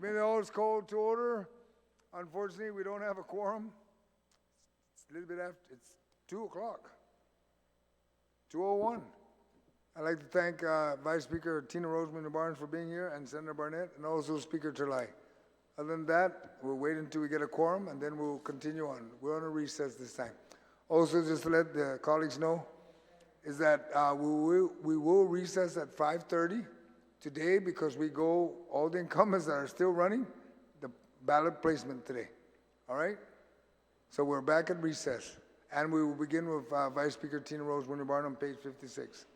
Committee of the Whole is called to order. Unfortunately, we don't have a quorum. It's a little bit after, it's 2 o'clock. 2:01. I'd like to thank Vice Speaker Tina Rosemary Barnes for being here and Senator Barnett and also Speaker Terlai. Other than that, we'll wait until we get a quorum and then we'll continue on. We're on a recess this time. Also, just to let the colleagues know, is that we will recess at 5:30 today because we go, all the incumbents that are still running, the ballot placement today. All right? So we're back at recess. And we will begin with Vice Speaker Tina Rosemary Barnes on page 56.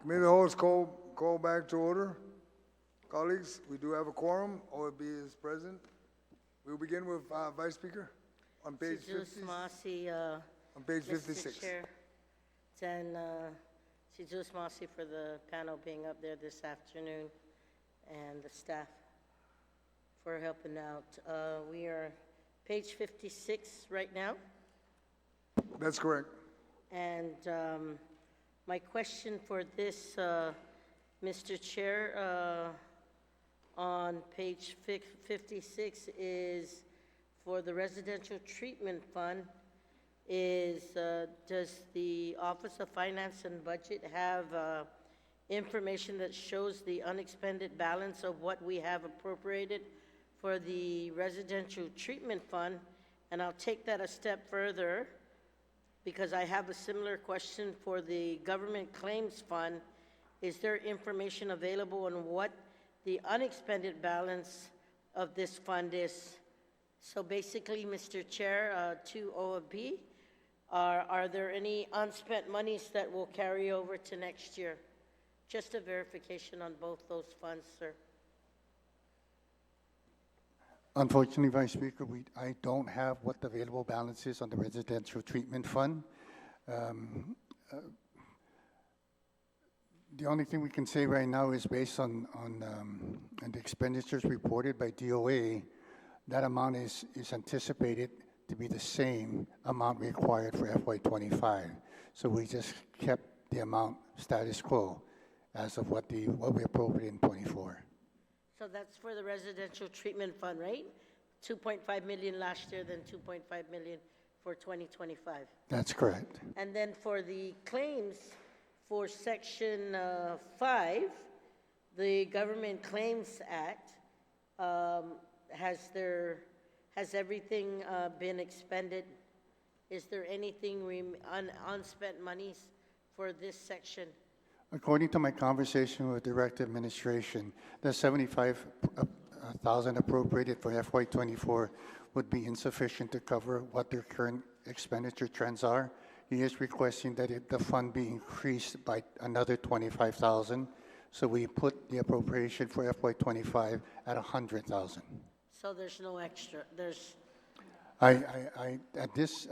Committee of the whole is called back to order. Colleagues, we do have a quorum. OFB is present. We'll begin with Vice Speaker on page 50. On page 56. Mr. Chair, and Sijus Masi for the panel being up there this afternoon and the staff for helping out. We are page 56 right now. That's correct. And my question for this, Mr. Chair, on page 56 is for the Residential Treatment Fund. Does the Office of Finance and Budget have information that shows the unexpended balance of what we have appropriated for the Residential Treatment Fund? And I'll take that a step further, because I have a similar question for the Government Claims Fund. Is there information available on what the unexpended balance of this fund is? So basically, Mr. Chair, to OFB, are there any unspent monies that will carry over to next year? Just a verification on both those funds, sir. Unfortunately, Vice Speaker, I don't have what the available balance is on the Residential Treatment Fund. The only thing we can say right now is based on the expenditures reported by DOA, that amount is anticipated to be the same amount required for FY25. So we just kept the amount status quo as of what we appropriated in 24. So that's for the Residential Treatment Fund, right? 2.5 million last year, then 2.5 million for 2025. That's correct. And then for the claims for Section 5, the Government Claims Act, has everything been expended? Is there anything unspent monies for this section? According to my conversation with Direct Administration, the 75,000 appropriated for FY24 would be insufficient to cover what their current expenditure trends are. He is requesting that the fund be increased by another 25,000. So we put the appropriation for FY25 at 100,000. So there's no extra. At this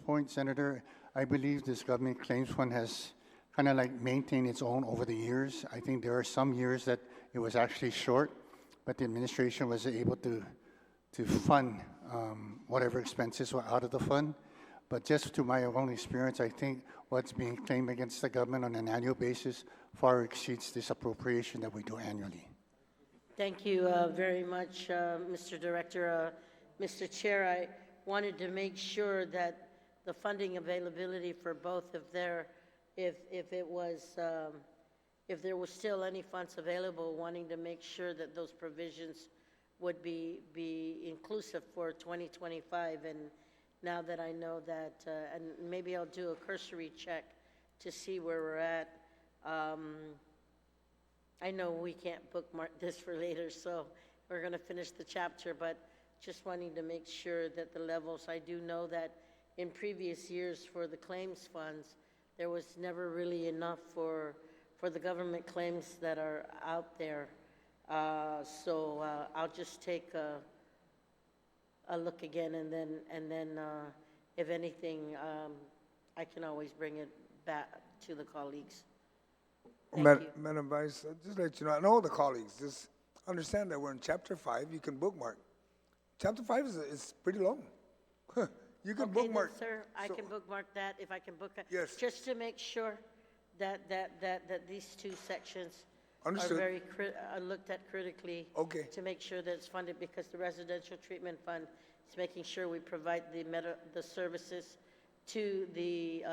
point, Senator, I believe this Government Claims Fund has kind of like maintained its own over the years. I think there are some years that it was actually short, but the administration was able to fund whatever expenses were out of the fund. But just to my own experience, I think what's being claimed against the government on an annual basis far exceeds this appropriation that we do annually. Thank you very much, Mr. Director. Mr. Chair, I wanted to make sure that the funding availability for both of if there was still any funds available, wanting to make sure that those provisions would be inclusive for 2025. And now that I know that, and maybe I'll do a cursory check to see where we're at. I know we can't bookmark this for later, so we're going to finish the chapter, but just wanting to make sure that the levels, I do know that in previous years for the claims funds, there was never really enough for the government claims that are out there. So I'll just take a look again, and then if anything, I can always bring it back to the colleagues. Madam Vice, just let you know, I know the colleagues, just understand that we're in Chapter 5, you can bookmark. Chapter 5 is pretty long. You can bookmark. Then, sir, I can bookmark that if I can book it. Yes. Just to make sure that these two sections Understood. are looked at critically. Okay. To make sure that it's funded, because the Residential Treatment Fund is making sure we provide the services to the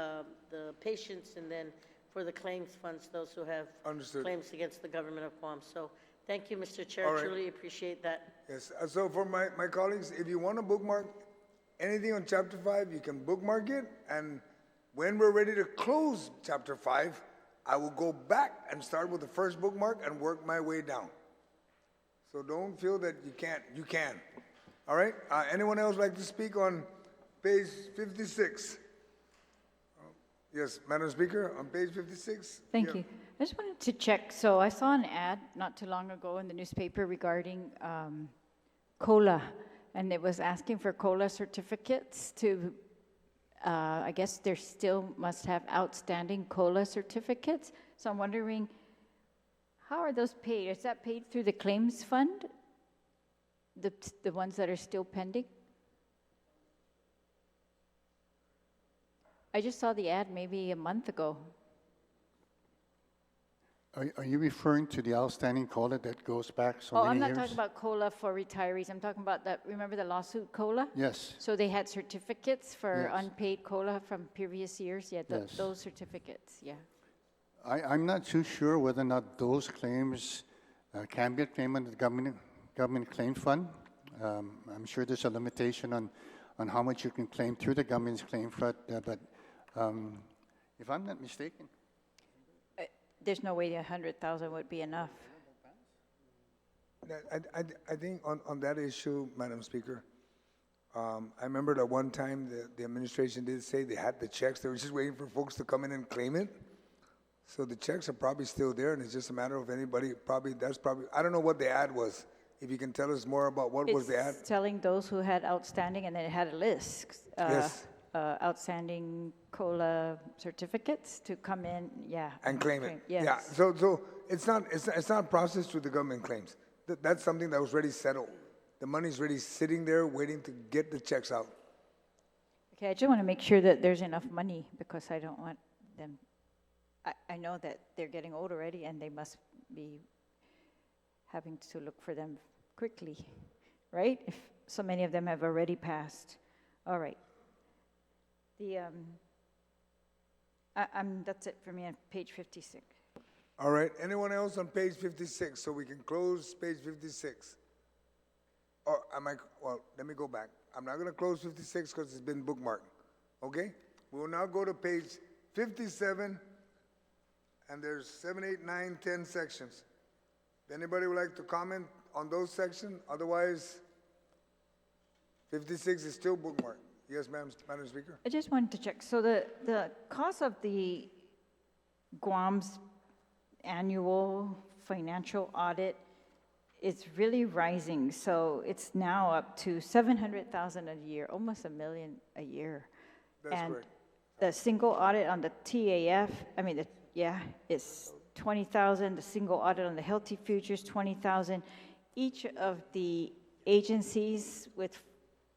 patients, and then for the claims funds, those who have Understood. claims against the government of Guam. So thank you, Mr. Chair. All right. Truly appreciate that. Yes, so for my colleagues, if you want to bookmark anything on Chapter 5, you can bookmark it, and when we're ready to close Chapter 5, I will go back and start with the first bookmark and work my way down. So don't feel that you can't, you can. All right, anyone else like to speak on page 56? Yes, Madam Speaker, on page 56. Thank yeah. you. I just wanted to check, so I saw an ad not too long ago in the newspaper regarding COLA, and it was asking for COLA certificates to, I guess there still must have outstanding COLA certificates. So I'm wondering, how are those paid? Is that paid through the claims fund? The ones that are still pending? I just saw the ad maybe a month ago. Are you referring to the outstanding COLA that goes back so Oh, many I'm not years? talking about COLA for retirees. I'm talking about that, remember the lawsuit COLA? Yes. So they had certificates for Yes. unpaid COLA from previous years? Yeah, Yes. those certificates, yeah. I'm not too sure whether or not those claims can be claimed under the government claim fund. I'm sure there's a limitation on how much you can claim through the government's claim fund, but if I'm not mistaken, There's no way 100,000 would be enough. I think on that issue, Madam Speaker, I remember at one time the administration did say they had the checks. They were just waiting for folks to come in and claim it. So the checks are probably still there, and it's just a matter of anybody, I don't know what the ad was. If you can tell us more about what was the ad? It's telling those who had outstanding, and then it had a list. Yes. Outstanding COLA certificates to come in, yeah. And claim it. Yes. Yeah, so it's not processed through the government claims. That's something that was already settled. The money's already sitting there waiting to get the checks out. Okay, I just want to make sure that there's enough money, because I don't want them, I know that they're getting old already, and they must be having to look for them quickly, right? If so many of them have already passed. All right. That's it for me on page 56. All right, anyone else on page 56, so we can close page 56? Or let me go back. I'm not gonna close 56 because it's been bookmarked, okay? We will now go to page 57, and there's 7, 8, 9, 10 sections. If anybody would like to comment on those sections, otherwise, 56 is still bookmarked. Yes, Madam Speaker? I just wanted to check, so the cost of the Guam's annual financial audit is really rising, so it's now up to 700,000 a year, almost $1 million a year. That's And correct. the single audit on the TAF, is 20,000. The single audit on the Healthy Futures, 20,000. Each of the agencies with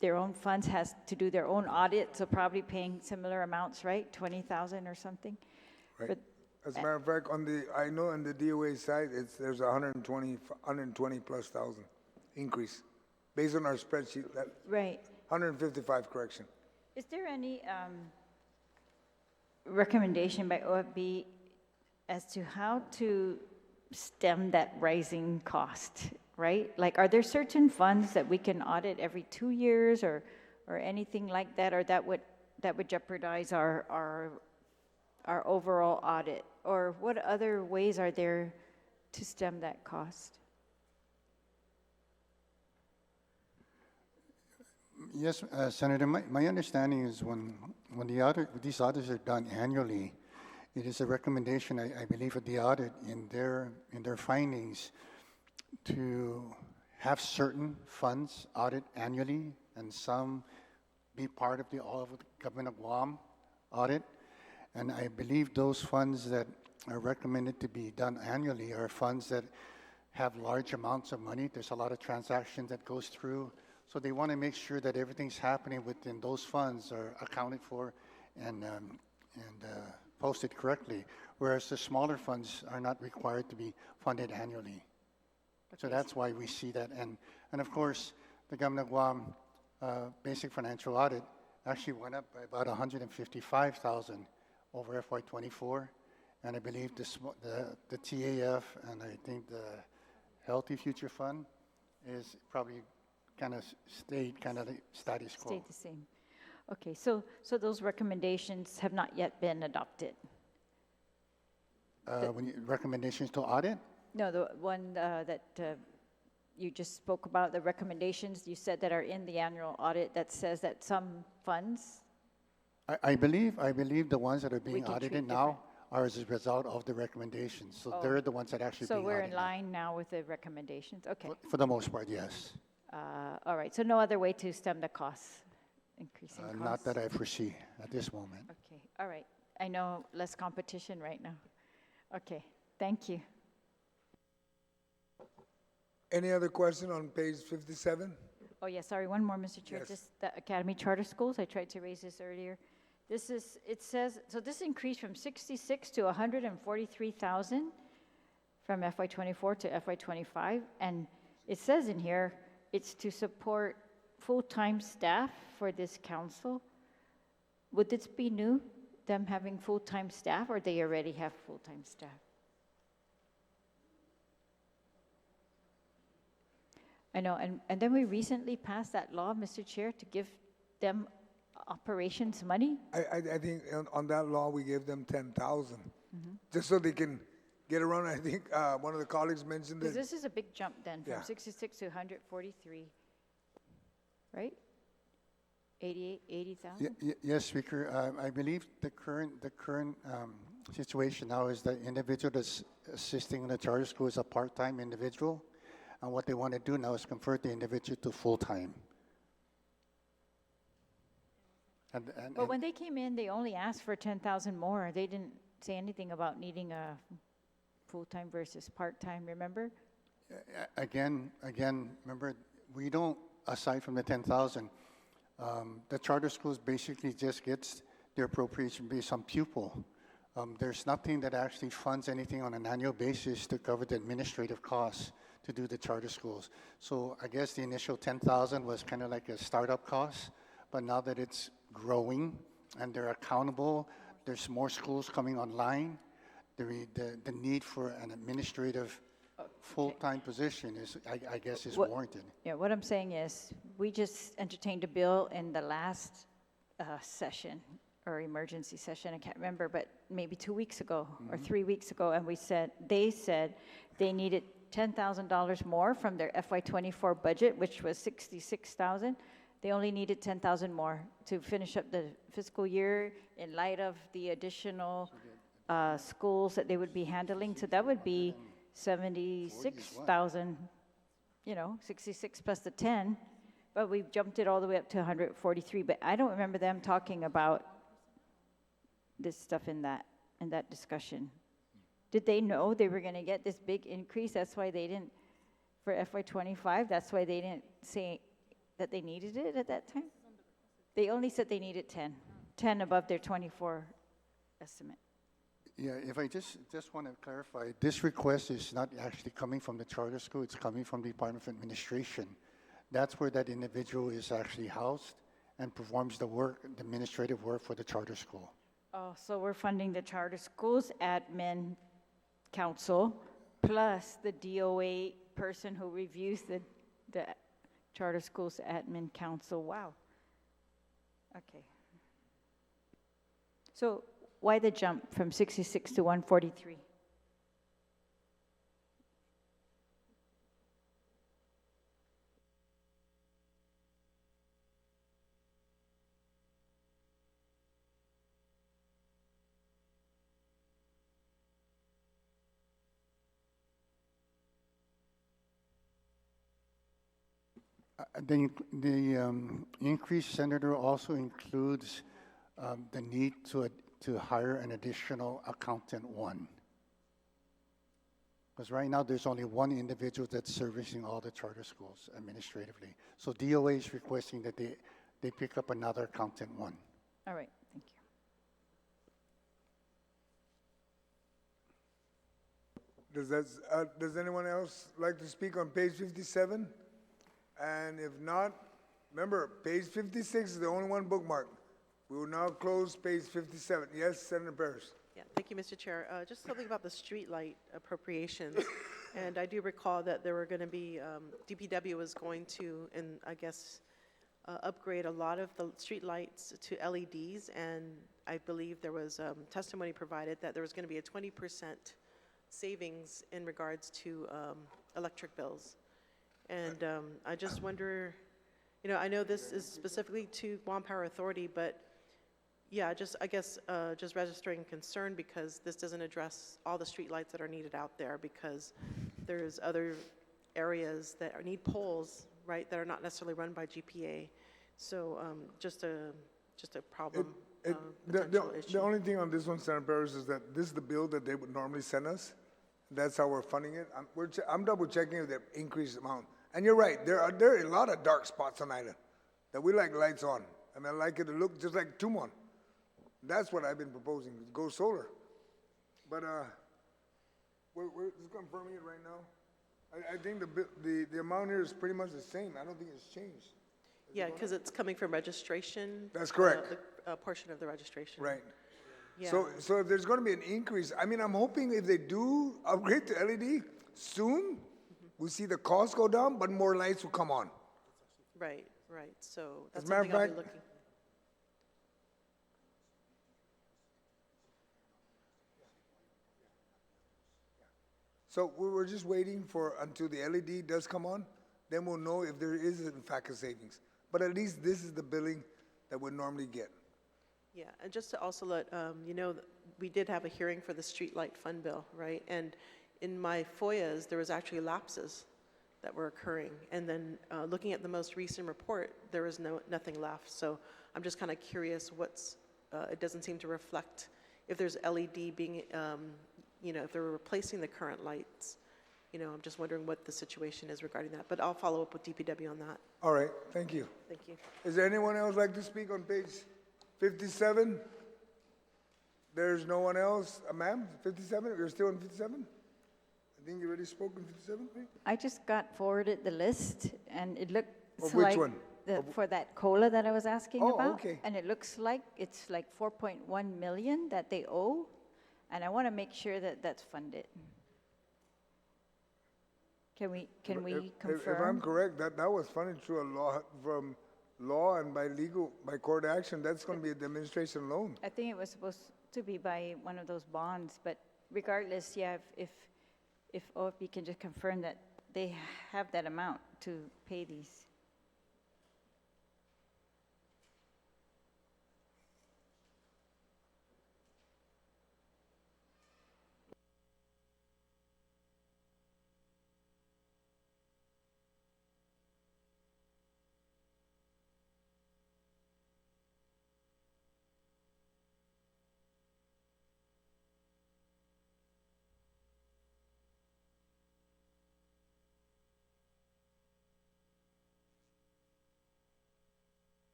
their own funds has to do their own audit, so probably paying similar amounts, right? 20,000 or something. Right. But- As a matter of fact, I know on the DOA side, there's 120 plus thousand increase. Based on our spreadsheet, that Right. 155 correction. Is there any recommendation by OFB as to how to stem that rising cost, right? Like, are there certain funds that we can audit every 2 years or anything like that, or that would jeopardize our overall audit? Or what other ways are there to stem that cost? yes, Senator, my understanding is when these audits are done annually, it is a recommendation, I believe, of the audit in their findings to have certain funds audit annually and some be part of the all of the government of Guam audit. And I believe those funds that are recommended to be done annually are funds that have large amounts of money. There's a lot of transactions that goes through. So they want to make sure that everything's happening within those funds are accounted for and posted correctly, whereas the smaller funds are not required to be funded annually. So that's why we see that. And of course, the government of Guam basic financial audit actually went up by about 155,000 over FY24. And I believe the TAF and I think the Healthy Future Fund is probably kind of stayed kind of the status quo. Stayed the same. Okay, so those recommendations have not yet been adopted? Recommendations to audit? No, the one that you just spoke about, the recommendations you said that are in the annual audit that says that some funds I believe the ones that are We being can treat audited now are as a result of the recommendations. So they're the ones that actually So being we're audited. in line now with the recommendations, okay. For the most part, yes. All right, so no other way to stem the costs, increasing costs? Not that I foresee at this moment. Okay, all right. I know less competition right now. Okay, thank you. Any other question on page 57? Oh, yeah, sorry, one more, Mr. Chair. Yes. Just the Academy Charter Schools, I tried to raise this earlier. This is, it says, so this increased from 66 to 143,000 from FY24 to FY25, and it says in here, it's to support full-time staff for this council. Would this be new, them having full-time staff, or they already have full-time staff? I know, and then we recently passed that law, Mr. Chair, to give them operations money. I think on that law, we gave them 10,000, just so they can get around. I think one of the colleagues mentioned Because that. this is a big jump then, Yeah. from 66 to 143, right? 80,000? Yes, Speaker. I believe the current situation now is that individual that's assisting in the charter school is a part-time individual, and what they want to do now is convert the individual to full-time. But when they came in, they only asked for 10,000 more. They didn't say anything about needing a full-time versus part-time, remember? Again, remember, we don't, aside from the 10,000, the charter schools basically just gets their appropriation based on pupil. There's nothing that actually funds anything on an annual basis to cover the administrative costs to do the charter schools. So I guess the initial 10,000 was kind of like a startup cost, but now that it's growing and they're accountable, there's more schools coming online, the need for an administrative full-time position is, I guess, is warranted. Yeah, what I'm saying is, we just entertained a bill in the last session, or emergency session, I can't remember, but maybe 2 weeks ago, or 3 weeks ago, and they said they needed $10,000 more from their FY24 budget, which was 66,000. They only needed 10,000 more to finish up the fiscal year in light of the additional schools that they would be handling. So that would be 76,000, 66 plus the 10, but we've jumped it all the way up to 143. But I don't remember them talking about this stuff in that discussion. Did they know they were going to get this big increase? That's why they didn't, for FY25, that's why they didn't say that they needed it at that time? They only said they needed 10 above their 24 estimate. Yeah, if I just want to clarify, this request is not actually coming from the charter school, it's coming from the Department of Administration. That's where that individual is actually housed and performs the work, the administrative work for the charter school. Oh, so we're funding the charter schools admin council plus the DOA person who reviews the charter schools admin council. Wow. Okay. So why the jump from 66 to 143? The increase, Senator, also includes the need to hire an additional accountant one. Because right now, there's only one individual that's servicing all the charter schools administratively. So DOA is requesting that they pick up another accountant one. All right, thank you. Does anyone else like to speak on page 57? And if not, remember, page 56 is the only one bookmarked. We will now close page 57. Yes, Senator Paris. Yeah, thank you, Mr. Chair. Just something about the streetlight appropriations. And I do recall that there were going to be, DPW was going to, and I guess, upgrade a lot of the streetlights to LEDs. And I believe there was testimony provided that there was going to be a 20% savings in regards to electric bills. And I just wonder, I know this is specifically to Guam Power Authority, but, Yeah, just, I guess, just registering concern because this doesn't address all the streetlights that are needed out there because there's other areas that need poles, right, that are not necessarily run by GPA. So just a problem, potential The issue. only thing on this one, Senator Paris, is that this is the bill that they would normally send us. That's how we're funding it. I'm double checking if they increased amount. And you're right, there are a lot of dark spots on island that we like lights on. I mean, I like it to look just like Tumon. That's what I've been proposing, go solar. But we're just confirming it right now. I think the amount here is pretty much the same. I don't think it's changed. Yeah, because it's coming from registration. That's correct. The portion of the registration. Right. Yeah. So if there's going to be an increase, I mean, I'm hoping if they do upgrade to LED soon, we see the cost go down, but more lights will come on. Right, right. So As that's a matter of something I'll be fact- looking. So we're just waiting until the LED does come on, then we'll know if there is in fact a savings. But at least this is the billing that we normally get. Yeah, and just to also let you know, that we did have a hearing for the streetlight fund bill, right? And in my FOIAs, there was actually lapses that were occurring. And then looking at the most recent report, there was nothing left. So I'm just kind of curious it doesn't seem to reflect if there's LED being, if they're replacing the current lights. I'm just wondering what the situation is regarding that. But I'll follow up with DPW on that. All right, thank you. Thank you. Is there anyone else like to speak on page 57? There's no one else. Ma'am, 57? You're still on 57? I think you already spoke on 57, right? I just got forwarded the list, and it looks Of which like one? for that COLA that I was asking Oh, about. okay. And it looks like it's like 4.1 million that they owe, and I want to make sure that that's funded. Can we If I'm confirm? correct, that was funded through a law, from law and by court action. That's going to be an administration loan. I think it was supposed to be by one of those bonds, but regardless, yeah, if OFB can just confirm that they have that amount to pay these.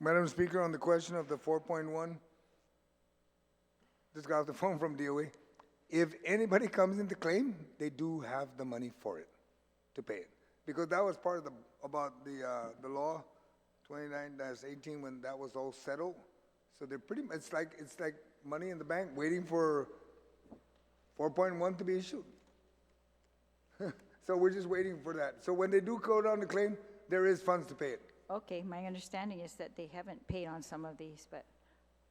Madam Speaker, on the question of the 4.1, just got off the phone from DOE. If anybody comes in to claim, they do have the money for it, to pay it. Because that was part of about the law 29-18 when that was all settled. So they're pretty much, it's like money in the bank waiting for 4.1 to be issued. So we're just waiting for that. So when they do go down the claim, there is funds to pay it. Okay, my understanding is that they haven't paid on some of these, but,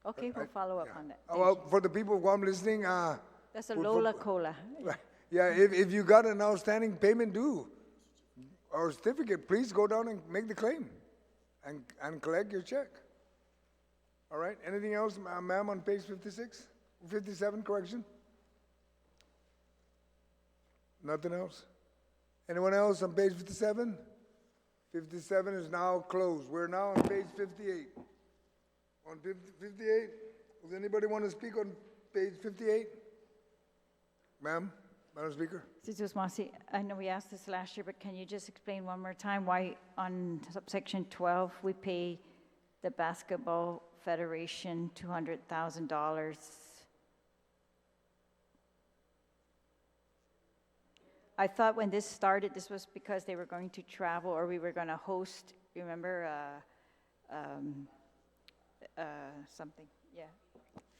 okay, we'll follow up on that. Oh, Thank well, you. for the people of Guam listening, That's a Lola COLA. right, yeah, if you got an outstanding payment due or certificate, please go down and make the claim and collect your check. All right, anything else, ma'am, on page 56, 57, correction? Nothing else? Anyone else on page 57? 57 is now closed. We're now on page 58. On 58, does anybody want to speak on page 58? Ma'am, Madam Speaker? Mrs. Masi, I know we asked this last year, but can you just explain one more time why on subsection 12, we pay the Basketball Federation $200,000? I thought when this started, this was because they were going to travel or we were going to host, remember, something, yeah.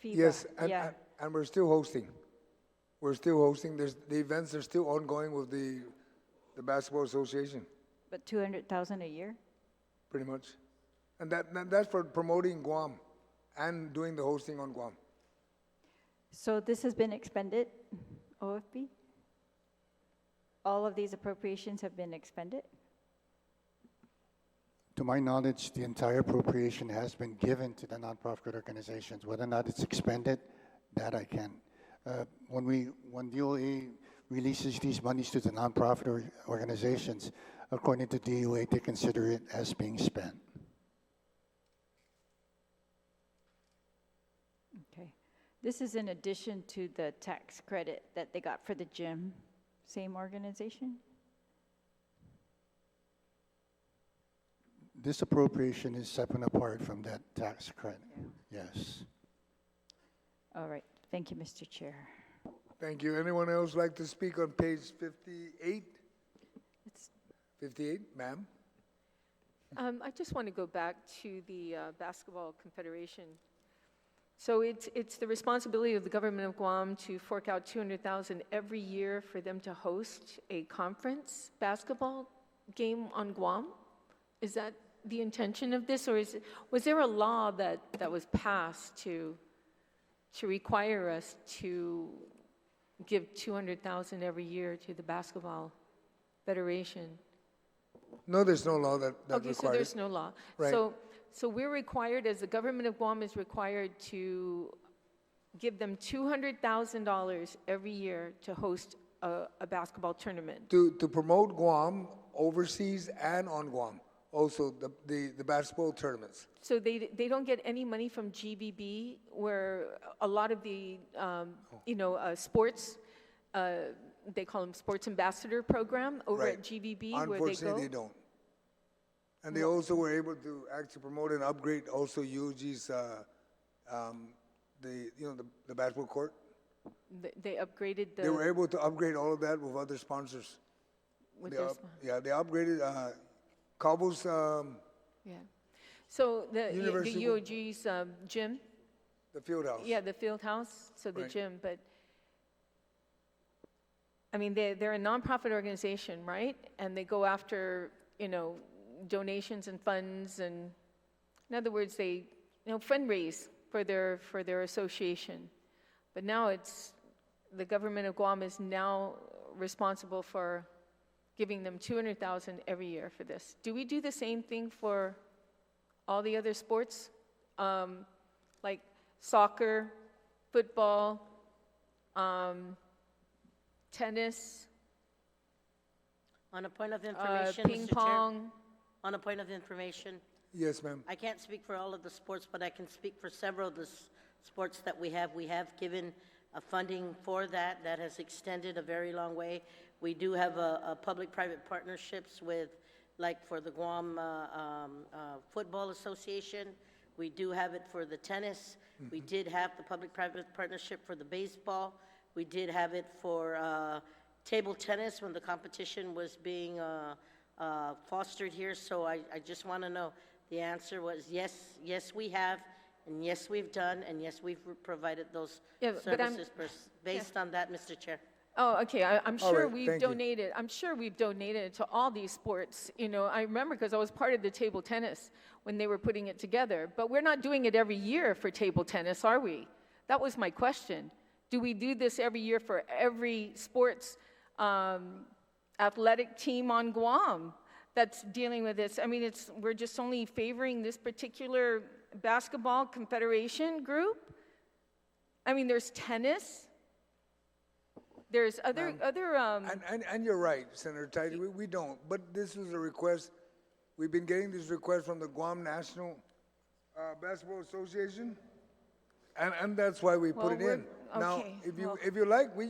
FIBA, Yes, yeah. and we're still hosting. We're still hosting. The events are still ongoing with the Basketball Association, But 200,000 a year? pretty much. And that's for promoting Guam and doing the hosting on Guam. So this has been expended, OFB? All of these appropriations have been expended? To my knowledge, the entire appropriation has been given to the nonprofit organizations. Whether or not it's expended, that I can't. When DOA releases these monies to the nonprofit organizations, according to DOA, they consider it as being spent. Okay. This is in addition to the tax credit that they got for the gym, same organization? This appropriation is separate apart from that tax credit. Yes. All right, thank you, Mr. Chair. Thank you. Anyone else like to speak on page 58? It's 58, ma'am? I just want to go back to the Basketball Confederation. So it's the responsibility of the government of Guam to fork out $200,000 every year for them to host a conference basketball game on Guam? Is that the intention of this, or was there a law that was passed to require us to give $200,000 every year to the Basketball Federation? No, there's no law that Okay, requires. so there's no law. Right. So we're required, as the government of Guam is required to give them $200,000 every year to host a basketball tournament. To promote Guam overseas and on Guam, also the basketball tournaments. So they don't get any money from GBB, where a lot of the, sports, they call them Sports Ambassador Program over Right. at GBB, where they go? Unfortunately, they don't. And they also were able to actually promote and upgrade also UG's, the basketball court. They upgraded They were the, able to upgrade all of that with other sponsors. with They their, Yeah, they upgraded Cabo's, yeah. So the University- UOG's gym, the field house. yeah, the field house, so the Right. gym, but, I mean, they're a nonprofit organization, right? And they go after, donations and funds, and, in other words, they, fundraise for their association. But now it's, the government of Guam is now responsible for giving them $200,000 every year for this. Do we do the same thing for all the other sports? Like soccer, football, tennis, On a point of information, ping Mr. Chair, pong? on a point of information, Yes, ma'am. I can't speak for all of the sports, but I can speak for several of the sports that we have. We have given funding for that has extended a very long way. We do have a public-private partnerships with, like for the Guam Football Association. We do have it for the tennis. We did have the public-private partnership for the baseball. We did have it for table tennis when the competition was being fostered here. So I just want to know, the answer was yes we have, and yes we've done, and yes we've provided those Yeah, but I'm- services based on that, Mr. Chair. Oh, okay, I'm All sure right, we've thank you. donated, I'm sure we've donated to all these sports. I remember because I was part of the table tennis when they were putting it together. But we're not doing it every year for table tennis, are we? That was my question. Do we do this every year for every sports athletic team on Guam that's dealing with this? I mean, we're just only favoring this particular basketball confederation group? I mean, there's tennis. There's other. And you're right, Senator Tidy, we don't. But this was a request, we've been getting this request from the Guam National Basketball Association, and that's why we put it in. Now, okay, if you like, we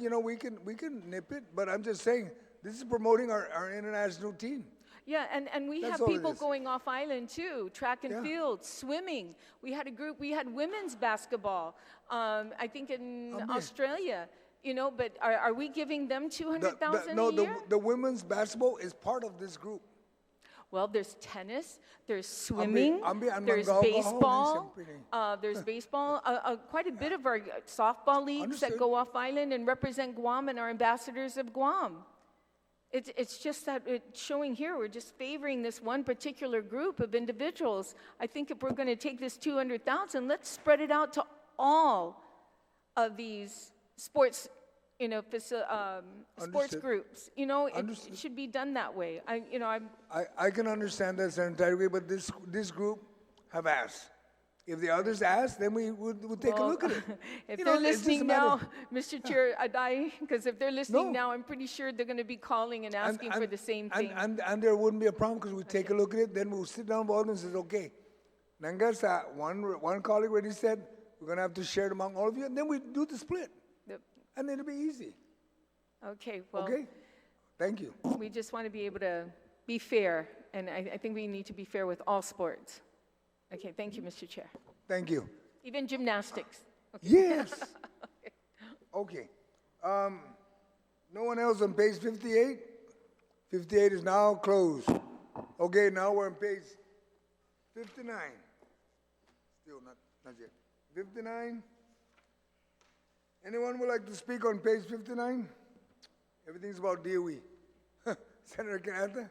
can nip it, but I'm just saying, this is promoting our international team. Yeah, and we That's have all it people is. going off island too, track and Yeah. field, swimming. We had a group, we had women's basketball, I think in Amazing. Australia. you know, but are we giving them 200,000 No, a year? the women's basketball is part of this group. Well, there's tennis, there's I swimming, there's baseball, quite a bit of our softball leagues that Understood. go off island and represent Guam and are ambassadors of Guam. It's just that it's showing here, we're just favoring this one particular group of individuals. I think if we're going to take this 200,000, let's spread it out to all of these sports, you know, sports Understood. groups. You know, it Understood. should be done that way. I can understand that, Senator Tyree, but this group have asked. If the others ask, then we'll take a look at it. If You they're know, it's just a listening matter now, of- Mr. Chair, because if they're listening No. now, I'm pretty sure they're going to be calling and asking for the same thing. And there wouldn't be a problem because we take a look at it, then we'll sit down with all of them and say, okay, Nangasa, one colleague already said, we're going to have to share it among all of you, and then we do the split, Yep. and it'll be easy, Okay, well, okay? Thank you. we just want to be able to be fair, and I think we need to be fair with all sports. Okay, thank you, Mr. Chair. Thank you. Even gymnastics. Yes. Okay. No one else on page 58? 58 is now closed. Okay, now we're on page 59. Still not yet. 59? Anyone would like to speak on page 59? Everything's about DOE. Senator Canata?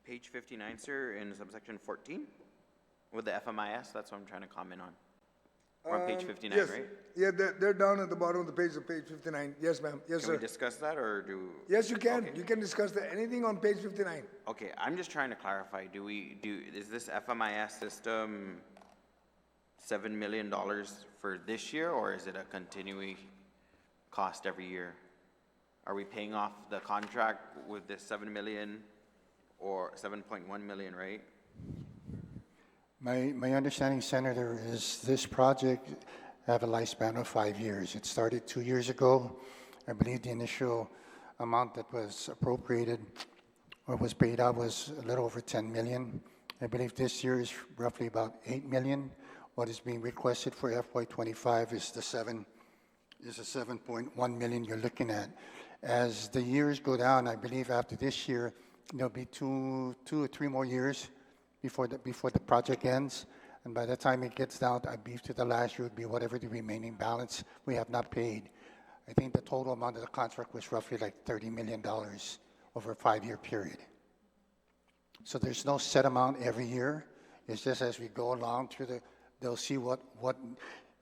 Page 59, sir, in subsection 14, with the FMIS, that's what I'm trying to comment on. We're on page 59, Yes. right? Yeah, they're down at the bottom of the page 59. Yes, ma'am. Yes, Can we sir. discuss that, or do? Yes, you can. Okay. You can discuss that. Anything on page 59. Okay, I'm just trying to clarify, is this FMIS system $7 million for this year, or is it a continuing cost every year? Are we paying off the contract with this 7 million or 7.1 million, right? My understanding, Senator, is this project have a lifespan of 5 years. It started 2 years ago. I believe the initial amount that was appropriated or was paid out was a little over 10 million. I believe this year is roughly about 8 million. What is being requested for FY25 is the 7.1 million you're looking at. As the years go down, I believe after this year, there'll be two or three more years before the project ends. And by the time it gets down, I believe to the last year would be whatever the remaining balance we have not paid. I think the total amount of the contract was roughly like $30 million over a 5-year period. So there's no set amount every year. It's just as we go along they'll see what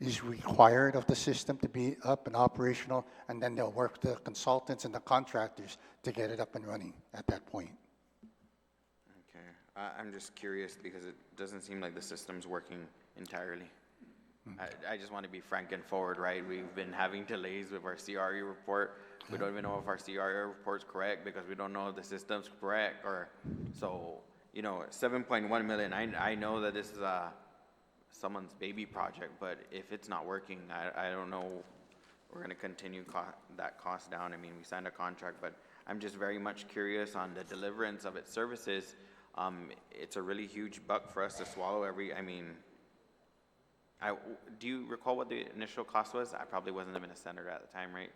is required of the system to be up and operational, and then they'll work with the consultants and the contractors to get it up and running at that point. Okay, I'm just curious because it doesn't seem like the system's working entirely. I just want to be frank and forward, right? We've been having delays with our CRE report. We don't even know if our CRE report's correct because we don't know if the system's correct, or so, you know, 7.1 million, I know that this is someone's baby project, but if it's not working, I don't know, we're going to continue that cost down. I mean, we signed a contract, but I'm just very much curious on the deliverance of its services. It's a really huge buck for us to swallow do you recall what the initial cost was? I probably wasn't even a senator at the time, right?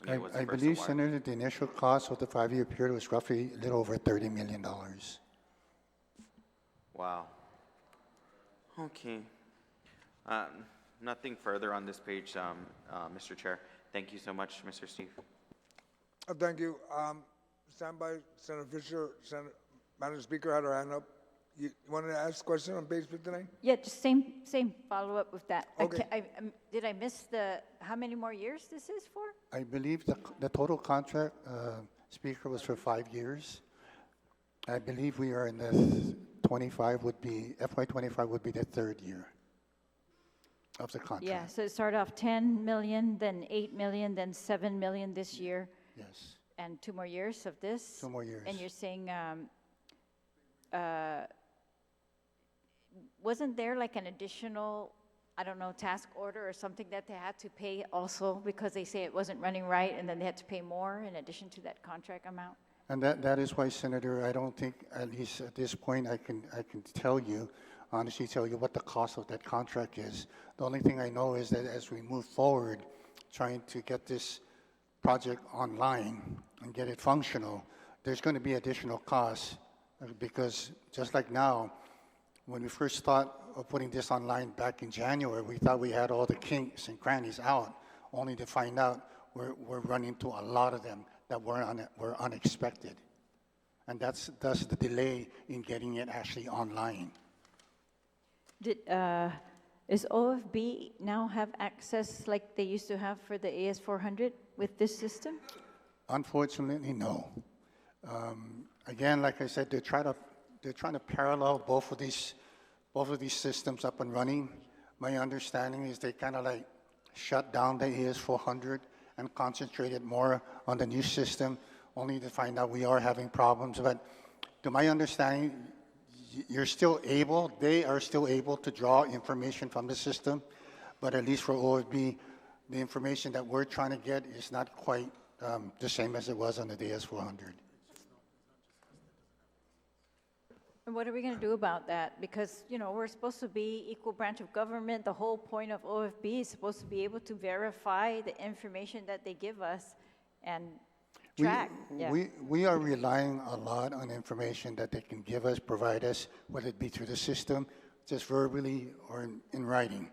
When it was I first believe, awarded. Senator, the initial cost of the 5-year period was roughly a little over $30 million. Wow. Okay. Nothing further on this page, Mr. Chair. Thank you so much, Mr. Steve. Thank you. Stand by, Senator Fisher. Madam Speaker had her hand up. You wanted to ask a question on page 59? Yeah, just same follow-up with that. Okay. Did I miss how many more years this is for? I believe the total contract, Speaker, was for 5 years. I believe we are in the FY25 would be the 3rd year of the contract. Yeah, so it started off 10 million, then 8 million, then 7 million this year, Yes, and 2 more years of this? 2 more years. And you're saying, wasn't there like an additional, I don't know, task order or something that they had to pay also because they say it wasn't running right, and then they had to pay more in addition to that contract amount? And that is why, Senator, I don't think, at least at this point, I can honestly tell you what the cost of that contract is. The only thing I know is that as we move forward, trying to get this project online and get it functional, there's going to be additional costs because just like now, when we first thought of putting this online back in January, we thought we had all the kinks and crannies out, only to find out we're running into a lot of them that were unexpected. And that's the delay in getting it actually online. Is OFB now have access like they used to have for the AS400 with this system? Unfortunately, no. Again, like I said, they're trying to parallel both of these systems up and running. My understanding is they kind of like shut down the AS400 and concentrated more on the new system, only to find out we are having problems. But to my understanding, they are still able to draw information from the system, but at least for OFB, the information that we're trying to get is not quite the same as it was on the AS400. And what are we going to do about that? Because, you know, we're supposed to be equal branch of government. The whole point of OFB is supposed to be able to verify the information that they give us and track. We are relying a lot on information that they can give us, provide us, whether it be through the system, just verbally or in writing.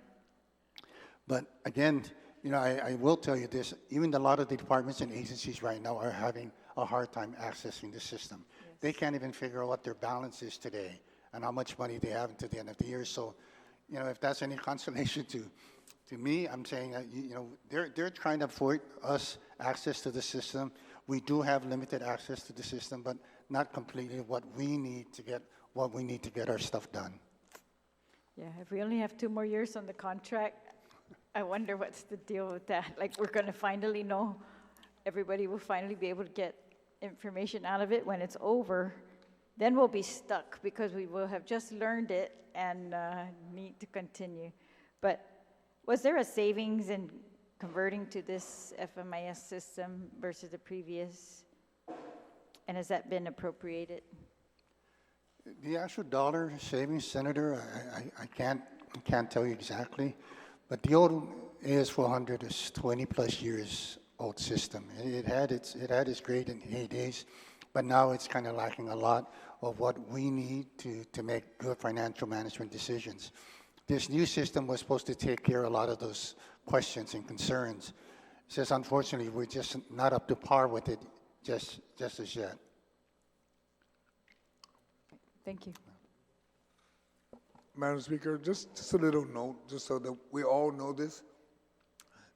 But again, you know, I will tell you this, even a lot of the departments and agencies right now are having a hard time accessing the system. Yes. They can't even figure out what their balance is today and how much money they have until the end of the year. So, you know, if that's any consolation to me, I'm saying that, you know, they're trying to afford us access to the system. We do have limited access to the system, but not completely what we need to get our stuff done. Yeah, if we only have 2 more years on the contract, I wonder what's the deal with that. Like, we're going to finally know, everybody will finally be able to get information out of it when it's over. Then we'll be stuck because we will have just learned it and need to continue. But was there a savings in converting to this FMIS system versus the previous? And has that been appropriated? The actual dollar savings, Senator, I can't tell you exactly, but the old AS400 is 20 plus years old system. It had its great heydays, but now it's kind of lacking a lot of what we need to make good financial management decisions. This new system was supposed to take care of a lot of those questions and concerns. It says, unfortunately, we're just not up to par with it just as yet. Thank you. Madam Speaker, just a little note, just so that we all know this.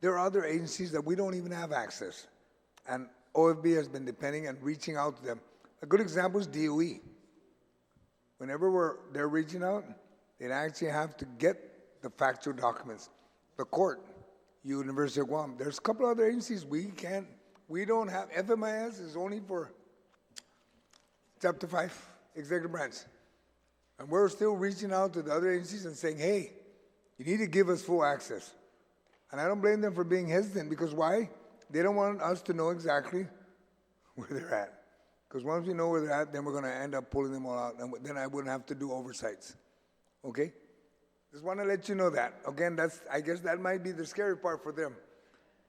There are other agencies that we don't even have access, and OFB has been depending and reaching out to them. A good example is DOE. Whenever they're reaching out, they actually have to get the factual documents. The court, University of Guam. There's a couple other agencies we don't have. FMIS is only for Chapter 5, Executive Branch. And we're still reaching out to the other agencies and saying, hey, you need to give us full access. And I don't blame them for being hesitant, because why? They don't want us to know exactly where they're at. Because once we know where they're at, then we're going to end up pulling them all out, and then I wouldn't have to do oversights. Okay? Just want to let you know that. Again, I guess that might be the scary part for them.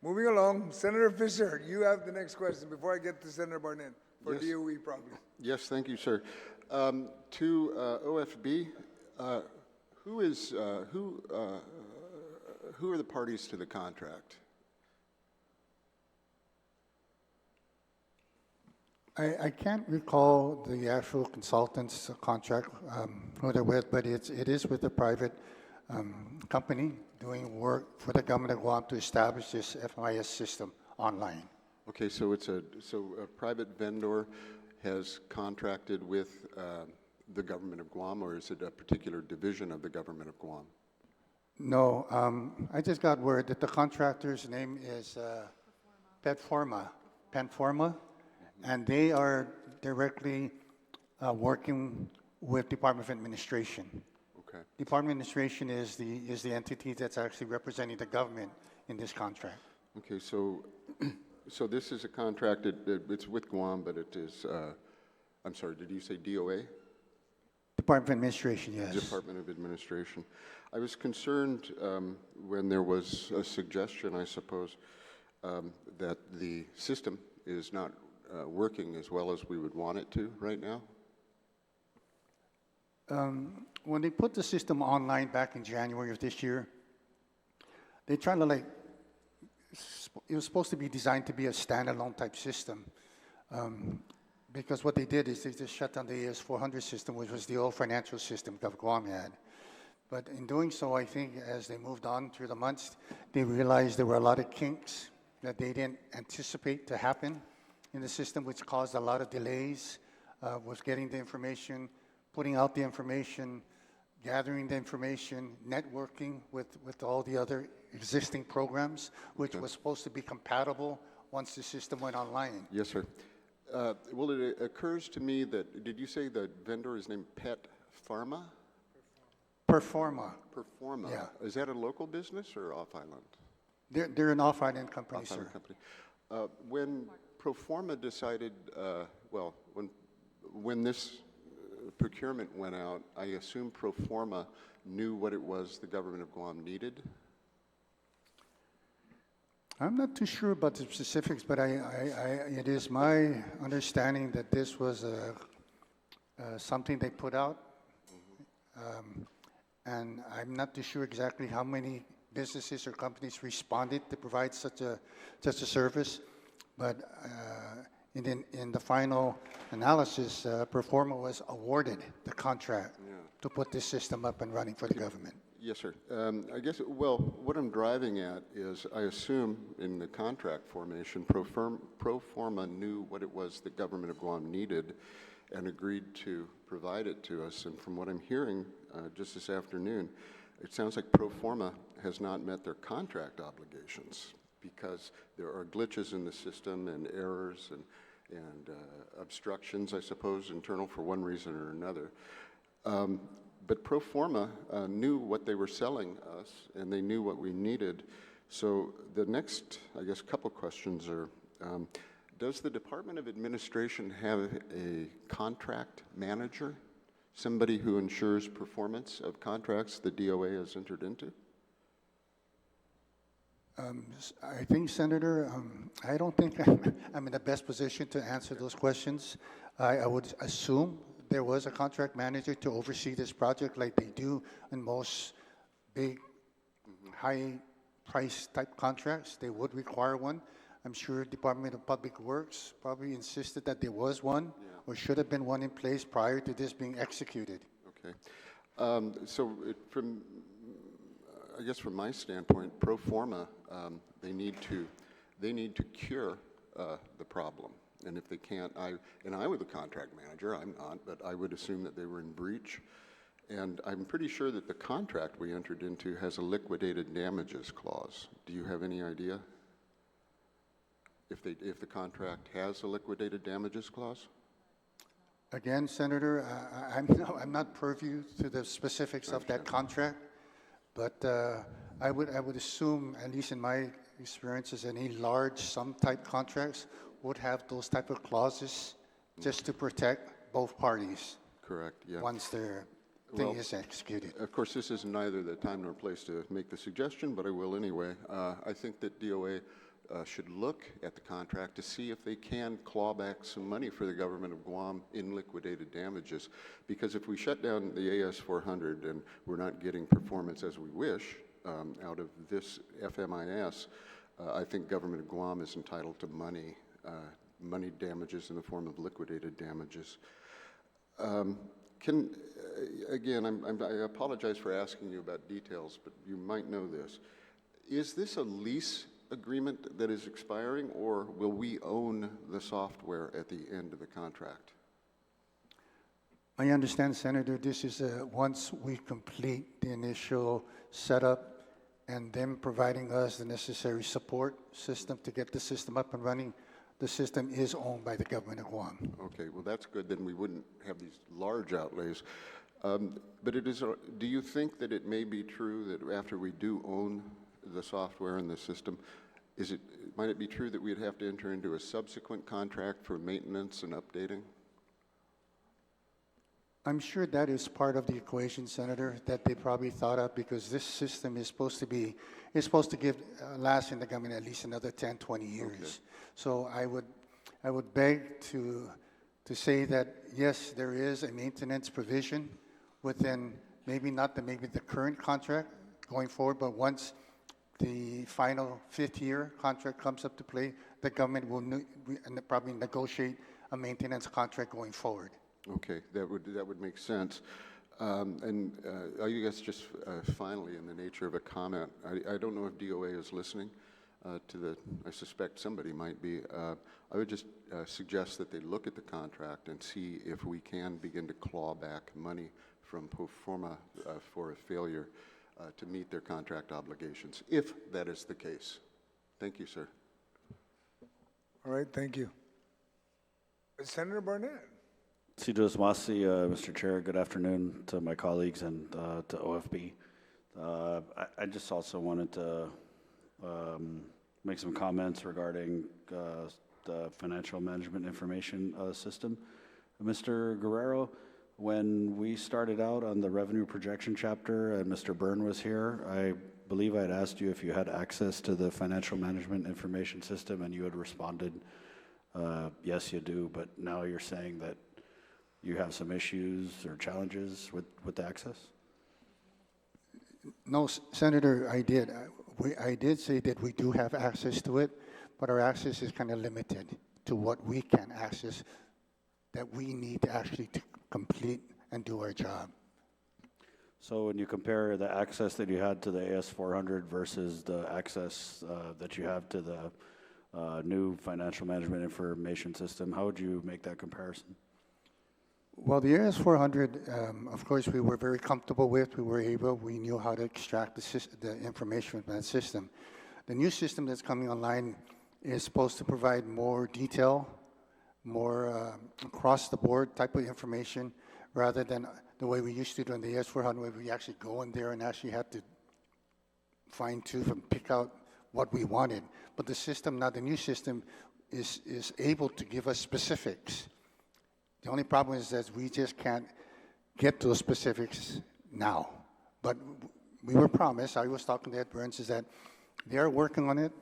Moving along, Senator Fisher, you have the next question before I get to Senator Barnett for DOE probably. Yes, thank you, sir. To OFB, who are the parties to the contract? I can't recall the actual consultant's contract, who they're with, but it is with a private company doing work for the government of Guam to establish this FMIS system online. Okay, so a private vendor has contracted with the government of Guam, or is it a particular division of the government of Guam? No, I just got word that the contractor's name is Penforma, and they are directly working with Department of Administration. Okay. Department of Administration is the entity that's actually representing the government in this contract. Okay, so this is a contract, it's with Guam, but it is, I'm sorry, did you say DOA? Department of Administration, yes. Department of Administration. I was concerned when there was a suggestion, I suppose, that the system is not working as well as we would want it to right now? When they put the system online back in January of this year, they tried to it was supposed to be designed to be a standalone type system. Because what they did is they just shut down the AS400 system, which was the old financial system that Guam had. But in doing so, I think as they moved on through the months, they realized there were a lot of kinks that they didn't anticipate to happen in the system, which caused a lot of delays with getting the information, putting out the information, gathering the information, networking with all the other existing programs, which was supposed to be compatible once the system went online. Yes, sir. Well, it occurs to me that, did you say the vendor is named Pet Pharma? Performa. Performa. Yeah. Is that a local business or off-island? They're an off-island company, Off-island sir. company. When Proforma decided, well, when this procurement went out, I assume Proforma knew what it was the government of Guam needed? I'm not too sure about the specifics, but it is my understanding that this was something they put out. And I'm not too sure exactly how many businesses or companies responded to provide such a service. But in the final analysis, Performa was awarded the contract to put this system up and running for the government. Yes, sir. I guess, well, what I'm driving at is I assume in the contract formation, Proforma knew what it was the government of Guam needed and agreed to provide it to us. And from what I'm hearing just this afternoon, it sounds like Proforma has not met their contract obligations because there are glitches in the system and errors and obstructions, I suppose, internal for one reason or another. But Proforma knew what they were selling us, and they knew what we needed. So the next, I guess, couple questions are, does the Department of Administration have a contract manager, somebody who ensures performance of contracts the DOA has entered into? I think, Senator, I don't think I'm in the best position to answer those questions. I would assume there was a contract manager to oversee this project like they do in most big, high-price type contracts. They would require one. I'm sure Department of Public Works probably insisted that there was one or should have been one in place prior to this being executed. Okay. I guess from my standpoint, Proforma, they need to cure the problem. And if they can't, I was the contract manager, I'm not, but I would assume that they were in breach. And I'm pretty sure that the contract we entered into has a liquidated damages clause. Do you have any idea if the contract has a liquidated damages clause? Again, Senator, I'm not purview to the specifics of that contract, but I would assume, at least in my experiences, any large sum type contracts would have those type of clauses just to protect both parties. Correct, yeah. Once their thing is executed. Of course, this is neither the time nor place to make the suggestion, but I will anyway. I think that DOA should look at the contract to see if they can claw back some money for the government of Guam in liquidated damages. Because if we shut down the AS400 and we're not getting performance as we wish out of this FMIS, I think government of Guam is entitled to money damages in the form of liquidated damages. Again, I apologize for asking you about details, but you might know this. Is this a lease agreement that is expiring, or will we own the software at the end of the contract? I understand, Senator, this is once we complete the initial setup and them providing us the necessary support system to get the system up and running, the system is owned by the government of Guam. Okay, well that's good, then we wouldn't have these large outlays. But do you think that it may be true that after we do own the software and the system, might it be true that we'd have to enter into a subsequent contract for maintenance and updating? I'm sure that is part of the equation, Senator, that they probably thought of, because this system is supposed to give, last in the government at least another 10, 20 years. Okay. So I would beg to say that, yes, there is a maintenance provision within maybe the current contract going forward, but once the final fifth-year contract comes up to play, the government will probably negotiate a maintenance contract going forward. Okay, that would make sense. I guess just finally, in the nature of a comment, I don't know if DOA is listening I suspect somebody might be. I would just suggest that they look at the contract and see if we can begin to claw back money from pro forma for a failure to meet their contract obligations, if that is the case. Thank you, sir. All right, thank you. Senator Barnett. Sidros Masi, Mr. Chair, good afternoon to my colleagues and to OFB. I just also wanted to make some comments regarding the financial management information system. Mr. Guerrero, when we started out on the revenue projection chapter and Mr. Byrne was here, I believe I had asked you if you had access to the financial management information system, and you had responded, yes, you do, but now you're saying that you have some issues or challenges with access? No, Senator, I did. I did say that we do have access to it, but our access is kind of limited to what we can access that we need to actually to complete and do our job. So when you compare the access that you had to the AS400 versus the access that you have to the new financial management information system, how would you make that comparison? Well, the AS400, of course, we were very comfortable with. We knew how to extract the information from that system. The new system that's coming online is supposed to provide more detail, more across-the-board type of information, rather than the way we used to do in the AS400, where we actually go in there and actually had to fine-tune and pick out what we wanted. But the system, now the new system, is able to give us specifics. The only problem is that we just can't get those specifics now. But we were promised, I was talking to Ed Burns, is that they are working on it.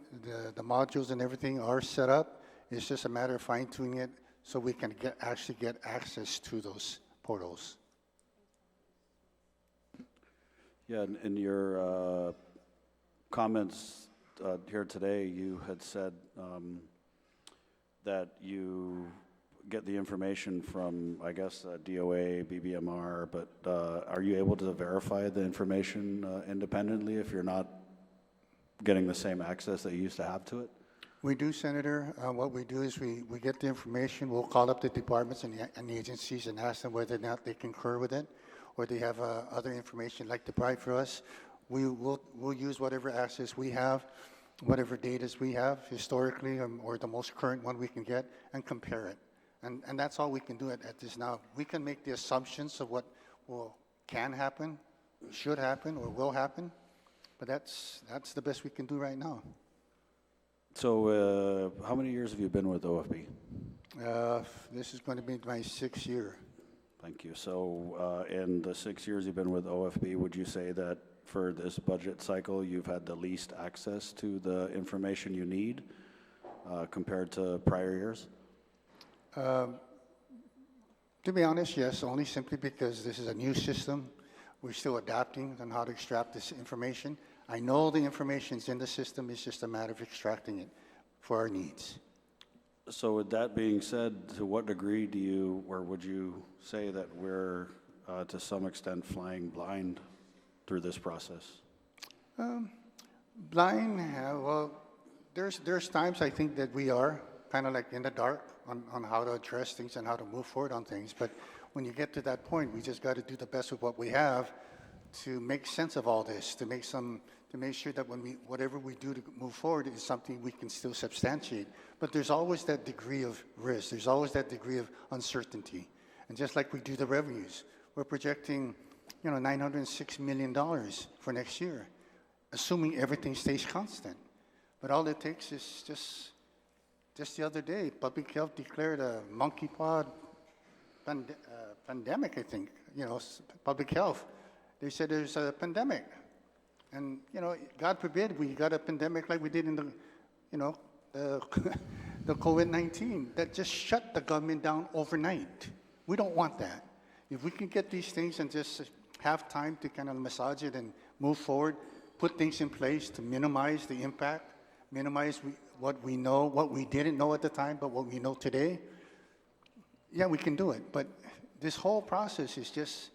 The modules and everything are set up. It's just a matter of fine-tuning it so we can actually get access to those portals. Yeah, in your comments here today, you had said that you get the information from, I guess, DOA, BBMR, but are you able to verify the information independently if you're not getting the same access that you used to have to it? We do, Senator. What we do is we get the information. We'll call up the departments and the agencies and ask them whether or not they concur with it, or they have other information like to provide for us. We'll use whatever access we have, whatever data we have historically, or the most current one we can get, and compare it. And that's all we can do at this now. We can make the assumptions of what can happen, should happen, or will happen, but that's the best we can do right now. So how many years have you been with OFB? This is going to be my 6th year. Thank you. So in the 6 years you've been with OFB, would you say that for this budget cycle you've had the least access to the information you need compared to prior years? To be honest, yes, only simply because this is a new system. We're still adapting on how to extract this information. I know the information's in the system, it's just a matter of extracting it for our needs. So with that being said, to what degree do you, or would you say that we're to some extent flying blind through this process? Blind, well, there's times I think that we are kind of like in the dark on how to address things and how to move forward on things. But when you get to that point, we just got to do the best with what we have to make sense of all this, to make sure that whatever we do to move forward is something we can still substantiate. But there's always that degree of risk. There's always that degree of uncertainty. And just like we do the revenues, we're projecting, $906 million for next year, assuming everything stays constant. But all it takes is just the other day, Public Health declared a monkeypox pandemic, I think, public health. They said there's a pandemic. And, God forbid we got a pandemic like we did in the COVID-19 that just shut the government down overnight. We don't want that. If we can get these things and just have time to kind of massage it and move forward, put things in place to minimize the impact, minimize what we know, what we didn't know at the time, but what we know today, yeah, we can do it. But this whole process is just,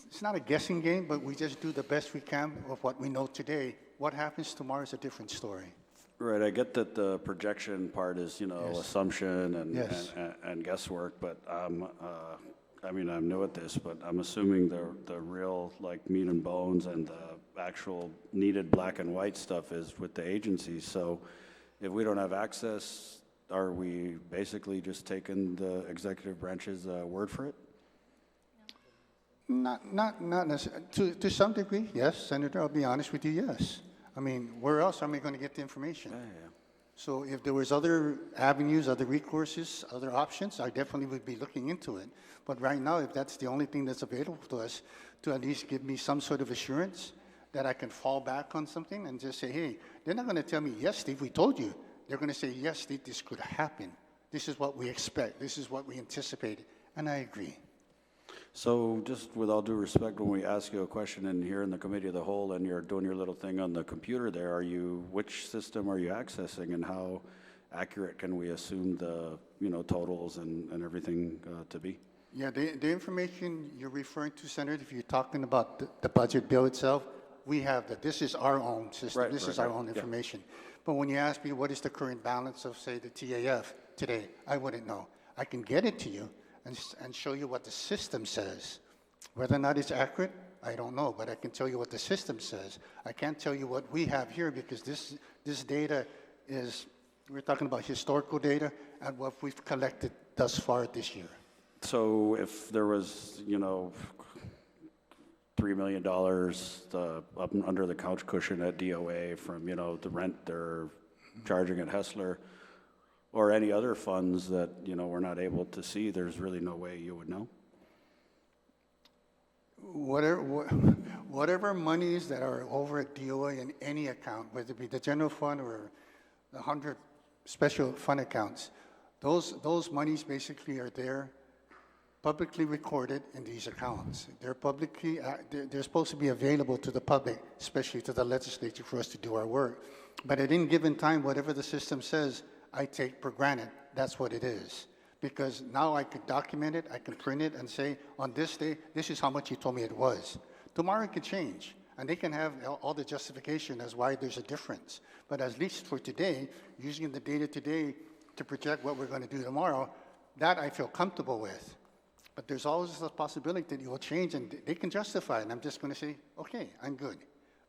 it's not a guessing game, but we just do the best we can of what we know today. What happens tomorrow is a different story. Right, I get that the projection part is, Yes. assumption Yes. and guesswork, but I'm new at this, but I'm assuming the real, meat and bones and the actual needed black and white stuff is with the agencies. So if we don't have access, are we basically just taking the executive branch's word for it? Not necessarily. To some degree, yes, Senator, I'll be honest with you, yes. I mean, where else am I going to get the information? Yeah. So if there was other avenues, other recourses, other options, I definitely would be looking into it. But right now, if that's the only thing that's available to us, to at least give me some sort of assurance that I can fall back on something and just say, hey, they're not going to tell me, yes, Steve, we told you. They're going to say, yes, Steve, this could happen. This is what we expect. This is what we anticipated. And I agree. So just with all due respect, when we ask you a question in here in the committee of the whole and you're doing your little thing on the computer there, which system are you accessing and how accurate can we assume the, totals and everything to be? Yeah, the information you're referring to, Senator, if you're talking about the budget bill itself, we have that. This is our own system. Right, This is right, our own yeah. information. But when you ask me what is the current balance of, say, the TAF today, I wouldn't know. I can get it to you and show you what the system says. Whether or not it's accurate, I don't know, but I can tell you what the system says. I can't tell you what we have here because this data is, we're talking about historical data and what we've collected thus far this year. So if there was, $3 million up under the couch cushion at DOA from, the rent they're charging at Hessler, or any other funds that, we're not able to see, there's really no way you would know? Whatever monies that are over at DOA in any account, whether it be the general fund or the 100 special fund accounts, those monies basically are there, publicly recorded in these accounts. They're publicly, they're supposed to be available to the public, especially to the legislature for us to do our work. But at any given time, whatever the system says, I take for granted that's what it is. Because now I could document it, I can print it and say, on this day, this is how much you told me it was. Tomorrow it could change, and they can have all the justification as why there's a difference. But at least for today, using the data today to project what we're going to do tomorrow, that I feel comfortable with. But there's always a possibility that it will change, and they can justify it, and I'm just going to say, okay, I'm good.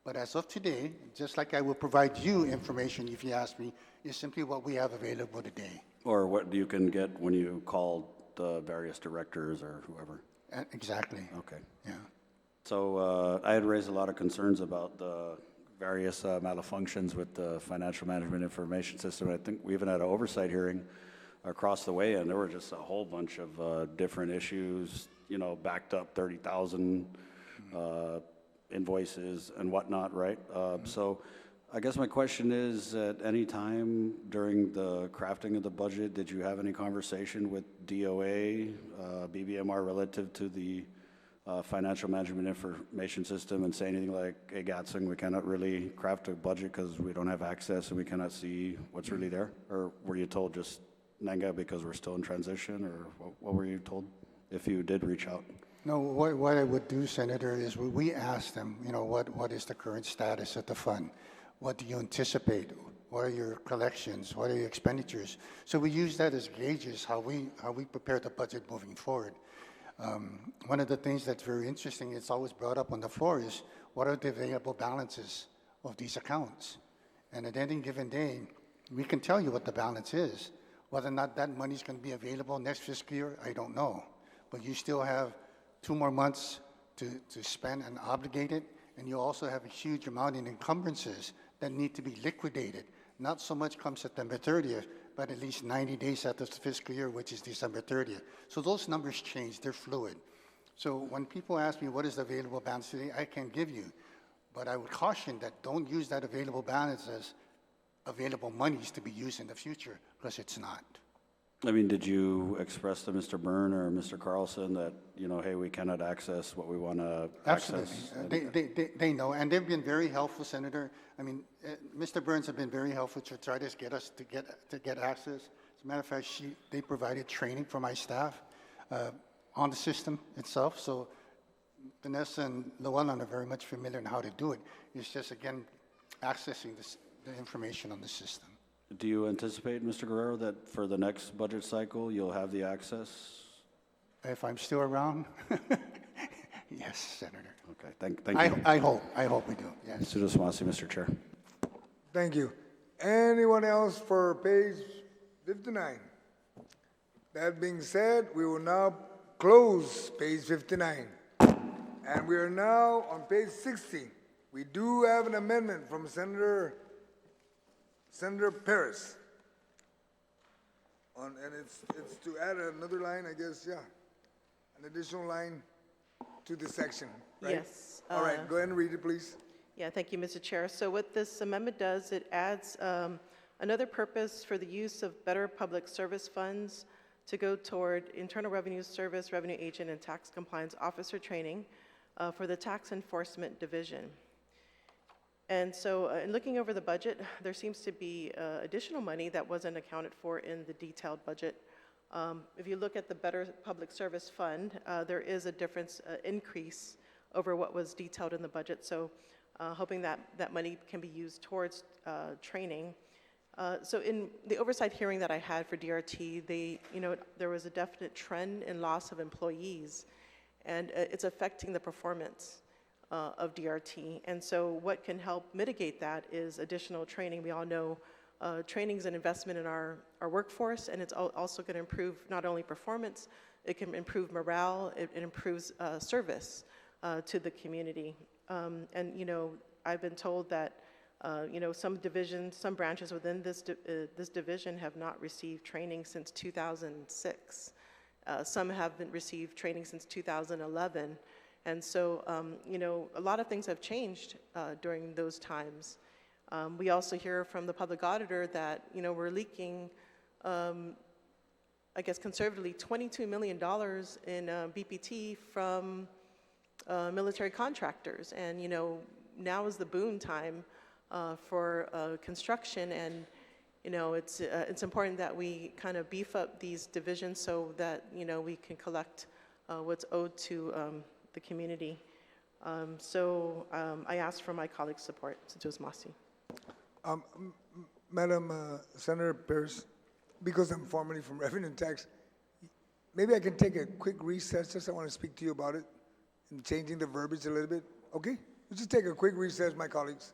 But as of today, just like I will provide you information if you ask me, is simply what we have available today. Or what you can get when you call the various directors or whoever? Exactly. Okay. Yeah. So I had raised a lot of concerns about the various malfunctions with the financial management information system. I think we even had an oversight hearing across the way, and there were just a whole bunch of different issues, backed up 30,000 invoices and whatnot, right? So I guess my question is, at any time during the crafting of the budget, did you have any conversation with DOA, BBMR relative to the financial management information system and say anything like, hey, Gatsing, we cannot really craft a budget because we don't have access and we cannot see what's really there? Or were you told just Nanga because we're still in transition, or what were you told if you did reach out? No, what I would do, Senator, is we ask them, what is the current status of the fund? What do you anticipate? What are your collections? What are your expenditures? So we use that as gauges how we prepare the budget moving forward. One of the things that's very interesting, it's always brought up on the floor, is what are the available balances of these accounts? And at any given day, we can tell you what the balance is. Whether or not that money is going to be available next fiscal year, I don't know. But you still have 2 more months to spend and obligate it, and you also have a huge amount in encumbrances that need to be liquidated. Not so much come September 30th, but at least 90 days after the fiscal year, which is December 30th. So those numbers change, they're fluid. So when people ask me what is the available balance today, I can give you, but I would caution that don't use that available balance as available monies to be used in the future, because it's not. I mean, did you express to Mr. Byrne or Mr. Carlson that, you know, hey, we cannot access what we want to Absolutely. access? They know, and they've been very helpful, Senator. I mean, Mr. Burns have been very helpful to try to get us to get access. As a matter of fact, they provided training for my staff on the system itself. So Vanessa and Llewellyn are very much familiar on how to do it. It's just, again, accessing the information on the system. Do you anticipate, Mr. Guerrero, that for the next budget cycle, you'll have the access? If I'm still around, yes, Senator. Okay, thank you. I hope we do, yes. Mr. Desmasi, Mr. Chair. Thank you. Anyone else for page 59? That being said, we will now close page 59. And we are now on page 60. We do have an amendment from Senator Paris. And it's to add another line, I guess, yeah. An additional line to the section, right? Yes. All right, go ahead and read it, please. Yeah, thank you, Mr. Chair. So what this amendment does, it adds another purpose for the use of better public service funds to go toward Internal Revenue Service, Revenue Agent, and Tax Compliance Officer training for the Tax Enforcement Division. And so in looking over the budget, there seems to be additional money that wasn't accounted for in the detailed budget. If you look at the Better Public Service Fund, there is a difference, increase over what was detailed in the budget. So hoping that that money can be used towards training. So in the oversight hearing that I had for DRT, there was a definite trend in loss of employees, and it's affecting the performance of DRT. And so what can help mitigate that is additional training. We all know training is an investment in our workforce, and it's also going to improve not only performance, it can improve morale, it improves service to the community. And, I've been told that, some divisions, some branches within this division have not received training since 2006. Some haven't received training since 2011. And so, a lot of things have changed during those times. We also hear from the public auditor that, we're leaking, I guess conservatively, $22 million in BPT from military contractors. And, now is the boom time for construction. And, it's important that we kind of beef up these divisions so that, we can collect what's owed to the community. I ask for my colleagues' support. Senator Masi. Madam Senator Pierce, because I'm formerly from Revenue and Tax, maybe I can take a quick recess, just I want to speak to you about it, and changing the verbiage a little bit, okay? Let's just take a quick recess, my colleagues.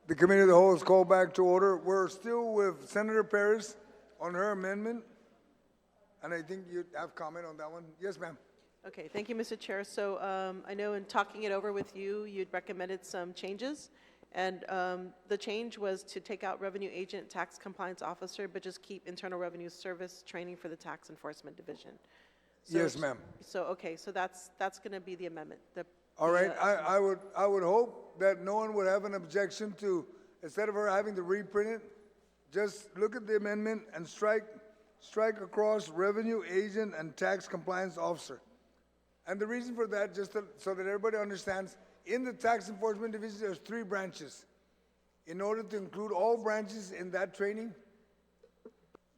The committee of the whole is called back to order. We're still with Senator Perez on her amendment, and I think you have comment on that one. Yes, ma'am. Okay, thank you, Mr. Chair. So I know in talking it over with you, you'd recommended some changes. And the change was to take out revenue agent, tax compliance officer, but just keep internal revenue service training for the tax enforcement division. So, Yes, ma'am. So, okay, so that's going to be the amendment. All right, I would hope that no one would have an objection to, instead of her having to reprint it, just look at the amendment and strike across revenue agent and tax compliance officer. And the reason for that, so that everybody understands, in the tax enforcement division, there's 3 branches. In order to include all branches in that training,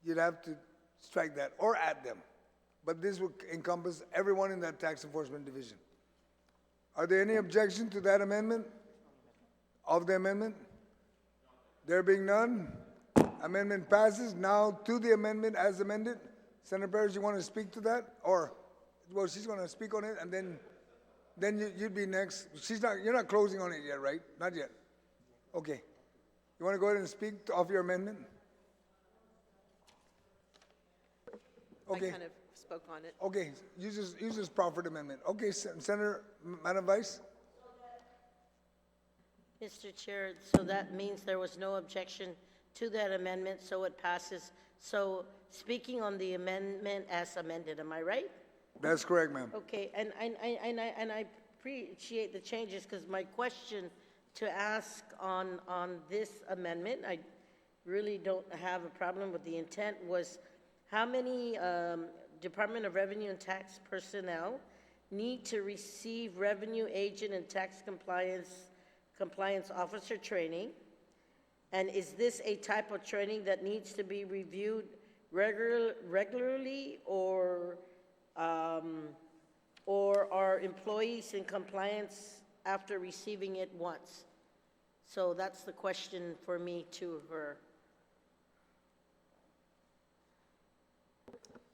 you'd have to strike that or add them. But this would encompass everyone in that tax enforcement division. Are there any objection to that amendment? Of the amendment? There being none, amendment passes. Now to the amendment as amended. Senator Perez, you want to speak to that? Or, well, she's going to speak on it, and then you'd be next. You're not closing on it yet, right? Not yet. Okay. You want to go ahead and speak of your amendment? Okay. I kind of spoke on it. Okay, you just proffered amendment. Okay, Senator, Madam Vice? Mr. Chair, so that means there was no objection to that amendment, so it passes. So speaking on the amendment as amended, am I right? That's correct, ma'am. Okay, and I appreciate the changes, because my question to ask on this amendment, I really don't have a problem with the intent, was how many Department of Revenue and Tax personnel need to receive revenue agent and tax compliance officer training? And is this a type of training that needs to be reviewed regularly, or are employees in compliance after receiving it once? So that's the question for me to her.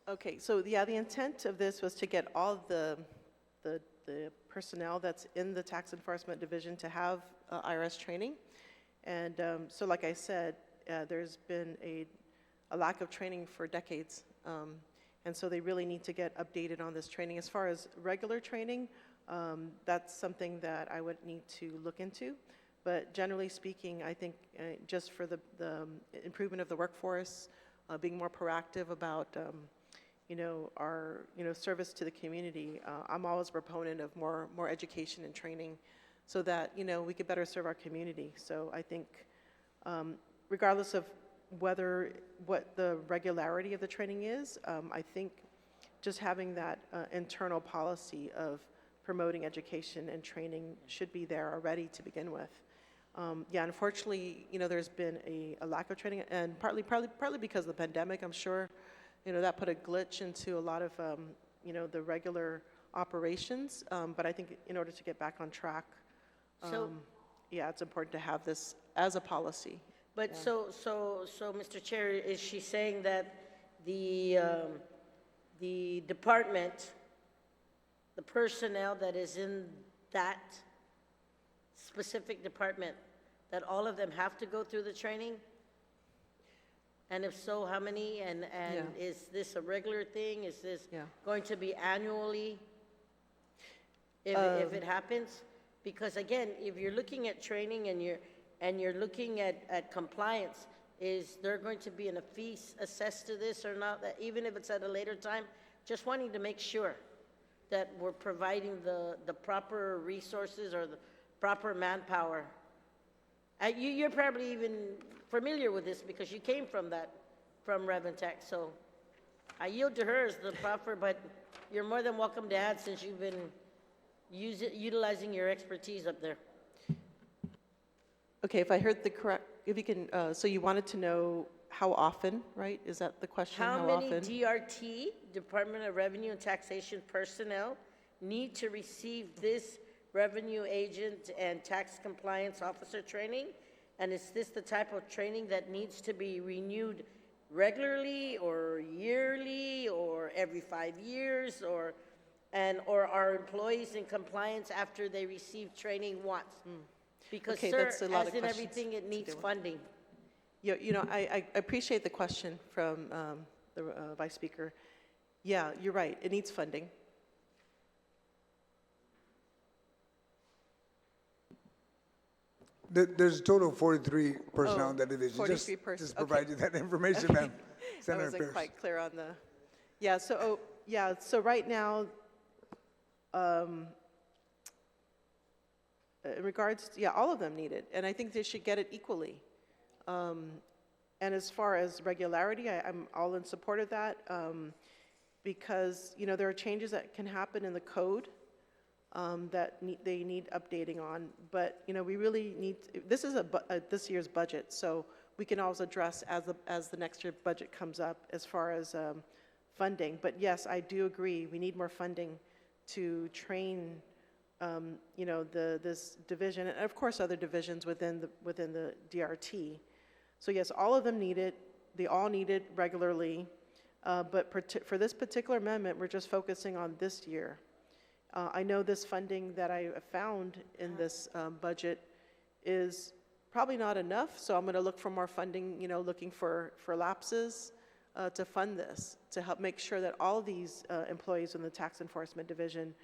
Okay, so yeah, the intent of this was to get all the personnel that's in the tax enforcement division to have IRS training. And so like I said, there's been a lack of training for decades. And so they really need to get updated on this training. As far as regular training, that's something that I would need to look into. But generally speaking, I think just for the improvement of the workforce, being more proactive about our service to the community, I'm always a proponent of more education and training, so that we could better serve our community. So I think regardless of what the regularity of the training is, I think just having that internal policy of promoting education and training should be there already to begin with. Yeah, unfortunately, there's been a lack of training, and partly because of the pandemic, I'm sure, that put a glitch into a lot of, the regular operations. But I think in order to get back on track, yeah, it's important to have this as a policy. But yeah. So, Mr. Chair, is she saying that the department, the personnel that is in that specific department, that all of them have to go through the training? And if so, how many? And yeah. Is this a regular thing? Is this going to be annually if it happens? Because again, if you're looking at training and you're looking at compliance, is there going to be a fee assessed to this or not? That even if it's at a later time, just wanting to make sure that we're providing the proper resources or the proper manpower. You're probably even familiar with this because you came from Rev and Tech. So I yield to her as the proper, but you're more than welcome to add since you've been utilizing your expertise up there. Okay, if I heard if you can, so you wanted to know how often, right? Is that the question? How many often? DRT, Department of Revenue and Taxation personnel, need to receive this revenue agent and tax compliance officer training? And is this the type of training that needs to be renewed regularly or yearly or every 5 years, or are employees in compliance after they receive training once? Because, Okay, sir, that's a lot as of in questions everything, it to needs deal with. funding. I appreciate the question from the Vice Speaker. Yeah, you're right, it needs funding. There's a total of 43 personnel in Oh, that division. 43 persons, Just provide you that information, ma'am. I Senator wasn't Pierce. quite clear on the, so right now, in regards, all of them need it, and I think they should get it equally. And as far as regularity, I'm all in support of that, because, there are changes that can happen in the code that they need updating on, but, we really need, this is this year's budget, so we can always address as the next year budget comes up as far as funding. But yes, I do agree, we need more funding to train, this division, and of course other divisions within the DRT. So yes, all of them need it, they all need it regularly, but for this particular amendment, we're just focusing on this year. I know this funding that I found in this budget is probably not enough, so I'm going to look for more funding, looking for lapses to fund this, to help make sure that all of these employees in the Tax Enforcement Division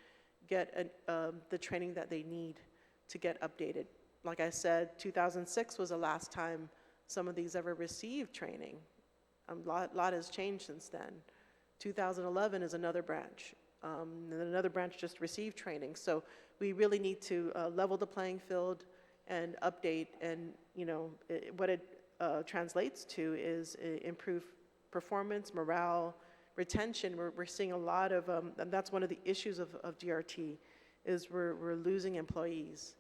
get the training that they need to get updated. Like I said, 2006 was the last time some of these ever received training. A lot has changed since then. 2011 is another branch. And then another branch just received training. So we really need to level the playing field and update, and what it translates to is improved performance, morale, retention. We're seeing a lot of, and that's one of the issues of DRT, is we're losing employees.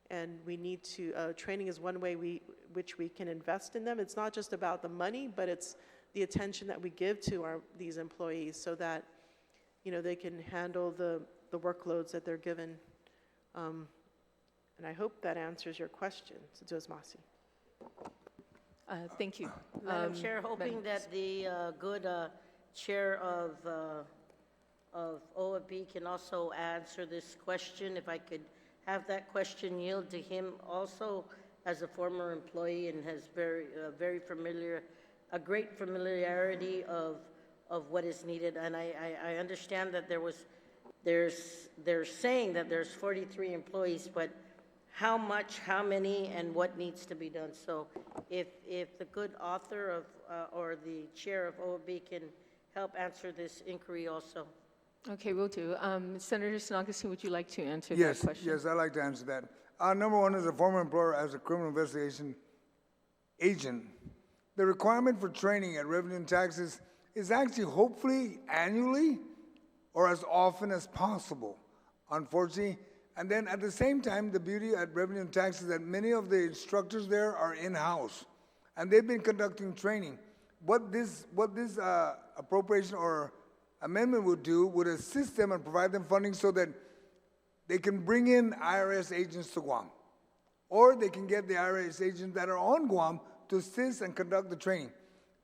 And we need to, training is one way which we can invest in them. It's not just about the money, but it's the attention that we give to these employees so that they can handle the workloads that they're given. And I hope that answers your question, Judge Masi. Thank you. Madam Chair, hoping that the good chair of OFB can also answer this question. If I could have that question yield to him also, as a former employee and has very familiar, a great familiarity of what is needed. And I understand that they're saying that there's 43 employees, but how much, how many, and what needs to be done. So if the good author of, or the chair of OFB can help answer this inquiry also. Okay, will do. Senator Sinaga, would you like to answer Yes, that question? yes, I'd like to answer that. Number one, as a former employer, as a criminal investigation agent, the requirement for training at Revenue and Taxes is actually hopefully annually or as often as possible, unfortunately. And then at the same time, the beauty at Revenue and Taxes is that many of the instructors there are in-house, and they've been conducting training. What this appropriation or amendment would do would assist them and provide them funding so that they can bring in IRS agents to Guam, or they can get the IRS agents that are on Guam to assist and conduct the training.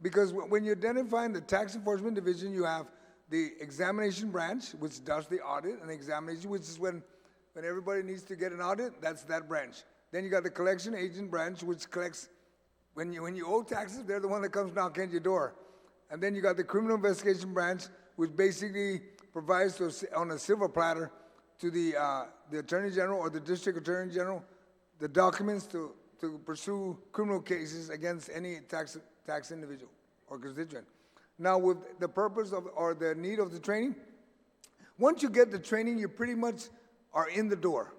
Because when you identify in the Tax Enforcement Division, you have the examination branch, which does the audit and examination, which is when everybody needs to get an audit, that's that branch. Then you got the collection agent branch, which collects, when you owe taxes, they're the one that comes knocking at your door. And then you got the criminal investigation branch, which basically provides on a silver platter to the Attorney General or the District Attorney General the documents to pursue criminal cases against any tax individual or constituent. Now, with the purpose of, or the need of the training, once you get the training, you pretty much are in the door.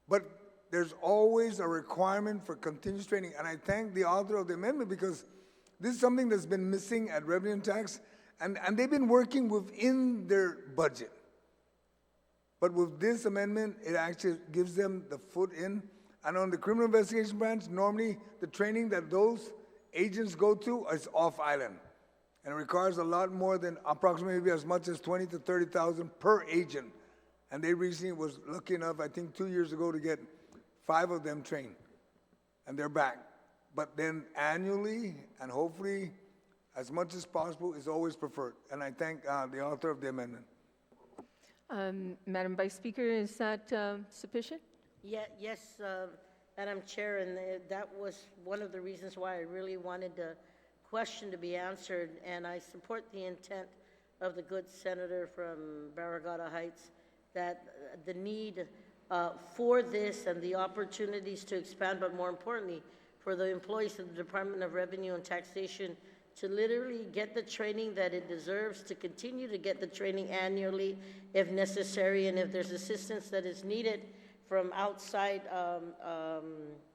But there's always a requirement for continuous training, and I thank the author of the amendment because this is something that's been missing at Revenue and Tax, and they've been working within their budget. But with this amendment, it actually gives them the foot in. And on the criminal investigation branch, normally the training that those agents go to is off island. And it requires a lot more than approximately maybe as much as 20 to 30,000 per agent. And they recently was lucky enough, I think 2 years ago, to get 5 of them trained. And they're back. But then annually and hopefully as much as possible is always preferred. And I thank the author of the amendment. Madam Vice Speaker, is that sufficient? Yes, Madam Chair, and that was one of the reasons why I really wanted the question to be answered, and I support the intent of the good senator from Barragata Heights, that the need for this and the opportunities to expand, but more importantly, for the employees of the Department of Revenue and Taxation to literally get the training that it deserves, to continue to get the training annually if necessary, and if there's assistance that is needed from outside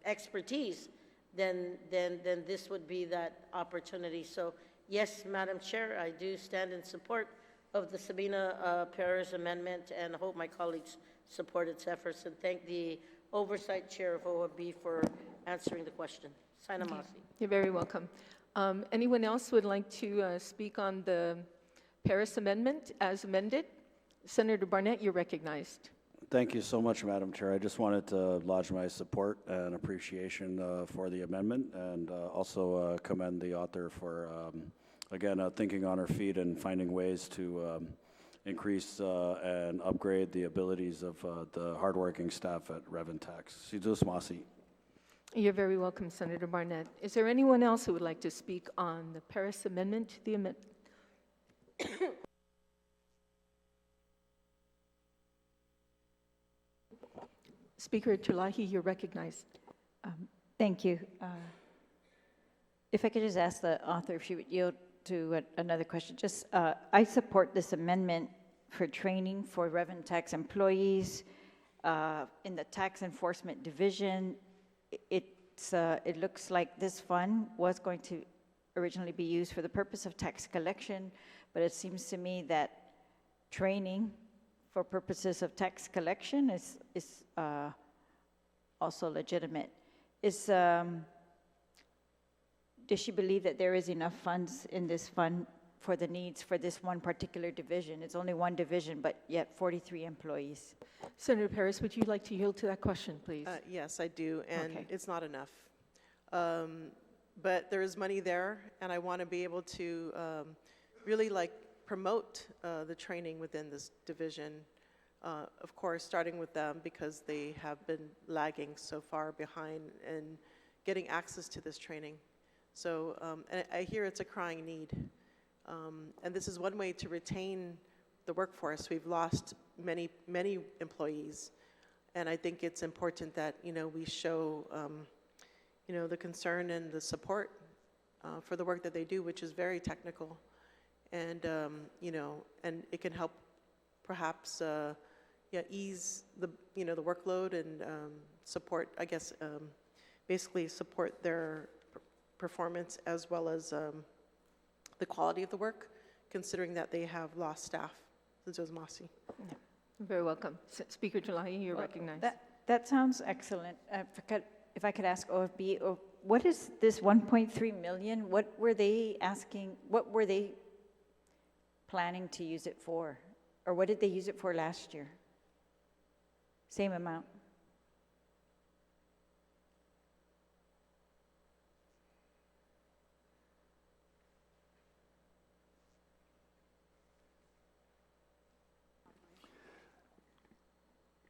expertise, then this would be that opportunity. So yes, Madam Chair, I do stand in support of the Sabina Perez amendment and hope my colleagues support its efforts, and thank the Oversight Chair of OFB for answering the question. Saina Masi. You're very welcome. Anyone else would like to speak on the Paris Amendment as amended? Senator Barnett, you're recognized. Thank you so much, Madam Chair. I just wanted to lodge my support and appreciation for the amendment, and also commend the author for, again, thinking on her feet and finding ways to increase and upgrade the abilities of the hardworking staff at Rev and Tax. Sidus Masi. You're very welcome, Senator Barnett. Is there anyone else who would like to speak on the Paris Amendment to the amendment? Speaker Tulahi, you're recognized. Thank you. If I could just ask the author if she would yield to another question. Just, I support this amendment for training for Revenue Tax employees in the Tax Enforcement Division. It looks like this fund was going to originally be used for the purpose of tax collection, but it seems to me that training for purposes of tax collection is also legitimate. Does she believe that there is enough funds in this fund for the needs for this one particular division? It's only one division, but yet 43 employees. Senator Paris, would you like to yield to that question, please? Yes, I do, and Okay. it's not enough. But there is money there, and I want to be able to really promote the training within this division. Of course, starting with them because they have been lagging so far behind in getting access to this training. So and I hear it's a crying need. And this is one way to retain the workforce. We've lost many employees. And I think it's important that, we show, the concern and the support for the work that they do, which is very technical. And, and it can help perhaps ease the, the workload and support, I guess, basically support their performance as well as the quality of the work, considering that they have lost staff. This is Masi. You're very welcome. Speaker Tulahi, you're recognized. That sounds excellent. If I could ask OFB, what is this 1.3 million? What were they asking, what were they planning to use it for? Or what did they use it for last year? Same amount?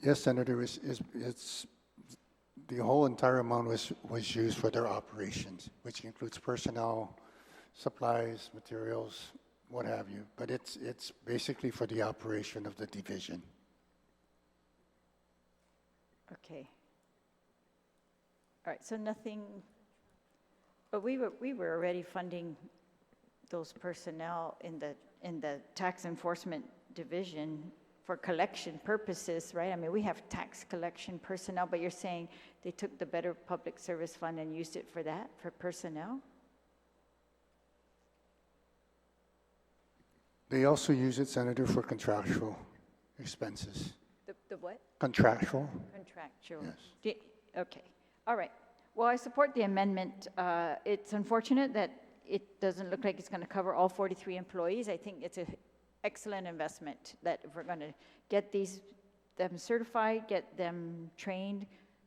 Yes, Senator, it's the whole entire amount was used for their operations, which includes personnel, supplies, materials, what have you. But it's basically for the operation of the division. Okay. All right, so nothing, but we were already funding those personnel in the tax enforcement division for collection purposes, right? I mean, we have tax collection personnel, but you're saying they took the Better Public Service Fund and used it for that, for personnel? They also use it, Senator, for contractual expenses. The what? Contractual? Contractual. Yes. Okay, all right. Well, I support the amendment. It's unfortunate that it doesn't look like it's going to cover all 43 employees. I think it's an excellent investment that if we're going to get them certified, get them trained,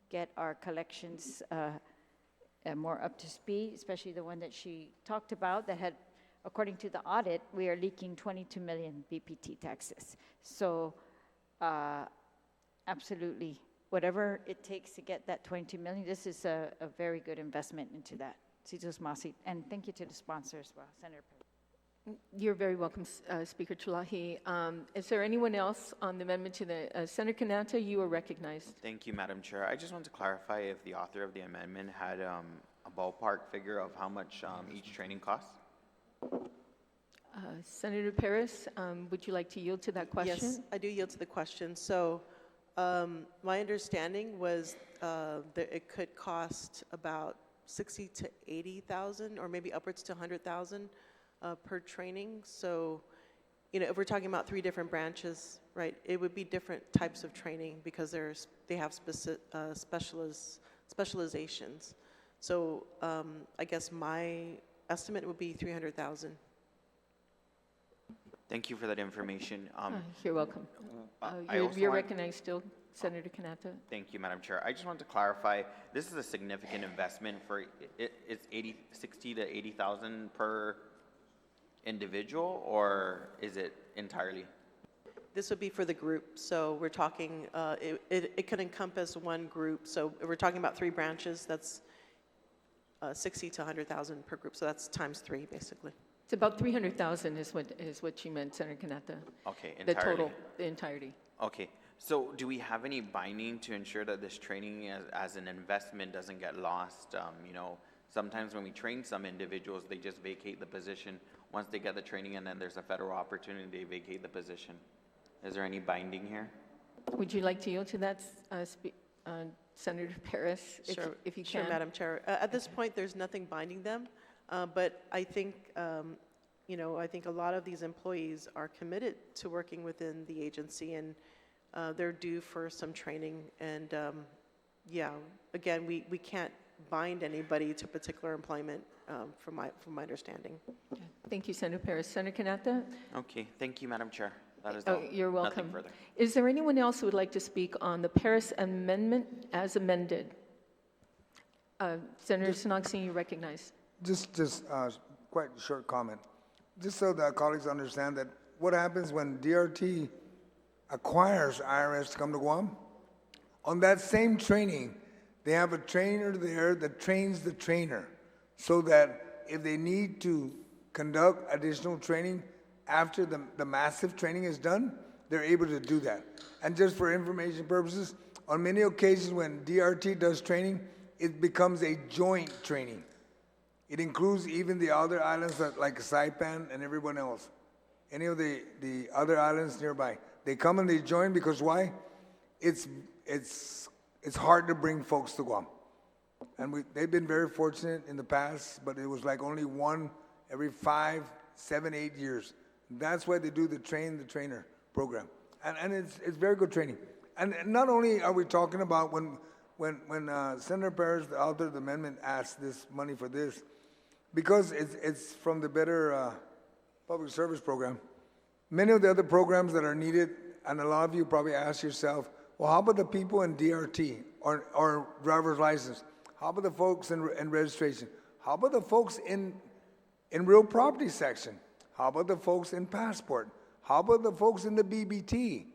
get our collections more up to speed, especially the one that she talked about that had, according to the audit, we are leaking 22 million BPT taxes. So absolutely whatever it takes to get that 22 million, this is a very good investment into that. Sitos Masi, and thank you to the sponsor as well, Senator Perez. You're very welcome, Speaker Chalahi. Is there anyone else on the amendment to the, Senator Kanata, you are recognized. Thank you, Madam Chair. I just want to clarify if the author of the amendment had a ballpark figure of how much each training costs? Senator Perez, would you like to yield to that question? Yes, I do yield to the question. So my understanding was that it could cost about 60 to 80,000, or maybe upwards to 100,000 per training. So, you know, if we're talking about 3 different branches, right, it would be different types of training because they have specializations. So I guess my estimate would be 300,000. Thank you for that information. You're welcome. I also You're want- recognized still, Senator Kanata. Thank you, Madam Chair. I just want to clarify, this is a significant investment for, it's 60 to 80,000 per individual, or is it entirely? This would be for the group. So we're talking, it could encompass one group. So if we're talking about 3 branches, that's 60 to 100,000 per group. So that's times 3, basically. It's about 300,000 is what you meant, Senator Kanata. Okay, The entirely. total, the entirety. Okay, so do we have any binding to ensure that this training as an investment doesn't get lost? You know, sometimes when we train some individuals, they just vacate the position. Once they get the training and then there's a federal opportunity, they vacate the position. Is there any binding here? Would you like to yield to that, Senator Perez, if you can? Sure, Madam Chair. At this point, there's nothing binding them, but I think, you know, I think a lot of these employees are committed to working within the agency, and they're due for some training. And yeah, again, we can't bind anybody to particular employment, from my understanding. Okay. Thank you, Senator Perez. Senator Kanata? Okay, thank you, Madam Chair. That is Oh, all. you're welcome. Nothing further. Is there anyone else who would like to speak on the Paris Amendment as amended? Senator Sinaxi, you recognize. Just quite a short comment. Just so that colleagues understand that what happens when DRT acquires IRS to come to Guam, on that same training, they have a trainer there that trains the trainer so that if they need to conduct additional training after the massive training is done, they're able to do that. And just for information purposes, on many occasions when DRT does training, it becomes a joint training. It includes even the other islands like Saipan and everyone else. Any of the other islands nearby. They come and they join because why? It's hard to bring folks to Guam. And they've been very fortunate in the past, but it was like only one every 5, 7, 8 years. That's why they do the train the trainer program. And it's very good training. And not only are we talking about when Senator Perez, the author of the amendment, asked this money for this, because it's from the Better Public Service Program. Many of the other programs that are needed, and a lot of you probably ask yourself, well, how about the people in DRT or driver's license? How about the folks in registration? How about the folks in real property section? How about the folks in passport? How about the folks in the BBT?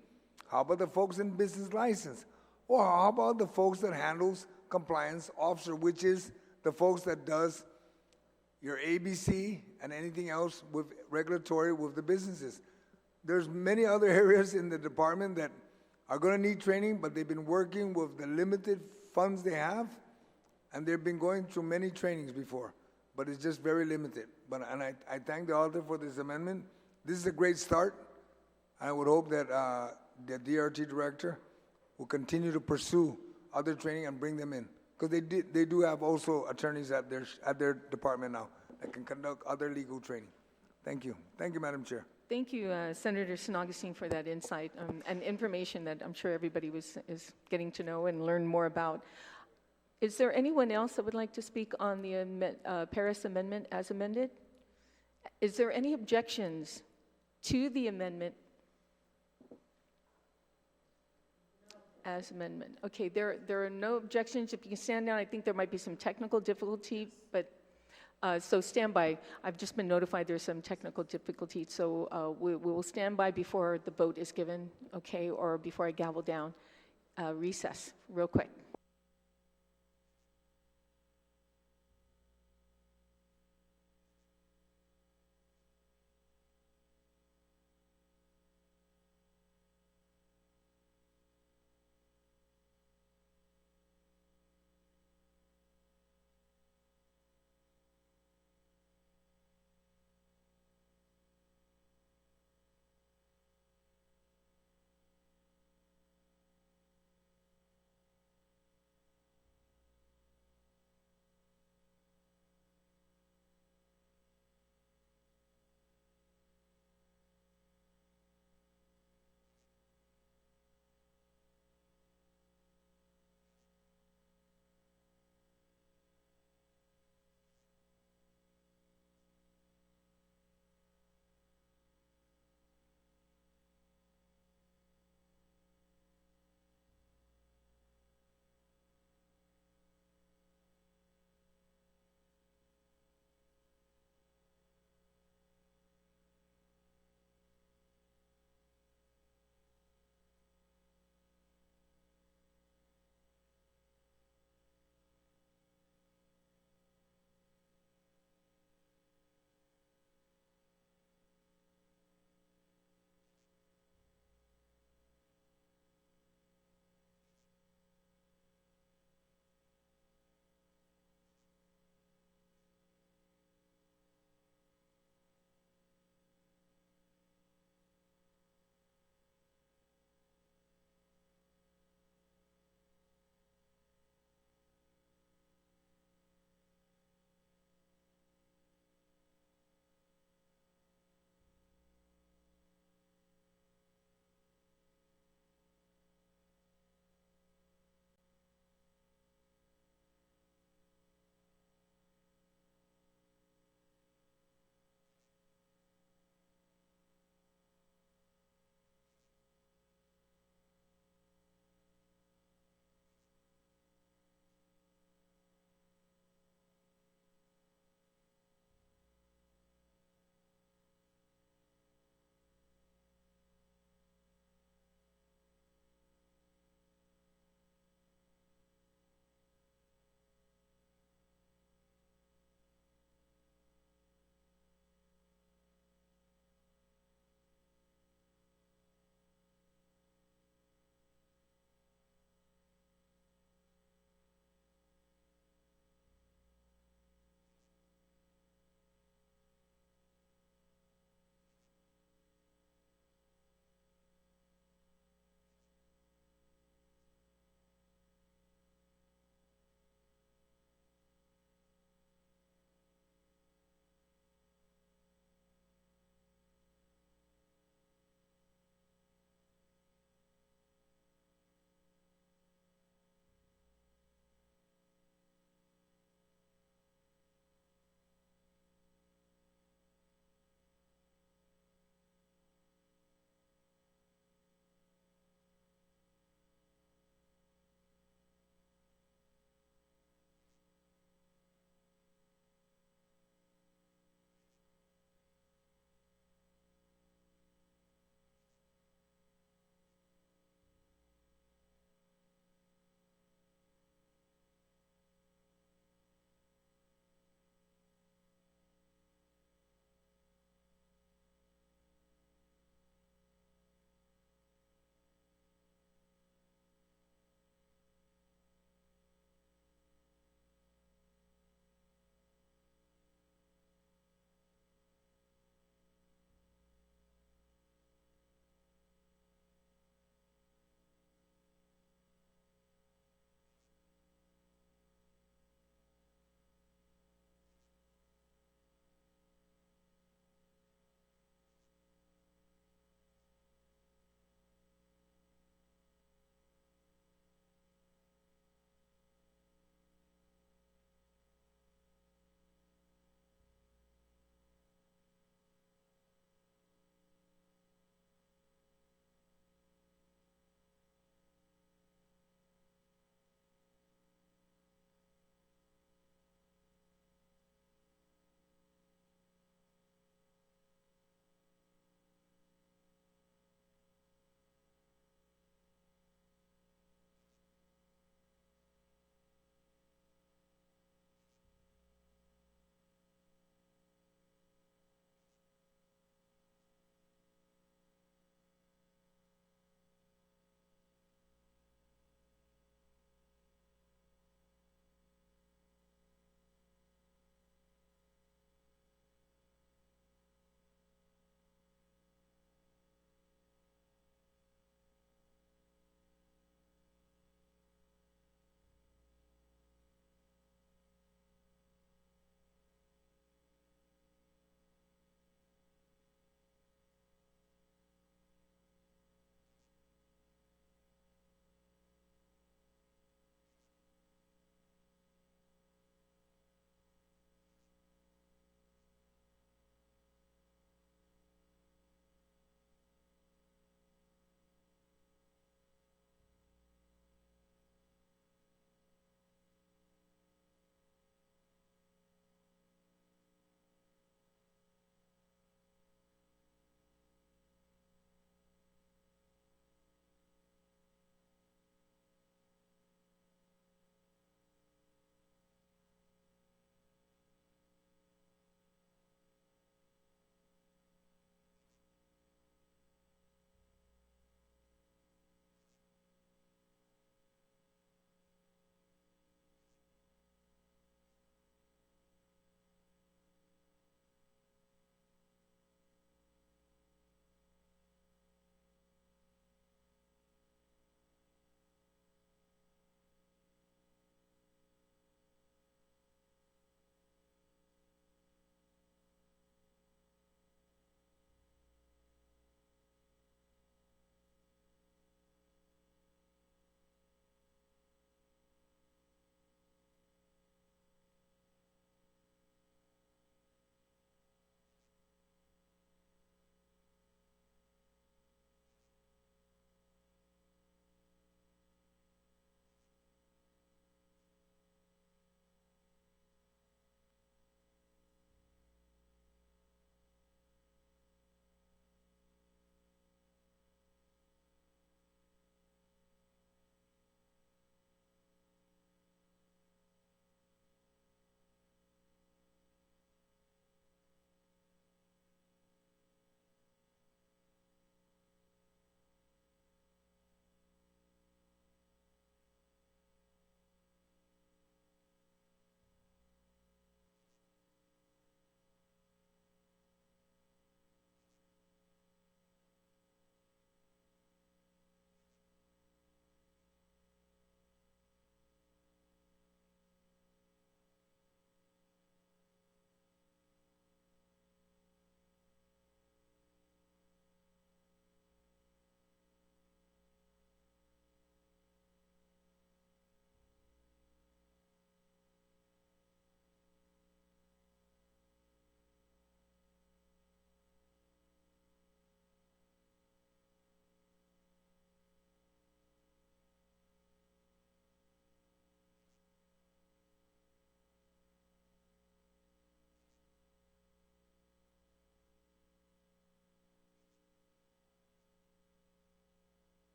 How about the folks in business license? Or how about the folks that handles compliance officer, which is the folks that does your ABC and anything else with regulatory with the businesses? There's many other areas in the department that are going to need training, but they've been working with the limited funds they have, and they've been going through many trainings before, but it's just very limited. And I thank the author for this amendment. This is a great start. I would hope that the DRT director will continue to pursue other training and bring them in, because they do have also attorneys at their department now that can conduct other legal training. Thank you. Thank you, Madam Chair. Thank you, Senator Sinaugustine, for that insight and information that I'm sure everybody is getting to know and learn more about. Is there anyone else that would like to speak on the Paris Amendment as amended? Is there any objections to the amendment as amendment? Okay, there are no objections. If you can stand down, I think there might be some technical difficulty, but so stand by. I've just been notified there's some technical difficulty, so we will stand by before the vote is given, okay, or before I gavel down. recess real quick.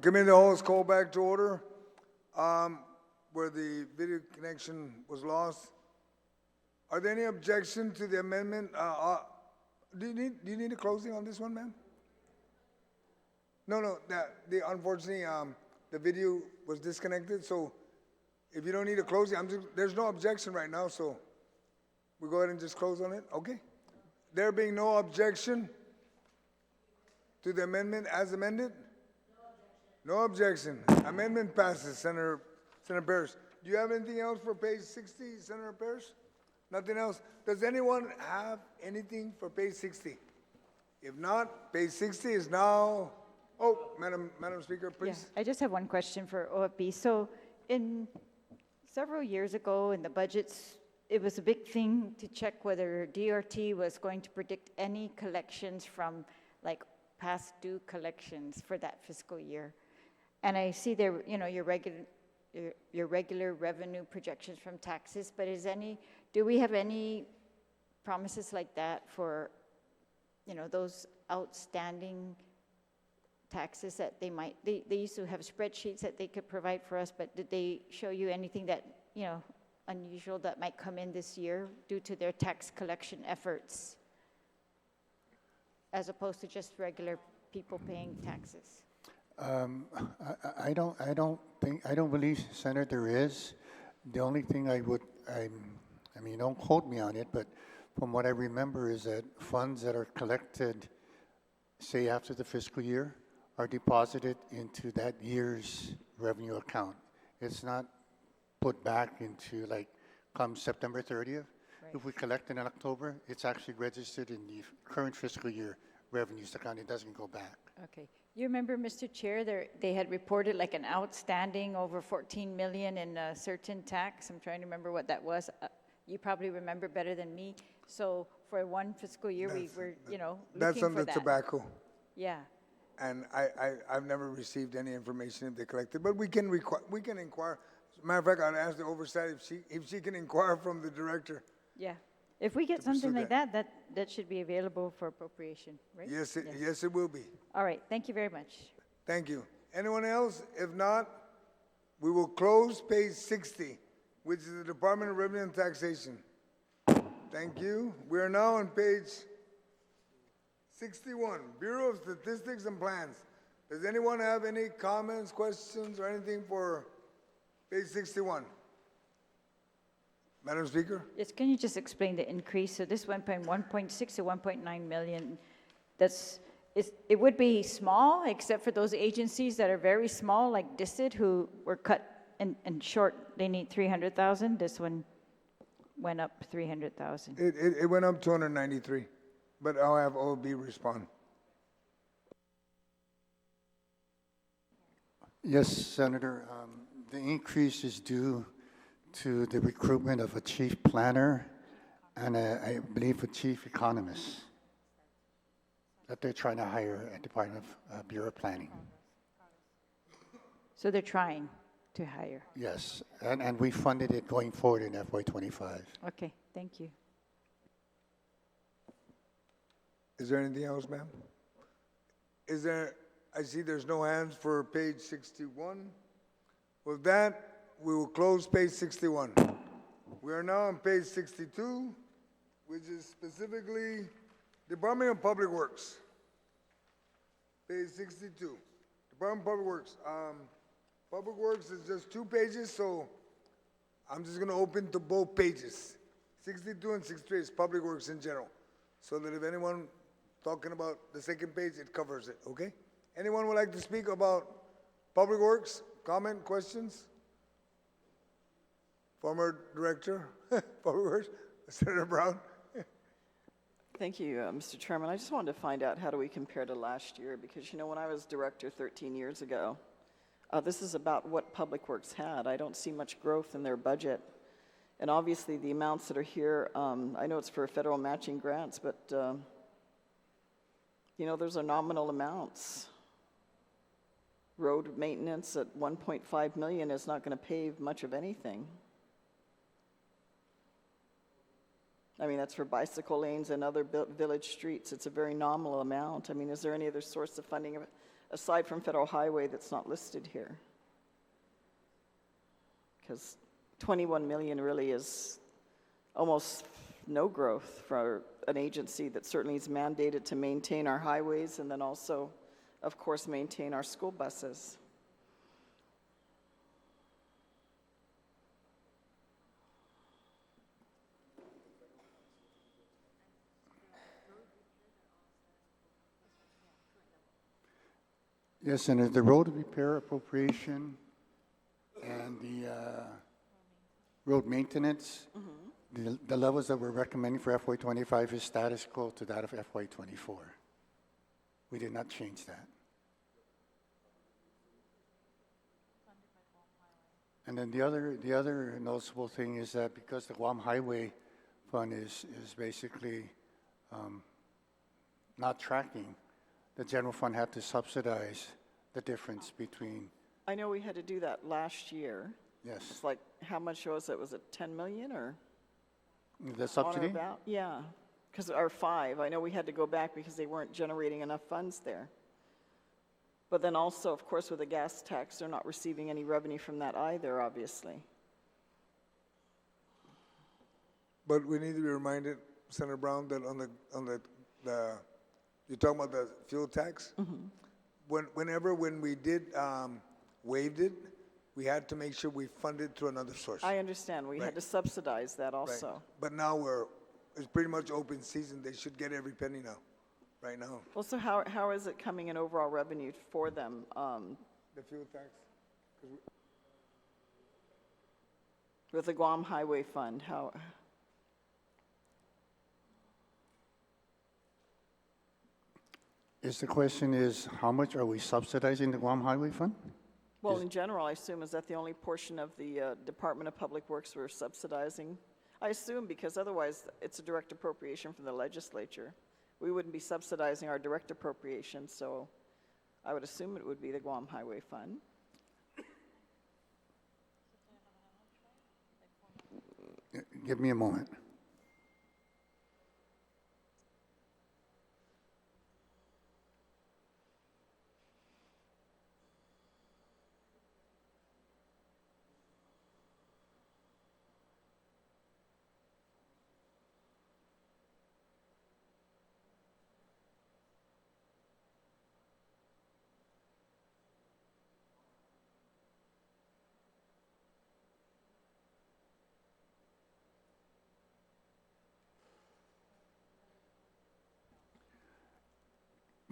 committee of the whole is called back to order, where the video connection was lost. Are there any objection to the amendment? Do you need a closing on this one, ma'am? No, unfortunately, the video was disconnected, so if you don't need a closing, there's no objection right now, so we go ahead and just close on it, okay? There being no objection to the amendment as amended? No objection. Amendment passes, Senator Parrish. Do you have anything else for page 60, Senator Parrish? Nothing else? Does anyone have anything for page 60? If not, page 60 is now, Madam Speaker, please. Yeah, I just have one question for OFB. So several years ago in the budgets, it was a big thing to check whether DRT was going to predict any collections from like past due collections for that fiscal year. And I see there, your regular revenue projections from taxes, but do we have any promises like that for, those outstanding taxes that they used to have spreadsheets that they could provide for us, but did they show you anything that, unusual that might come in this year due to their tax collection efforts, as opposed to just regular people paying taxes? I don't believe, Senator, there is. The only thing I mean, don't quote me on it, but from what I remember is that funds that are collected, say after the fiscal year, are deposited into that year's revenue account. It's not put back into come September 30th. Right. If we collect in October, it's actually registered in the current fiscal year revenues account. It doesn't go back. Okay. You remember, Mr. Chair, they had reported like an outstanding over 14 million in a certain tax. I'm trying to remember what that was. You probably remember better than me. So for one fiscal year, we were, that's looking on for the that. tobacco. Yeah. And I've never received any information if they collected, but we can inquire. As a matter of fact, I'd ask the oversight if she can inquire from the director. Yeah. If we get something like that should be available for appropriation, right? Yes, it will be. All right. Thank you very much. Thank you. Anyone else? If not, we will close page 60, which is the Department of Revenue and Taxation. Thank you. We are now on page 61, Bureau of Statistics and Plans. Does anyone have any comments, questions, or anything for page 61? Madam Speaker? Yes, can you just explain the increase? So this went from 1.6 to 1.9 million. It would be small, except for those agencies that are very small, like DICID, who were cut and short. They need 300,000. This one went up 300,000. It went up 293, but I'll have OB respond. Yes, Senator. The increase is due to the recruitment of a chief planner and I believe a chief economist that they're trying to hire at Department of Bureau of Planning. So they're trying to hire. Yes, and we funded it going forward in FY2025. Okay, thank you. Is there anything else, ma'am? I see there's no hands for page 61. With that, we will close page 61. We are now on page 62, which is specifically Department of Public Works. Page 62, Department of Public Works. Public Works is just 2 pages, so I'm just going to open to both pages. 62 and 63 is Public Works in general, so that if anyone talking about the second page, it covers it, okay? Anyone would like to speak about Public Works? Comment, questions? Former Director, Public Works, Senator Brown. Thank you, Mr. Chairman. I just wanted to find out how do we compare to last year, because when I was director 13 years ago, this is about what Public Works had. I don't see much growth in their budget. And obviously the amounts that are here, I know it's for federal matching grants, but those are nominal amounts. Road maintenance at 1.5 million is not going to pave much of anything. I mean, that's for bicycle lanes and other village streets. It's a very nominal amount. I mean, is there any other source of funding aside from federal highway that's not listed here. Because 21 million really is almost no growth for an agency that certainly is mandated to maintain our highways and then also, of course, maintain our school buses. Yes, and the road repair appropriation and the road maintenance, the levels that we're recommending for FY25 is status quo to that of FY24. We did not change that. And then the other noticeable thing is that because the Guam Highway Fund is basically not tracking, the general fund had to subsidize the difference between. I know we had to do that last year. Yes. It's like, how much was it? Was it 10 million or? The subsidy? On or about? Yeah, because our 5, I know we had to go back because they weren't generating enough funds there. But then also, of course, with the gas tax, they're not receiving any revenue from that either, obviously. But we need to be reminded, Senator Brown, that on the you're talking about the fuel tax? When we did waived it, we had to make sure we funded through another source. I understand, we had to subsidize that Right. also. But now it's pretty much open season. They should get every penny now, right now. Well, so how is it coming in overall revenue for them? The fuel tax? With the Guam Highway Fund, how? The question is, how much are we subsidizing the Guam Highway Fund? Well, in general, I assume, is that the only portion of the Department of Public Works we're subsidizing? I assume, because otherwise it's a direct appropriation from the legislature. We wouldn't be subsidizing our direct appropriation, so I would assume it would be the Guam Highway Fund. Give me a moment.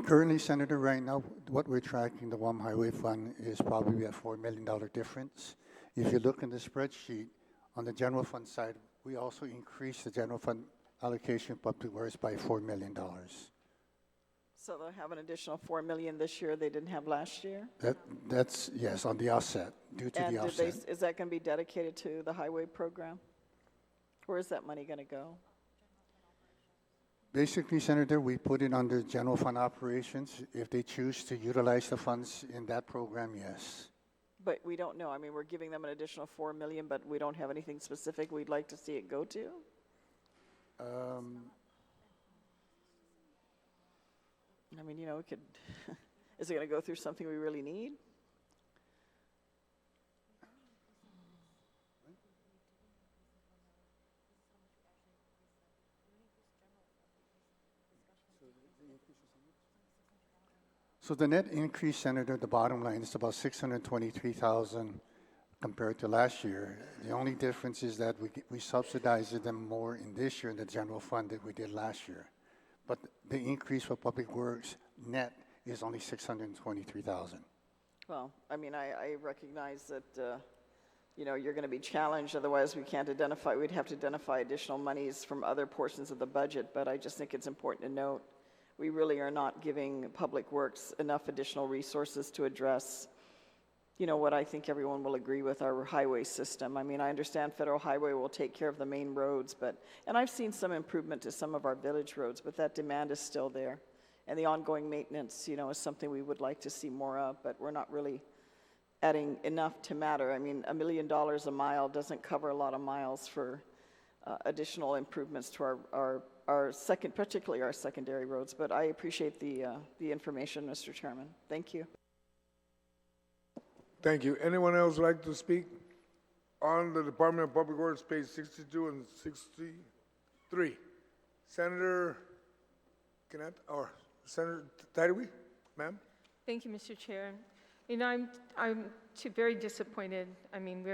Currently, Senator, right now, what we're tracking, the Guam Highway Fund, is probably a $4 million difference. If you look in the spreadsheet, on the general fund side, we also increased the general fund allocation public works by $4 million. So they'll have an additional 4 million this year they didn't have last year? That's, yes, on the offset, due to And the offset. is that going to be dedicated to the highway program? Where is that money going to go? Basically, Senator, we put it under general fund operations. If they choose to utilize the funds in that program, yes. But we don't know. I mean, we're giving them an additional 4 million, but we don't have anything specific we'd like to see it go to? I mean, you know, it could, is it going to go through something we really need? So the net increase, Senator, the bottom line is about 623,000 compared to last year. The only difference is that we subsidized them more in this year in the general fund than we did last year. But the increase for public works net is only 623,000. Well, I mean, I recognize that, you know, you're going to be challenged. Otherwise, we can't identify, we'd have to identify additional monies from other portions of the budget. But I just think it's important to note, we really are not giving Public Works enough additional resources to address, you know, what I think everyone will agree with, our highway system. I mean, I understand Federal Highway will take care of the main roads, and I've seen some improvement to some of our village roads, but that demand is still there. And the ongoing maintenance, you know, is something we would like to see more of, but we're not really adding enough to matter. I mean, $1 million a mile doesn't cover a lot of miles for additional improvements to our particularly our secondary roads, but I appreciate the information, Mr. Chairman. Thank you. Thank you. Anyone else like to speak on the Department of Public Works, page 62 and 63? Senator Kenneth, or Senator Tyree, ma'am? Thank you, Mr. Chair. You know, I'm very disappointed. I mean,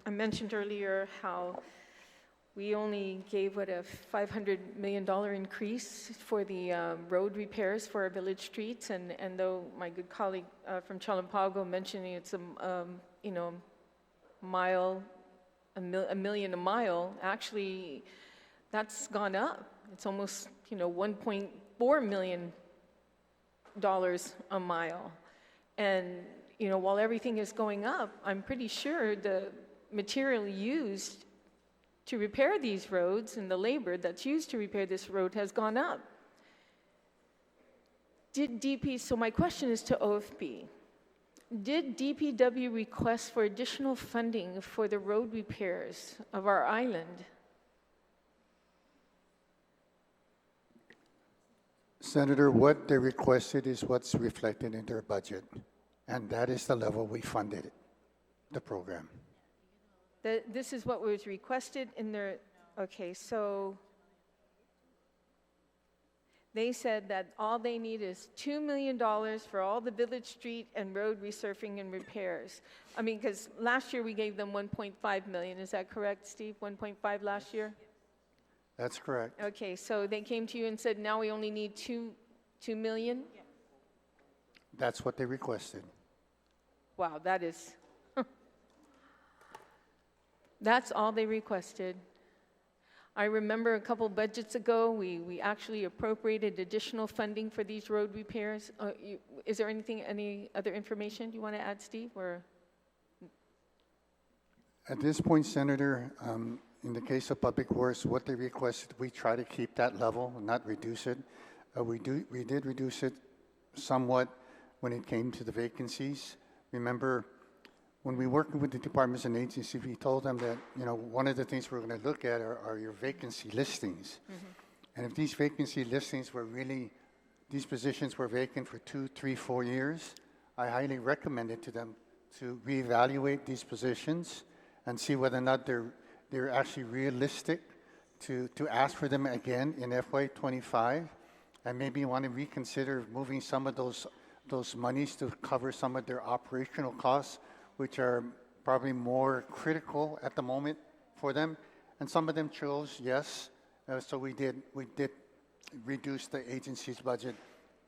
I mentioned earlier how we only gave, a $500 million increase for the road repairs for our village streets, and though my good colleague from Chalampago mentioning it's you know, mile, a million a mile, actually, that's gone up. It's almost, you know, $1.4 million a mile. And, you know, while everything is going up, I'm pretty sure the material used to repair these roads and the labor that's used to repair this road has gone up. So my question is to OFB. Did DPW request for additional funding for the road repairs of our island? Senator, what they requested is what's reflected in their budget, and that is the level we funded the program. This is what was requested in their, okay, so they said that all they need is $2 million for all the village street and road resurfacing and repairs. I mean, because last year we gave them 1.5 million, is that correct, Steve? 1.5 last year? That's correct. Okay, so they came to you and said, now we only need 2 million? That's what they requested. Wow, that is, that's all they requested. I remember a couple budgets ago, we actually appropriated additional funding for these road repairs. Is there any other information you want to add, Steve, or? At this point, Senator, in the case of Public Works, what they requested, we try to keep that level, not reduce it. We did reduce it somewhat when it came to the vacancies. Remember, when we worked with the departments and agencies, we told them that, you know, one of the things we're going to look at are your vacancy listings. Mm-hmm. And if these vacancy listings were really, these positions were vacant for 2, 3, 4 years, I highly recommend it to them to reevaluate these positions and see whether or not they're actually realistic to ask for them again in FY2025, and maybe you want to reconsider moving some of those monies to cover some of their operational costs, which are probably more critical at the moment for them. And some of them chose yes, so we did reduce the agency's budget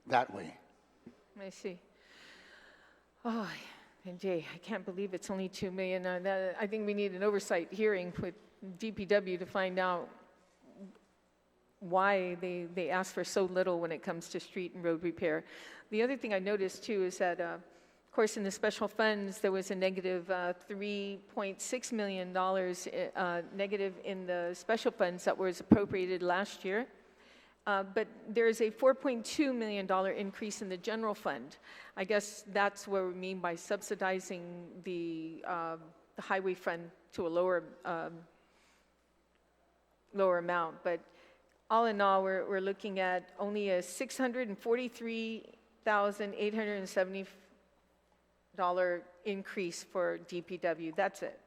that way. I see. Oh, and Jay, I can't believe it's only 2 million. I think we need an oversight hearing with DPW to find out why they ask for so little when it comes to street and road repair. The other thing I noticed too is that, of course, in the special funds, there was a negative $3.6 million negative in the special funds that was appropriated last year. But there's a $4.2 million increase in the general fund. I guess that's what we mean by subsidizing the highway fund to a lower amount. But all in all, we're looking at only a $643,870 increase for DPW. That's it.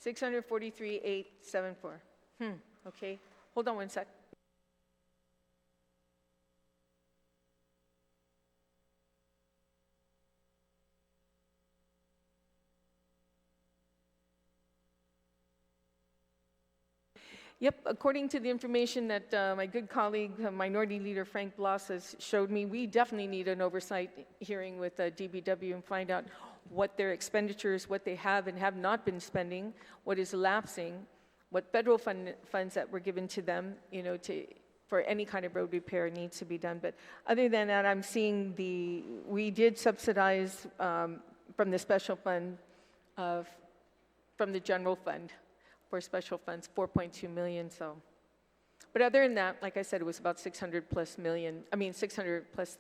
$643,874. Okay. Hold on one sec. Yep, according to the information that my good colleague, Minority Leader Frank Blas has showed me, we definitely need an oversight hearing with DPW and find out what their expenditures, what they have and have not been spending, what is lapsing, what federal funds that were given to them, you know, for any kind of road repair needs to be done. But other than that, I'm seeing we did subsidize from the special fund, from the general fund, for special funds, 4.2 million, so. But other than that, like I said, it was about 600 plus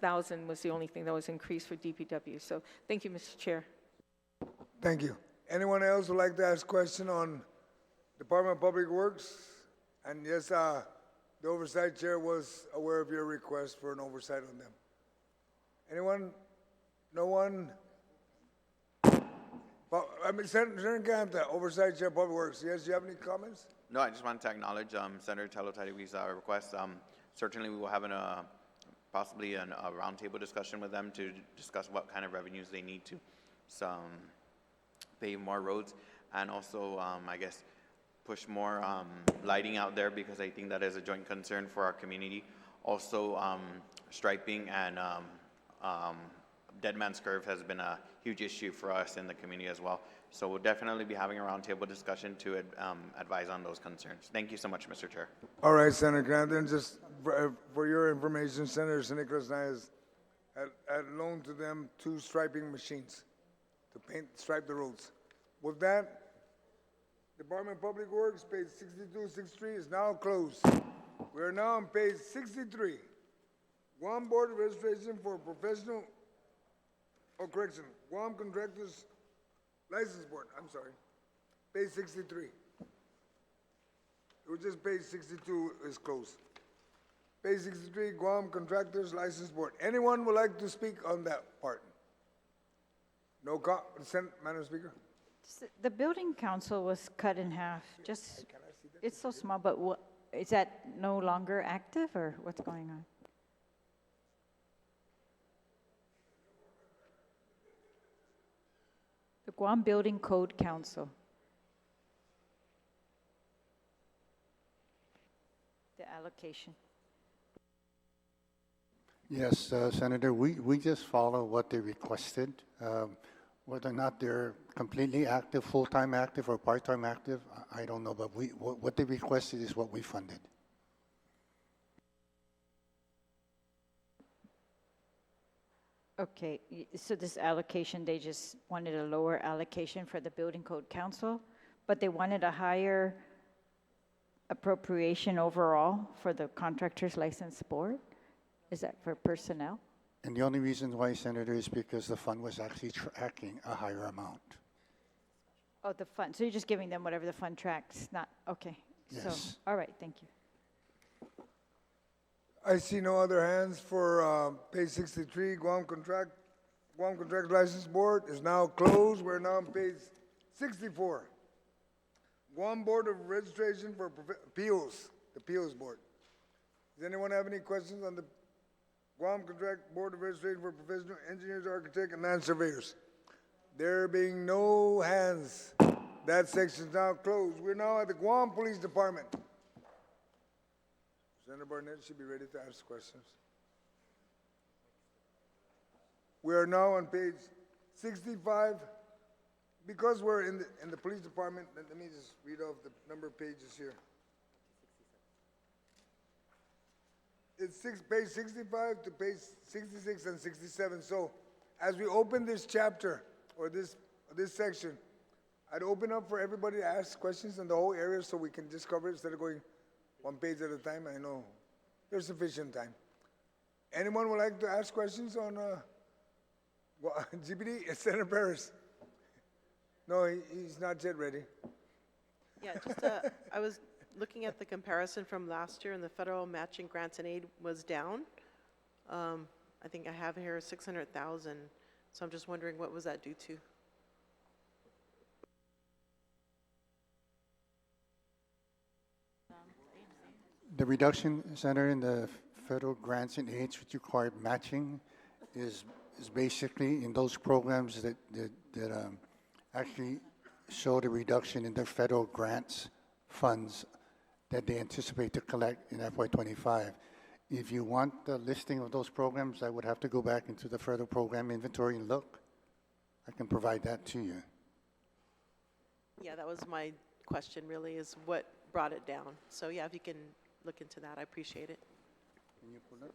thousand was the only thing that was increased for DPW. So thank you, Mr. Chair. Thank you. Anyone else would like to ask a question on Department of Public Works? And yes, The oversight chair was aware of your request for an oversight on them. Anyone? No one? Well, I mean, Senator Ganta, oversight chair, Public Works. Yes, do you have any comments? No, I just wanted to acknowledge Senator Talotadiwi's request. Certainly, we will have possibly a roundtable discussion with them to discuss what kind of revenues they need to pave more roads, and also, I guess, push more lighting out there, because I think that is a joint concern for our community. Also, striping and Dead Man's Curve has been a huge issue for us in the community as well. So we'll definitely be having a roundtable discussion to advise on those concerns. Thank you so much, Mr. Chair. All right, Senator Grant, and just for your information, Senator San Nicolas and I had loaned to them 2 striping machines to stripe the roads. With that, Department of Public Works, page 6263 is now closed. We are now on page 63. Guam Board of Registration for Professional, Guam Contractors License Board, I'm sorry, page 63. It was just page 62 is closed. Page 63, Guam Contractors License Board. Anyone would like to speak on that part? No consent, Madam Speaker? The building council was cut in half, just, it's so small, but what, is that no longer active, or what's going on? The Guam Building Code Council. The allocation. Yes, Senator, we just follow what they requested. Whether or not they're completely active, full-time active, or part-time active, I don't know, but what they requested is what we funded. Okay, so this allocation, they just wanted a lower allocation for the Building Code Council, but they wanted a higher appropriation overall for the Contractors License Board? Is that for personnel? And the only reason why, Senator, is because the fund was actually tracking a higher amount. Oh, the fund, so you're just giving them whatever the fund tracks, not, okay. So, Yes. all right, thank you. I see no other hands for page 63, Guam Contract License Board is now closed. We're now on page 64. Guam Board of Registration for Appeals, the Appeals Board. Does anyone have any questions on the Guam Contract Board of Registration for Professional Engineers, Architects, and Land Surveyors? There being no hands, that section is now closed. We're now at the Guam Police Department. Senator Barnett should be ready to ask questions. We are now on page 65. Because we're in the police department, let me just read off the number of pages here. It's page 65 to page 66 and 67. So as we open this chapter or this section, I'd open up for everybody to ask questions in the whole area so we can just cover it instead of going one page at a time. I know there's sufficient time. Anyone would like to ask questions on GBD? Senator Paris. No, he's not yet ready. Yeah, just, I was looking at the comparison from last year, and the federal matching grants and aid was down. I think I have here 600,000, so I'm just wondering what was that due to? The reduction, Senator, in the federal grants and aids which required matching is basically in those programs that actually showed a reduction in their federal grants funds that they anticipate to collect in FY2025. If you want the listing of those programs, I would have to go back into the federal program inventory and look. I can provide that to you. Yeah, that was my question really, is what brought it down. So yeah, if you can look into that, I appreciate it. Can you pull it?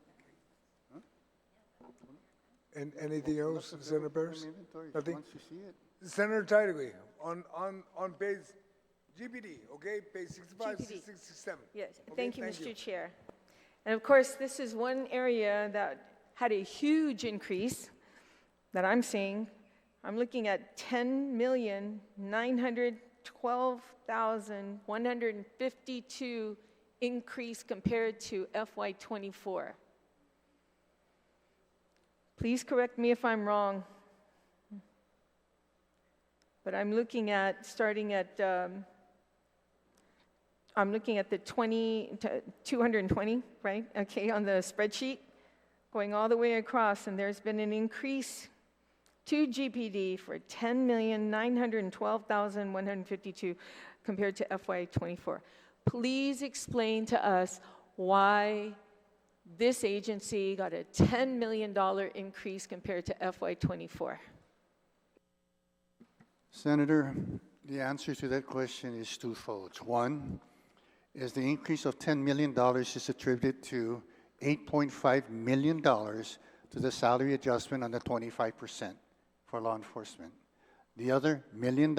And anything else, Senator Paris? Nothing? Once you see it. Senator Tideway, on page GBD, okay, page 65, GBD. 66, 67. Yes, Okay, thank you, Mr. Chair. And of course, this is one area that had a huge increase that I'm seeing. I'm looking at $10,912,152 increase compared to FY24? Please correct me if I'm wrong. But I'm looking at, starting at, I'm looking at the 220, right? Okay, on the spreadsheet, going all the way across, and there's been an increase to GPD for $10,912,152 compared to FY24. Please explain to us why this agency got a $10 million increase compared to FY24. Senator, the answer to that question is twofold. One is the increase of $10 million is attributed to $8.5 million to the salary adjustment on the 25% for law enforcement. The other $1 million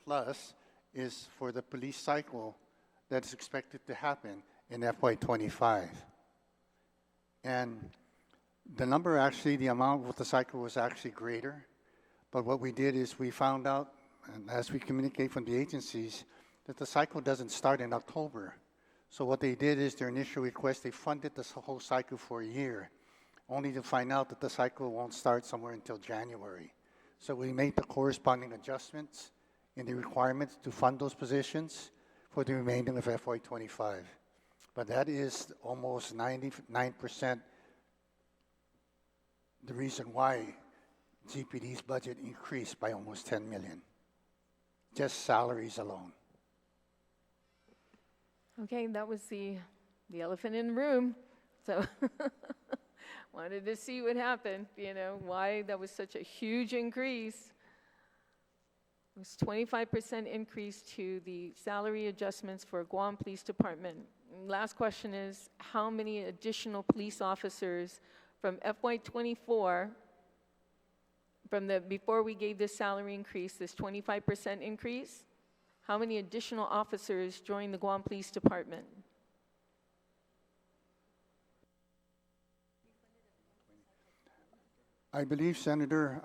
plus is for the police cycle that is expected to happen in FY25. And the number actually, the amount with the cycle was actually greater. But what we did is we found out, and as we communicate from the agencies, that the cycle doesn't start in October. So what they did is their initial request, they funded this whole cycle for a year, only to find out that the cycle won't start somewhere until January. So we made the corresponding adjustments in the requirements to fund those positions for the remainder of FY25. But that is almost 99% the reason why GPD's budget increased by almost 10 million, just salaries alone. Okay, that was the elephant in the room. So wanted to see what happened, you know, why that was such a huge increase. It was 25% increase to the salary adjustments for Guam Police Department. Last question is, how many additional police officers from FY24, before we gave this salary increase, this 25% increase, how many additional officers joined the Guam Police Department? I believe, Senator,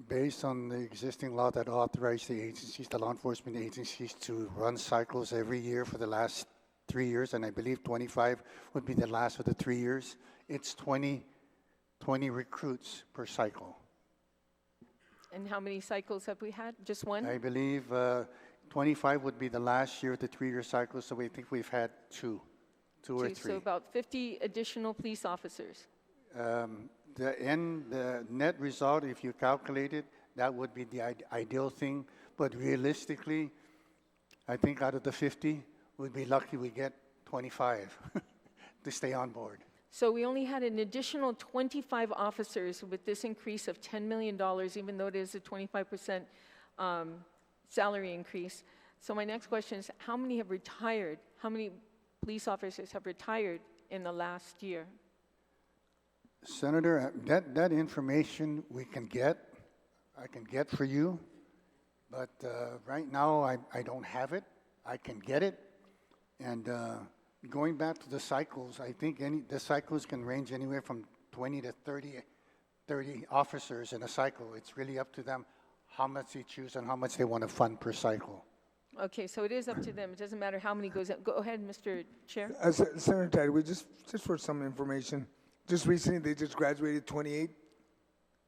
based on the existing law that authorized the agencies, the law enforcement agencies, to run cycles every year for the last 3 years, and I believe 25 would be the last of the 3 years, it's 20 recruits per cycle. And how many cycles have we had? Just one? I believe 25 would be the last year of the 3-year cycle, so we think we've had two or three. So about 50 additional police officers. The net result, if you calculate it, that would be the ideal thing. But realistically, I think out of the 50, we'd be lucky we get 25 to stay on board. So we only had an additional 25 officers with this increase of $10 million, even though it is a 25% salary increase. So my next question is, how many have retired? How many police officers have retired in the last year? Senator, that information we can get, I can get for you, but right now I don't have it. I can get it, and going back to the cycles, I think the cycles can range anywhere from 20 to 30 officers in a cycle. It's really up to them how much they choose and how much they want to fund per cycle. Okay, so it is up to them. It doesn't matter how many goes up. Go ahead, Mr. Chair. Senator Tide, we just for some information, just recently they just graduated 28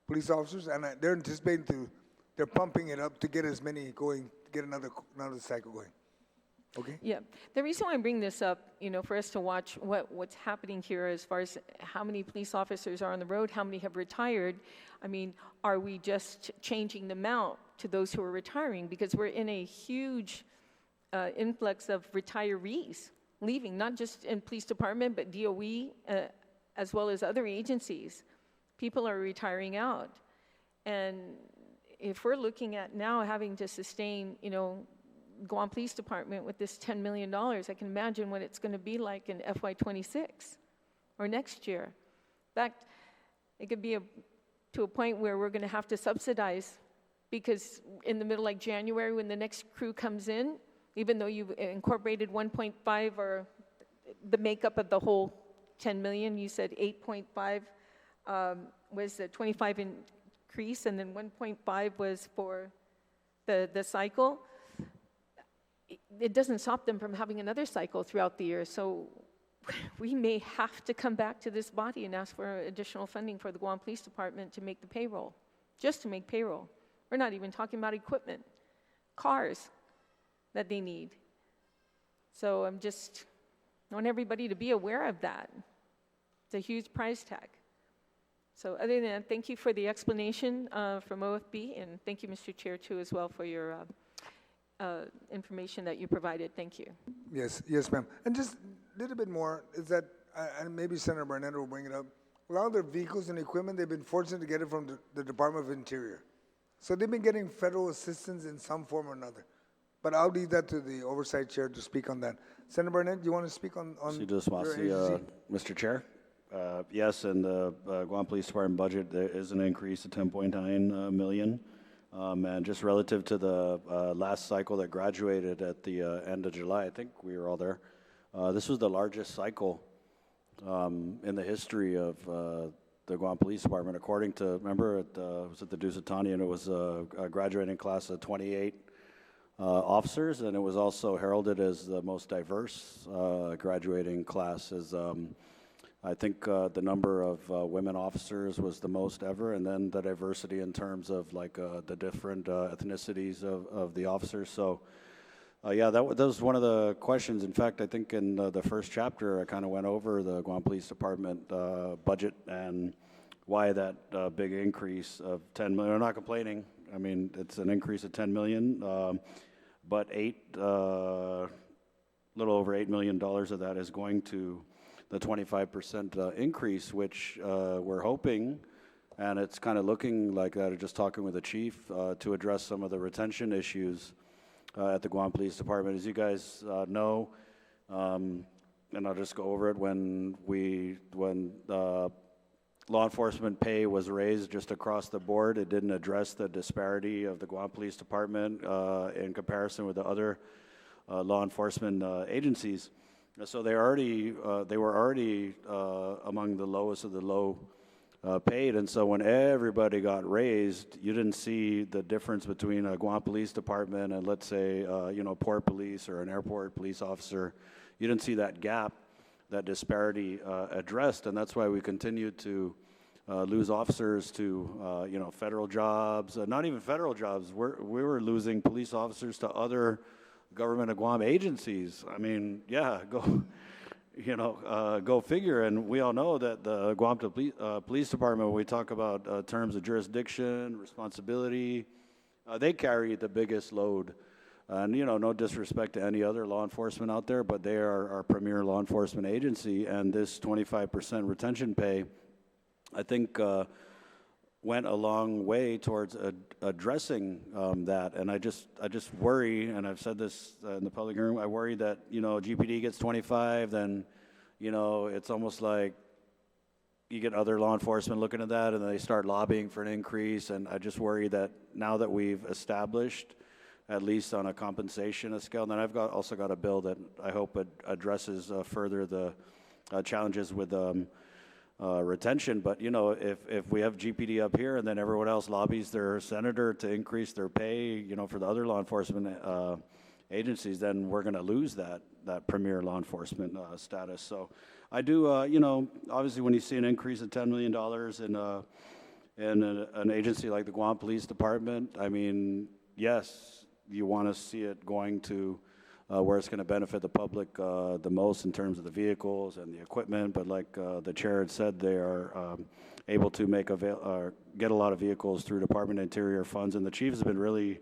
police officers, and they're anticipating they're pumping it up to get as many going, get another cycle going. Okay. Yeah, the reason why I bring this up, you know, for us to watch what's happening here as far as how many police officers are on the road, how many have retired. I mean, are we just changing the amount to those who are retiring? Because we're in a huge influx of retirees leaving, not just in police department, but DOE, as well as other agencies. People are retiring out. And if we're looking at now having to sustain, you know, Guam Police Department with this $10 million, I can imagine what it's going to be like in FY26 or next year. In fact, it could be to a point where we're going to have to subsidize, because in the middle, like January, when the next crew comes in, even though you've incorporated 1.5 or the makeup of the whole 10 million, you said 8.5 was the 25 increase, and then 1.5 was for the cycle. it doesn't stop them from having another cycle throughout the year. So we may have to come back to this body and ask for additional funding for the Guam Police Department to make the payroll, just to make payroll. We're not even talking about equipment, cars that they need. So I want everybody to be aware of that. It's a huge price tag. So other than that, thank you for the explanation from OFB, and thank you, Mr. Chair, too, as well, for your information that you provided. Thank you. Yes, ma'am. And just a little bit more is that, and maybe Senator Barnett will bring it up, a lot of their vehicles and equipment, they've been fortunate to get it from the Department of Interior. So they've been getting federal assistance in some form or another. But I'll leave that to the oversight chair to speak on that. Senator Barnett, do you want to speak on your agency? Mr. Chair, yes, in the Guam Police Department budget, there is an increase of 10.9 million. And just relative to the last cycle that graduated at the end of July, I think we were all there. This was the largest cycle in the history of the Guam Police Department, according to, remember, it was at the Dusitani, and it was a graduating class of 28 officers, and it was also heralded as the most diverse graduating class. I think the number of women officers was the most ever, and then the diversity in terms of like the different ethnicities of the officers. So yeah, that was one of the questions. In fact, I think in the first chapter, I kind of went over the Guam Police Department budget and why that big increase of 10 million. I'm not complaining. I mean, it's an increase of 10 million, but little over $8 million of that is going to the 25% increase, which we're hoping, and it's kind of looking like that, just talking with the chief, to address some of the retention issues at the Guam Police Department. As you guys know, and I'll just go over it, when law enforcement pay was raised just across the board, it didn't address the disparity of the Guam Police Department in comparison with the other law enforcement agencies. So they were already among the lowest of the low paid, and so when everybody got raised, you didn't see the difference between a Guam Police Department and, let's say, Port Police or an airport police officer. You didn't see that gap, that disparity addressed, and that's why we continued to lose officers to federal jobs. Not even federal jobs. We were losing police officers to other government of Guam agencies. I mean, yeah, go figure. And we all know that the Guam Police Department, when we talk about terms of jurisdiction, responsibility, they carry the biggest load. And, no disrespect to any other law enforcement out there, but they are our premier law enforcement agency. And this 25% retention pay, I think, went a long way towards addressing that. And I just worry, and I've said this in the public hearing, I worry that, GPD gets 25, then, it's almost like you get other law enforcement looking at that and they start lobbying for an increase. And I just worry that now that we've established, at least on a compensation scale, and then I've also got a bill that I hope addresses further the challenges with retention. But if we have GPD up here and then everyone else lobbies their senator to increase their pay, for the other law enforcement agencies, then we're going to lose that premier law enforcement status. So I do, obviously when you see an increase of $10 million in an agency like the Guam Police Department, I mean, yes, you want to see it going to where it's going to benefit the public the most in terms of the vehicles and the equipment. But like the chair had said, they are able to get a lot of vehicles through Department of Interior funds. And the chief has been really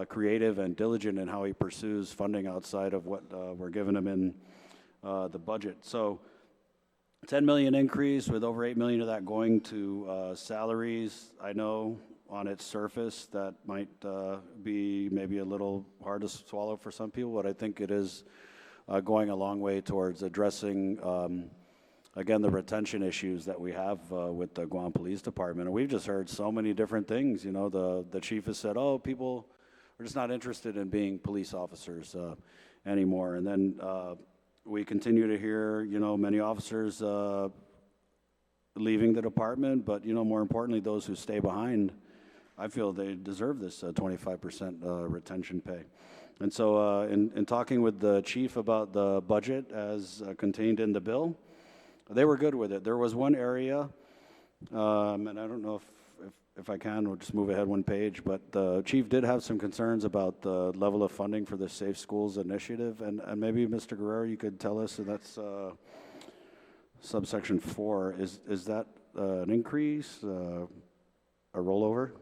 creative and diligent in how he pursues funding outside of what we're giving him in the budget. So 10 million increase with over 8 million of that going to salaries. I know on its surface that might be maybe a little hard to swallow for some people, but I think it is going a long way towards addressing, again, the retention issues that we have with the Guam Police Department. And we've just heard so many different things. The chief has said, oh, people are just not interested in being police officers anymore. And then we continue to hear, many officers leaving the department, but, more importantly, those who stay behind, I feel they deserve this 25% retention pay. And so in talking with the chief about the budget as contained in the bill, they were good with it. There was one area, and I don't know if I can, we'll just move ahead one page, but the chief did have some concerns about the level of funding for the Safe Schools Initiative, and maybe, Mr. Guerrero, you could tell us, and that's subsection 4, is that an increase, a rollover?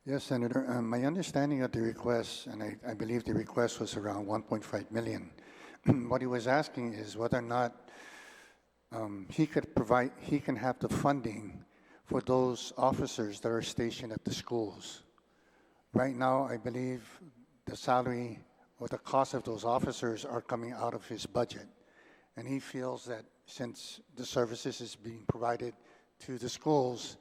Yes, Senator. My understanding of the request, and I believe the request was around 1.5 million. What he was asking is whether or not he can have the funding for those officers that are stationed at the schools. Right now, I believe the salary or the cost of those officers are coming out of his budget. And he feels that since the services is being provided to the schools,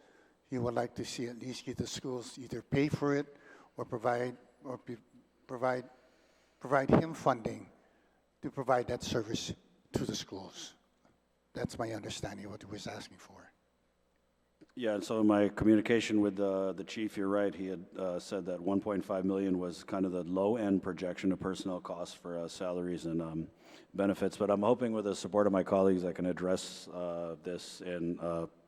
he would like to see at least the schools either pay for it or provide him funding to provide that service to the schools. That's my understanding of what he was asking for. Yeah, and so in my communication with the chief, you're right, he had said that 1.5 million was kind of the low-end projection of personnel costs for salaries and benefits, but I'm hoping with the support of my colleagues I can address this in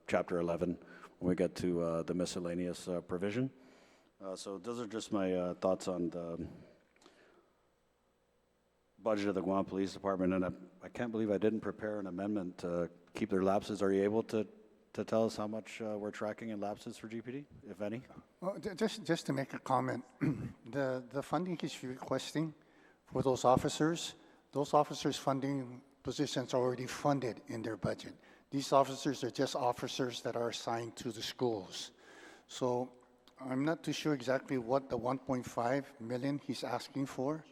Chapter 11 when we get to the miscellaneous provision. So those are just my thoughts on the budget of the Guam Police Department, and I can't believe I didn't prepare an amendment to keep their lapses. Are you able to tell us how much we're tracking in lapses for GPD, if any? Well, just to make a comment, the funding he's requesting for those officers funding positions are already funded in their budget. These officers are just officers that are assigned to the schools. So I'm not too sure exactly what the 1.5 million he's asking for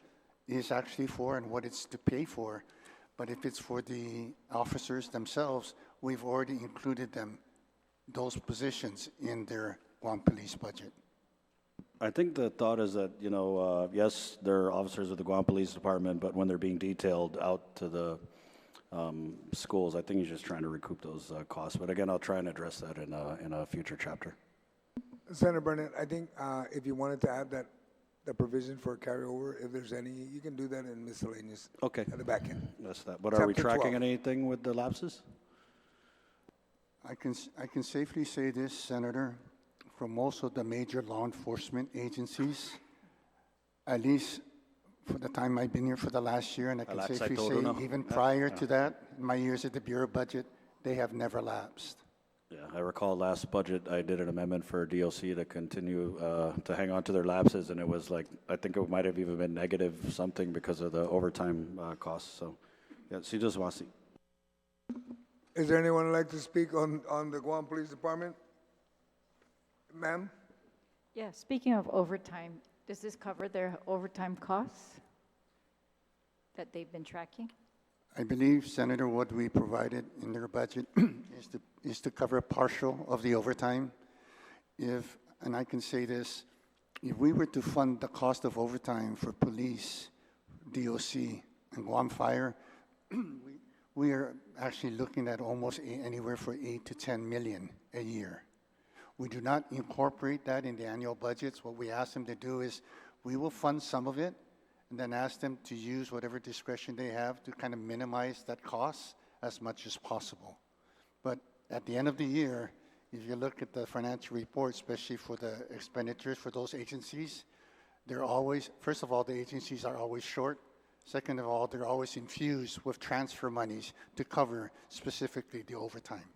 is actually for and what it's to pay for. But if it's for the officers themselves, we've already included those positions in their Guam Police budget. I think the thought is that, yes, they're officers of the Guam Police Department, but when they're being detailed out to the schools, I think he's just trying to recoup those costs. But again, I'll try and address that in a future chapter. Senator Burnett, I think if you wanted to add that the provision for carryover, if there's any, you can do that in miscellaneous. Okay. At the back end. That's that. But are we Chapter tracking 12. anything with the lapses? I can safely say this, Senator, for most of the major law enforcement agencies, at least for the time I've been here for the last year, and I can safely say even prior to that, in my years at the Bureau of Budget, they have never lapsed. Yeah, I recall last budget, I did an amendment for DOC to continue to hang on to their lapses, and it was like, I think it might have even been negative something because of the overtime costs. So, yeah, Sijos Wasi. Is there anyone who'd like to speak on the Guam Police Department? Ma'am? Yeah, speaking of overtime, does this cover their overtime costs that they've been tracking? I believe, Senator, what we provided in their budget is to cover partial of the overtime. And I can say this, if we were to fund the cost of overtime for police, DOC, and Guam Fire, we are actually looking at almost anywhere for 8 to 10 million a year. We do not incorporate that in the annual budgets. What we ask them to do is we will fund some of it and then ask them to use whatever discretion they have to kind of minimize that cost as much as possible. But at the end of the year, if you look at the financial report, especially for the expenditures for those agencies, they're always, first of all, the agencies are always short. Second of all, they're always infused with transfer monies to cover specifically the overtime.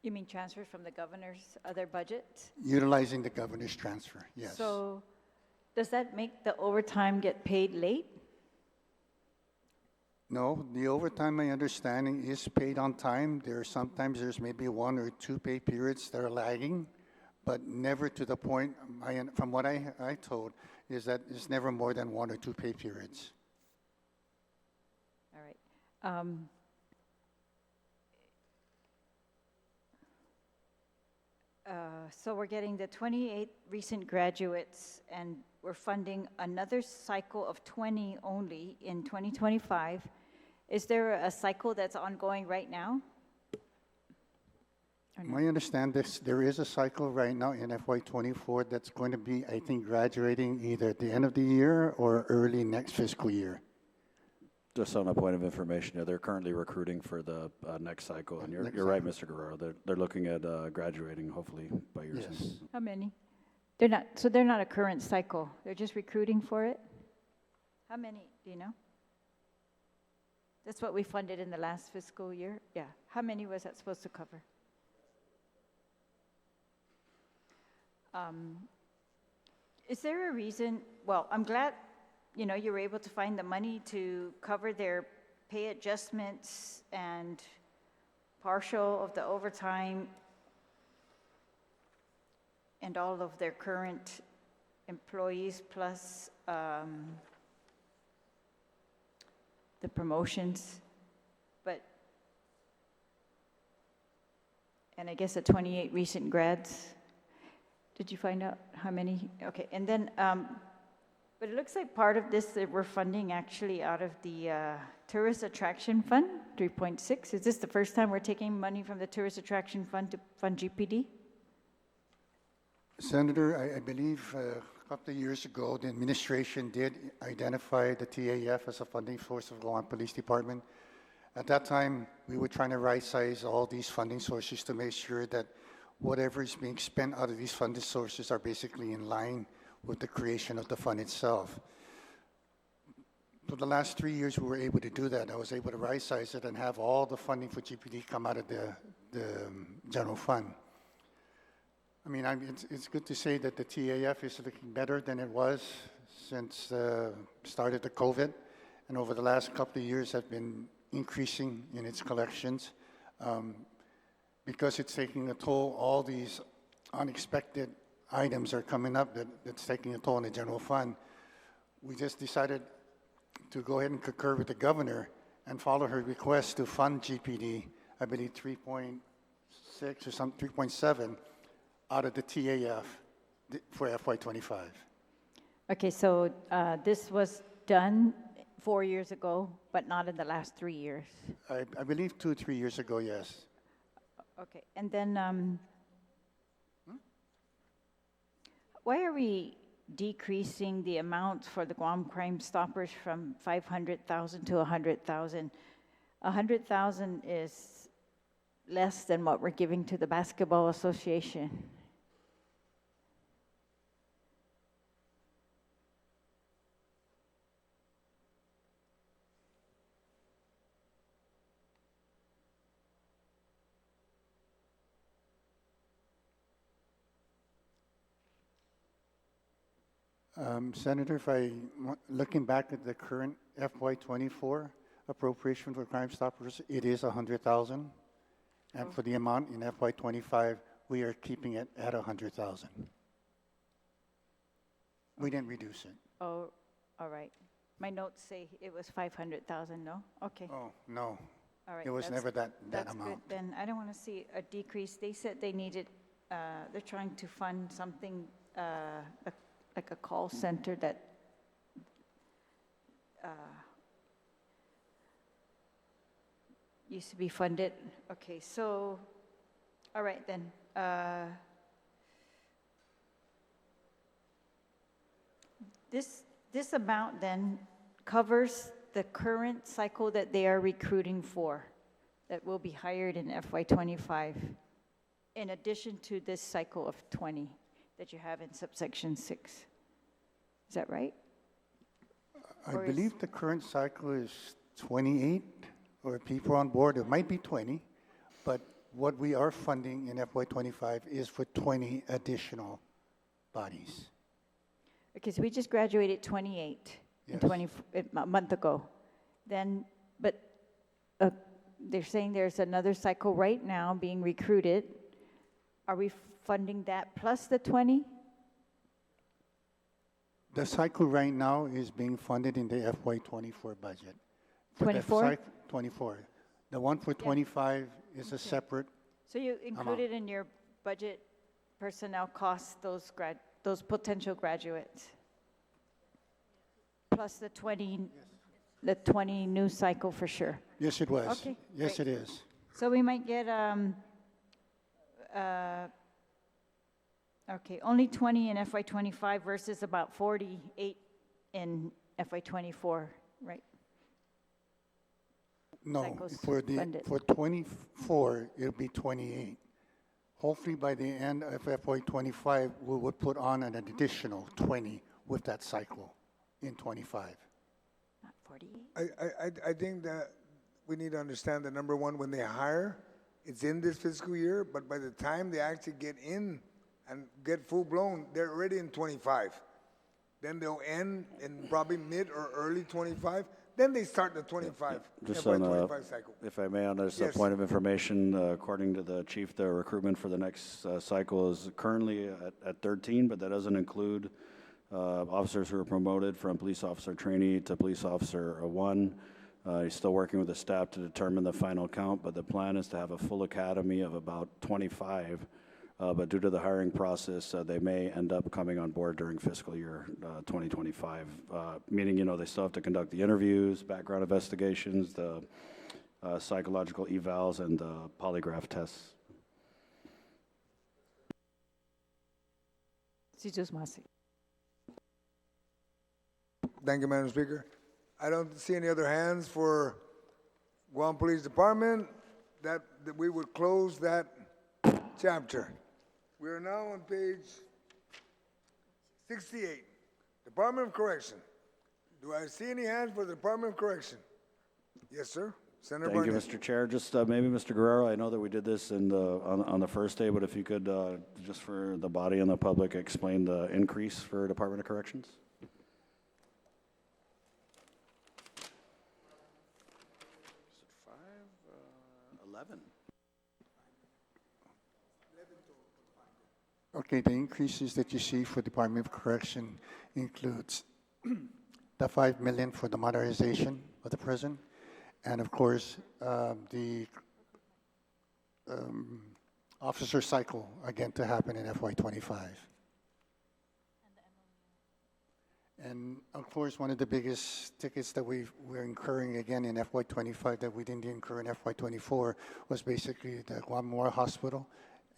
You mean transfer from the governor's other budget? Utilizing the governor's transfer, yes. So does that make the overtime get paid late? No, the overtime, my understanding, is paid on time. Sometimes there's maybe 1 or 2 pay periods that are lagging, but never to the point, from what I told, is that it's never more than 1 or 2 pay periods. All right. So we're getting the 28 recent graduates, and we're funding another cycle of 20 only in 2025. Is there a cycle that's ongoing right now? My understand this, there is a cycle right now in FY24 that's going to be, I think, graduating either at the end of the year or early next fiscal year. Just on a point of information, yeah, they're currently recruiting for the next cycle, and you're right, Mr. Guerrero. They're looking at graduating hopefully by years. Yes. How many? They're not, so they're not a current cycle. They're just recruiting for it? How many, do you know? That's what we funded in the last fiscal year? Yeah. How many was that supposed to cover? Is there a reason, well, I'm glad, you know, you were able to find the money to cover their pay adjustments and partial of the overtime and all of their current employees plus the promotions, but, and I guess the 28 recent grads. Did you find out how many? Okay, and then, but it looks like part of this that we're funding actually out of the Tourist Attraction Fund, 3.6. Is this the first time we're taking money from the Tourist Attraction Fund to fund GPD? Senator, I believe a couple of years ago, the administration did identify the TAF as a funding source of Guam Police Department. At that time, we were trying to right-size all these funding sources to make sure that whatever is being spent out of these funding sources are basically in line with the creation of the fund itself. For the last 3 years, we were able to do that. I was able to right-size it and have all the funding for GPD come out of the general fund. I mean, it's good to say that the TAF is looking better than it was since the start of the COVID, and over the last couple of years have been increasing in its collections. Because it's taking a toll, all these unexpected items are coming up that's taking a toll on the general fund. We just decided to go ahead and concur with the governor and follow her request to fund GPD, I believe 3.6 or some 3.7 out of the TAF for FY25. Okay, so this was done 4 years ago, but not in the last 3 years. I believe 2 or 3 years ago, yes. Okay, and then why are we decreasing the amount for the Guam Crime Stoppers from 500,000 to 100,000? 100,000 is less than what we're giving to the Basketball Association. Senator, looking back at the current FY24 appropriation for Crime Stoppers, it is 100,000. And for the amount in FY25, we are keeping it at 100,000. We didn't reduce it. Oh, all right. My notes say it was 500,000, no? Okay. Oh, no. All right. It was never that That's good. amount. Then I don't want to see a decrease. They said they needed, they're trying to fund something like a call center that used to be funded. Okay, so, all right then. This amount then covers the current cycle that they are recruiting for, that will be hired in FY25, in addition to this cycle of 20 that you have in subsection 6. Is that right? I Or believe the current cycle is 28 or people on board. It might be 20, but what we are funding in FY25 is for 20 additional bodies. Okay, so we just graduated 28 in Yes. a month ago. Then, but they're saying there's another cycle right now being recruited. Are we funding that plus the 20? The cycle right now is being funded in the FY24 budget. For the 24? 24. The one for 25 is a separate. So you included in your budget personnel costs those potential graduates? Plus the 20 new cycle for sure. Yes, it was. Okay, Yes, great. it is. So we might get Okay, only 20 in FY25 versus about 48 in FY24, right? No, Cycles funded. for 24, it'll be 28. Hopefully by the end of FY25, we would put on an additional 20 with that cycle in 25. Not 48? I think that we need to understand that, number one, when they hire, it's in this fiscal year, but by the time they actually get in and get full-blown, they're already in 25. Then they'll end in probably mid or early 25. Then they start the 25, Just FY on, 25 cycle. if I may, on this Yes. point of information, according to the chief, the recruitment for the next cycle is currently at 13, but that doesn't include officers who are promoted from police officer trainee to police officer 1. He's still working with the staff to determine the final count, but the plan is to have a full academy of about 25. But due to the hiring process, they may end up coming on board during fiscal year 2025, meaning, you know, they still have to conduct the interviews, background investigations, the psychological evals, and the polygraph tests. Thank you, Madam Speaker. I don't see any other hands for Guam Police Department. That we would close that chapter. We are now on page 68, Department of Correction. Do I see any hands for the Department of Correction? Yes, sir. Senator Thank you, Barnett. Mr. Chair. Just maybe, Mr. Guerrero, I know that we did this on the first day, but if you could, just for the body and the public, explain the increase for Department of Corrections? Is it 5? 11. Okay, the increases that you see for Department of Correction includes the 5 million for the modernization of the prison, and of course, the officer cycle, again, to happen in FY25. And of course, one of the biggest tickets that we're incurring again in FY25 that we didn't incur in FY24 was basically the Guam Memorial Hospital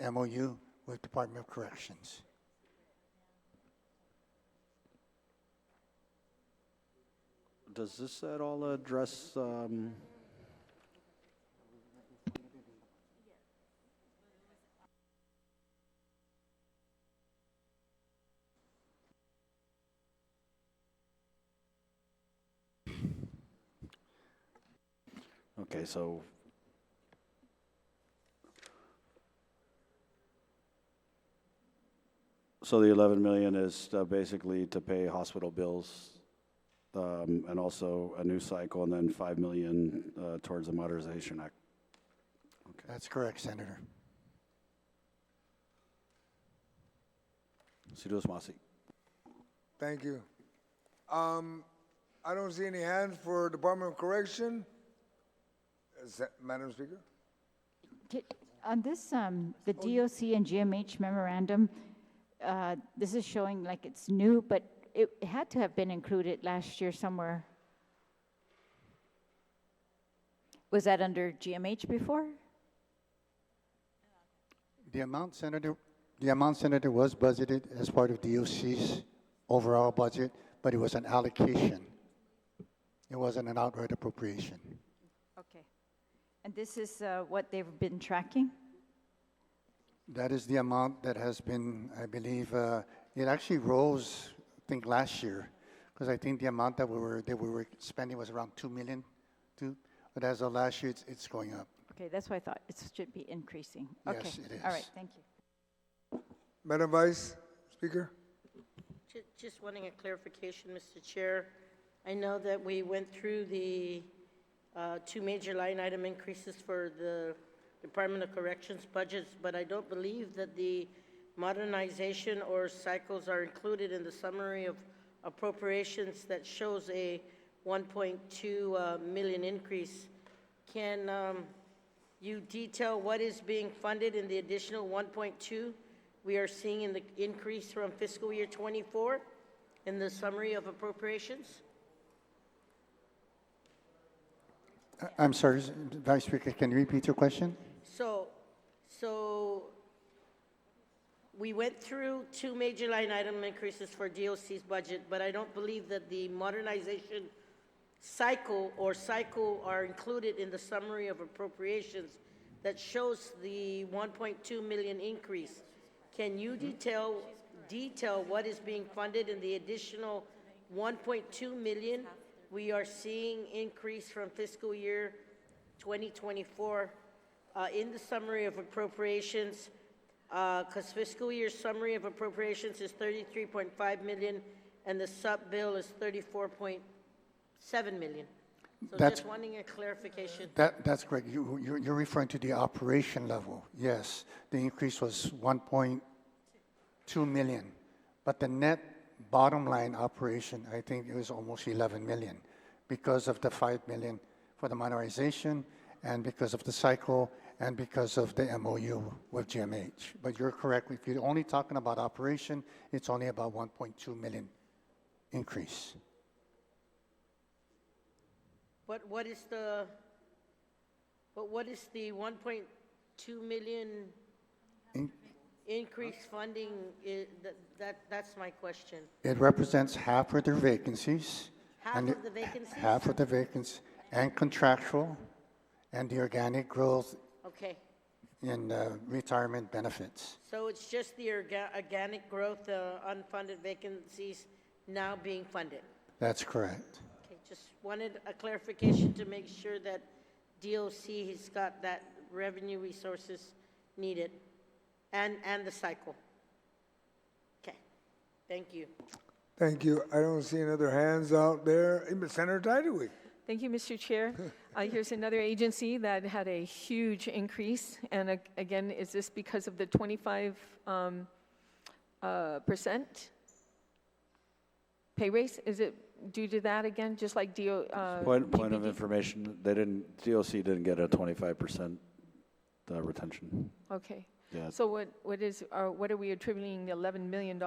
MOU with Department of Corrections. Does this at all address, okay, so the 11 million is basically to pay hospital bills, and also a new cycle, and then 5 million towards the Modernization Act. Okay. That's correct, Senator. Sidos Masi. Thank you. I don't see any hands for Department of Correction. Madam Speaker? On this, the DOC and GMH memorandum, this is showing like it's new, but it had to have been included last year somewhere. Was that under GMH before? The amount, Senator, was budgeted as part of DOC's overall budget, but it was an allocation. It wasn't an outright appropriation. Okay. And this is what they've been tracking? That is the amount that has been, I believe, it actually rose, I think, last year, because I think the amount that we were spending was around 2 million, but as of last year, it's going up. Okay, that's what I thought. It should be increasing. Okay. Yes, it is. All right, thank you. Madam Vice Speaker? Just wanting a clarification, Mr. Chair. I know that we went through the 2 major line item increases for the Department of Corrections budgets, but I don't believe that the modernization or cycles are included in the summary of appropriations that shows a 1.2 million increase. Can you detail what is being funded in the additional 1.2 we are seeing in the increase from fiscal year 24 in the summary of appropriations? I'm sorry, Vice Speaker, can you repeat your question? So we went through two major line item increases for DOC's budget, but I don't believe that the modernization cycle are included in the summary of appropriations that shows the 1.2 million increase. Can you detail what is being funded in the additional 1.2 million we are seeing increase from fiscal year 2024 in the summary of appropriations? Because fiscal year summary of appropriations is 33.5 million and the sub-bill is 34.7 million. So That's- just wanting a clarification. That's correct. You're referring to the operation level. Yes, the increase was 1.2 million. But the net bottom line operation, I think it was almost 11 million because of the 5 million for the modernization and because of the cycle and because of the MOU with GMH. But you're correct. If you're only talking about operation, it's only about 1.2 million increase. What is the 1.2 million In- increase funding? That's my question. It represents half of their vacancies. Half and of the vacancies? Half of the vacancies, and contractual, and the organic growth Okay, in retirement benefits. so it's just the organic growth, unfunded vacancies now being funded. That's correct. Okay, just wanted a clarification to make sure that DOC has got that revenue resources needed and the cycle. Okay, thank you. Thank you. I don't see any other hands out there. Senator Tyree. Thank you, Mr. Chair. Here's another agency that had a huge increase, and again, is this because of the 25% pay raise? Is it due to that again, just like Point of DPD? information, DOC didn't get a 25% retention. Okay. Yeah. So what are we attributing the $11 million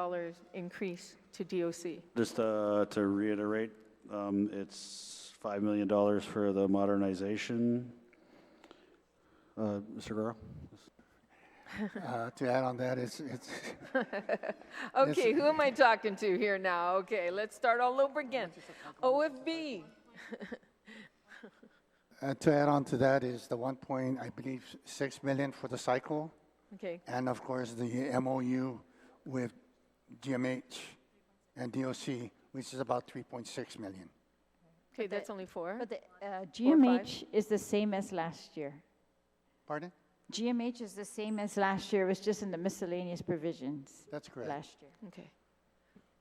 increase to DOC? Just to reiterate, it's $5 million for the modernization. Mr. Guerrero? To add on that, it's Okay, who am I talking to here now? Okay, let's start all over again. OFB. to add on to that is the 1.6 million for the cycle, Okay, and of course the MOU with GMH and DOC, which is about 3.6 million. okay, that's only four. But the GMH is the same as last year. Pardon? GMH is the same as last year. It was just in the miscellaneous provisions That's correct. last year. Okay.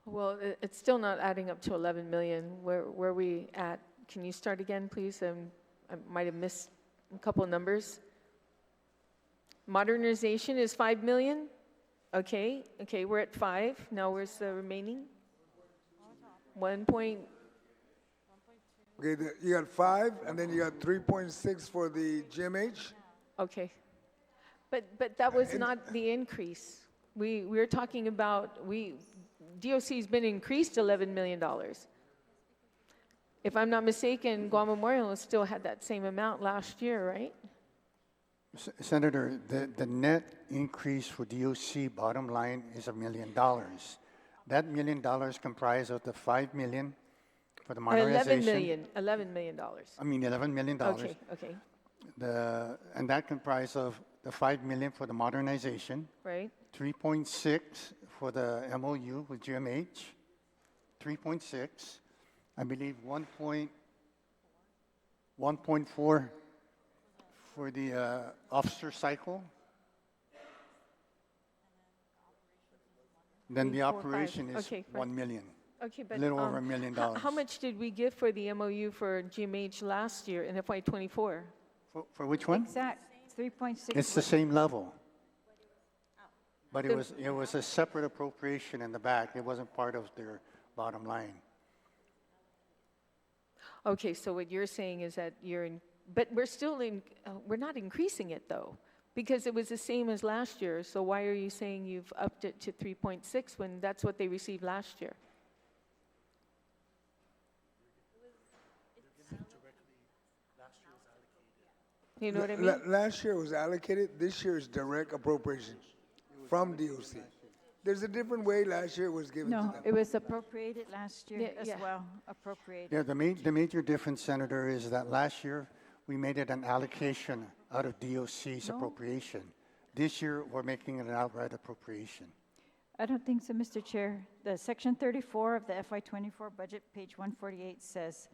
Well, it's still not adding up to 11 million. Where are we at? Can you start again, please? I might have missed a couple of numbers. Modernization is 5 million. Okay, we're at 5. Now where's the remaining? 1 point. Okay, you got 5, and then you got 3.6 for the GMH. Okay. But that was not the increase. We're talking about, DOC's been increased $11 million. If I'm not mistaken, Guam Memorial still had that same amount last year, right? Senator, the net increase for DOC bottom line is $1 million. That $1 million comprised of the 5 million for the modernization. $11 million. I mean, $11 million. Okay. And that comprised of the 5 million for the modernization, Right? 3.6 for the MOU with GMH, 3.6, I believe 1.4 for the officer cycle. Then the 3, 4, 5. operation is Okay, 1 million. Okay, but A little over $1 million. how much did we give for the MOU for GMH last year in FY24? For which one? Exact, 3.6. It's the same level. But it was a separate appropriation in the back. It wasn't part of their bottom line. Okay, so what you're saying is that but we're still we're not increasing it though, because it was the same as last year. So why are you saying you've upped it to 3.6 when that's what they received last year? You know what I mean? Last year was allocated. This year is direct appropriation from DOC. there's a different way last year it was given to No, them. it was appropriated last year Yeah, as yeah. well, appropriated. Yeah, the major difference, Senator, is that last year, we made it an allocation out of DOC's No. appropriation. This year, we're making it an outright appropriation. I don't think so, Mr. Chair. The section 34 of the FY24 budget, page 148, says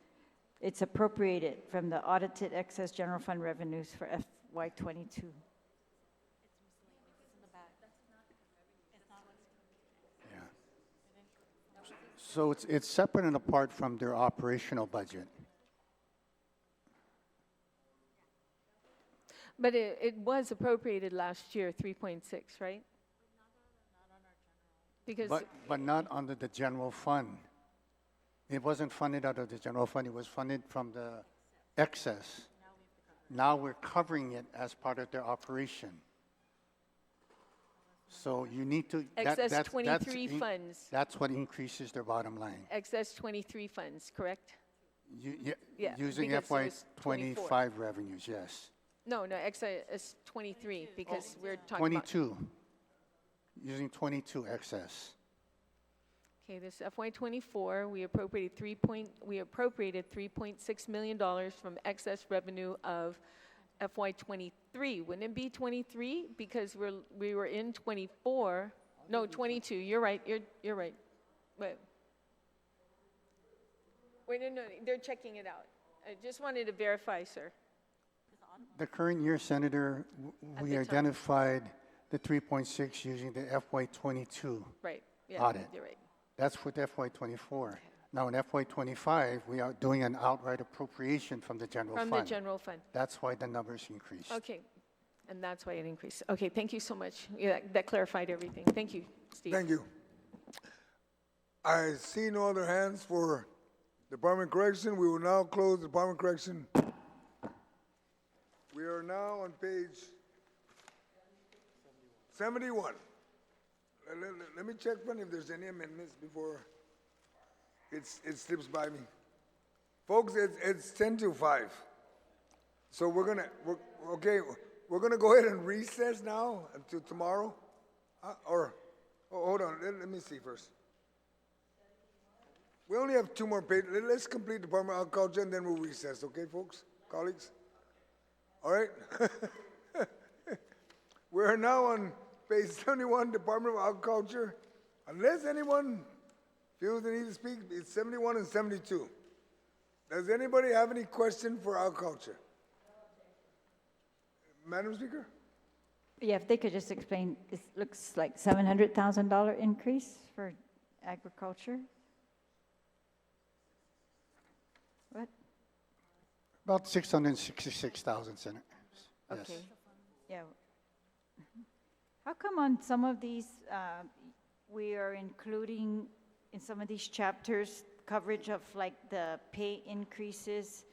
it's appropriated from the audited excess general fund revenues for FY22. Yeah. So it's separate and apart from their operational budget. But it was appropriated last year, 3.6, right? Because, But not under the general fund. It wasn't funded out of the general fund, it was funded from the excess. Now we're covering it as part of their operation. So you need to. excess 23 funds, That's what increases their bottom line. excess 23 funds, correct? Yeah, Using because it FY was 25 revenues, yes. No, excess 23, because we're talking about. 22, using 22 excess. Okay, this FY24, we appropriated $3.6 million from excess revenue of FY23. Wouldn't it be 23? Because we were in 24. No, 22. You're right. You're right. But wait, no, they're checking it out. I just wanted to verify, sir. The current year, Senator, At we the time. identified the 3.6 using the FY22 Right. Yeah, audit. you're right. That's with FY24. Now in FY25, we are doing an outright appropriation from the general From fund. the general fund. That's why the numbers increased. Okay. And that's why it increased. Okay, thank you so much. Yeah, that clarified everything. Thank you, Steve. Thank you. I see no other hands for Department of Correction. We will now close the Department of Correction. We are now on page 71. Let me check if there's any amendments before it slips by me. Folks, it's 10 to 5. So we're gonna go ahead and recess now until tomorrow. Hold on, let me see first. We only have 2 more pages. Let's complete Department of Agriculture and then we'll recess, okay, folks, colleagues? All right? We're now on page 71, Department of Agriculture. Unless anyone feels the need to speak, it's 71 and 72. Does anybody have any question for agriculture? Madam Speaker? Yeah, if they could just explain, it looks like $700,000 increase for agriculture. What? About 666,000, Senator. Yes. Okay. Yeah. How come on some of these, we are including in some of these chapters coverage of like the pay increases,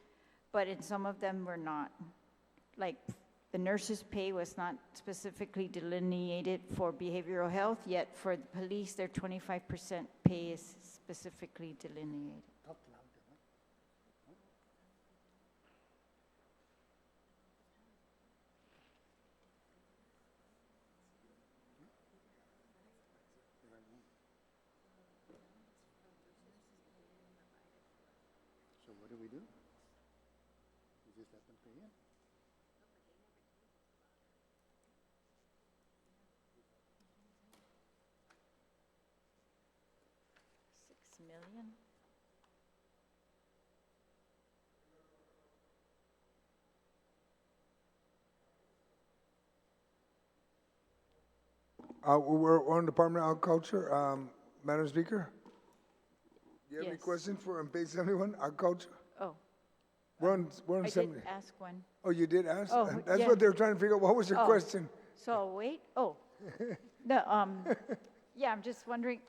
but in some of them we're not? Like the nurses' pay was not specifically delineated for behavioral health, yet for the police, their 25% pay is specifically delineated. So what do we do? We just let them pay in? $6 million? We're on Department of Agriculture. Madam Speaker? Do you have any Yes. questions for on page 71, Agriculture? Oh, We're on I 70. did ask one. Oh, you did ask? Oh, That's yeah. what they're trying to figure out. What was your Oh. question? So I'll wait, yeah, I'm just wondering,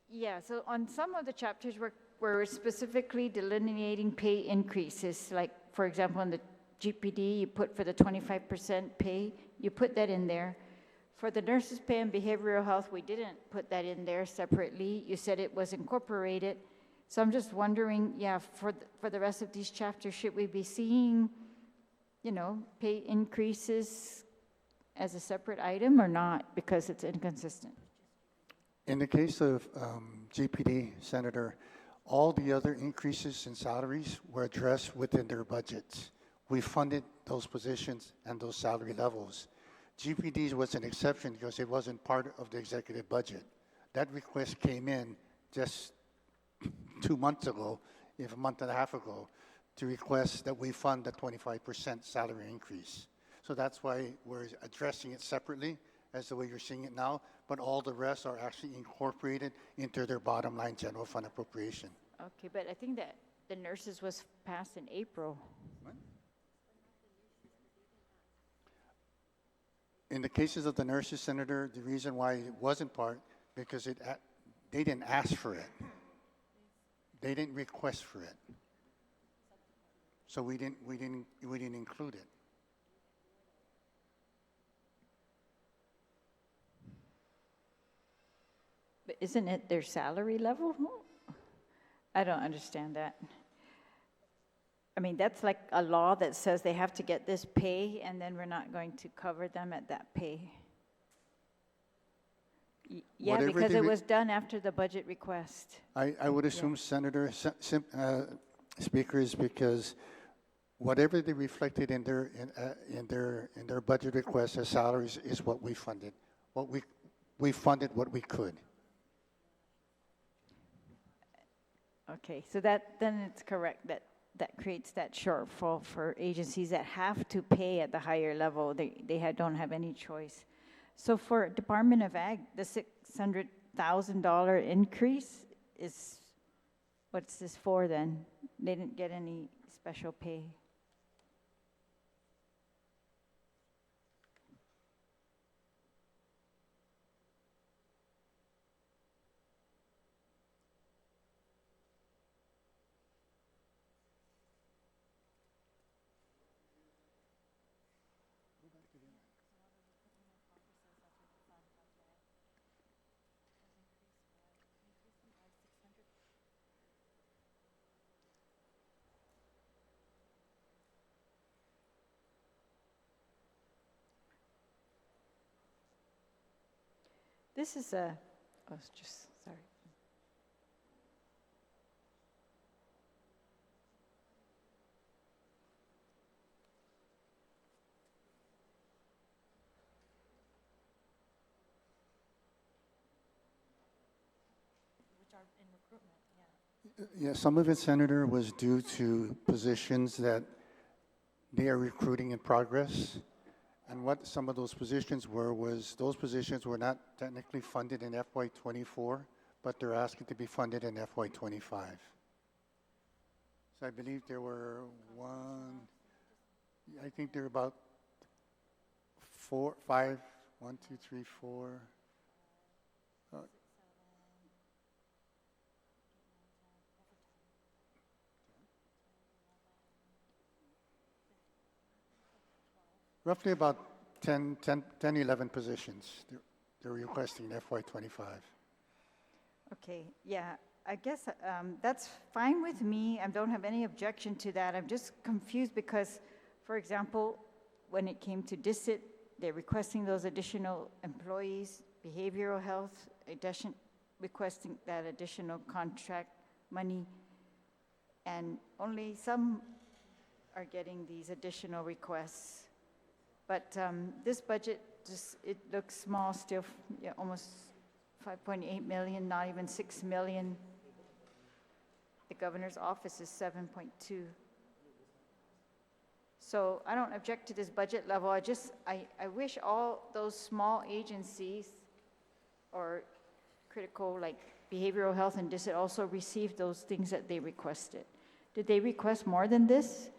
yeah, so on some of the chapters we're specifically delineating pay increases, like, for example, in the GPD, you put for the 25% pay, you put that in there. For the nurses' pay and behavioral health, we didn't put that in there separately. You said it was incorporated. So I'm just wondering, yeah, for the rest of these chapters, should we be seeing, pay increases as a separate item or not, because it's inconsistent? In the case of GPD, Senator, all the other increases in salaries were addressed within their budgets. We funded those positions and those salary levels. GPD's was an exception because it wasn't part of the executive budget. That request came in just 2 months ago, if a month and a half ago, to request that we fund the 25% salary increase. So that's why we're addressing it separately as the way you're seeing it now, but all the rest are actually incorporated into their bottom line general fund appropriation. Okay, but I think that the nurses was passed in April. In the cases of the nurses, Senator, the reason why it wasn't part, because they didn't ask for it. They didn't request for it. So we didn't include it. But isn't it their salary level? I don't understand that. I mean, that's like a law that says they have to get this pay, and then we're not going to cover them at that pay. Yeah, Whatever because they it was done after the budget request. I would assume, Senator, Speaker, is because whatever they reflected in their budget request as salaries is what we funded. We funded what we could. Okay, so then it's correct that creates that shortfall for agencies that have to pay at the higher level. They don't have any choice. So for Department of Ag, the $600,000 increase is, what's this for then? They didn't get any special pay. This is sorry. Yeah, some of it, Senator, was due to positions that they are recruiting in progress. And what some of those positions were was those positions were not technically funded in FY24, but they're asking to be funded in FY25. So I believe there were I think there were about 4, 5, 1, 2, 3, 4. Roughly about 10, 11 positions they're requesting in FY25. Okay, yeah, I guess that's fine with me. I don't have any objection to that. I'm just confused because, for example, when it came to DICIT, they're requesting those additional employees, behavioral health, requesting that additional contract money, and only some are getting these additional requests. But this budget, it looks small still, yeah, almost 5.8 million, not even 6 million. The governor's office is 7.2. So I don't object to this budget level. I wish all those small agencies or critical, like behavioral health and DICIT, also received those things that they requested. Did they request more than this,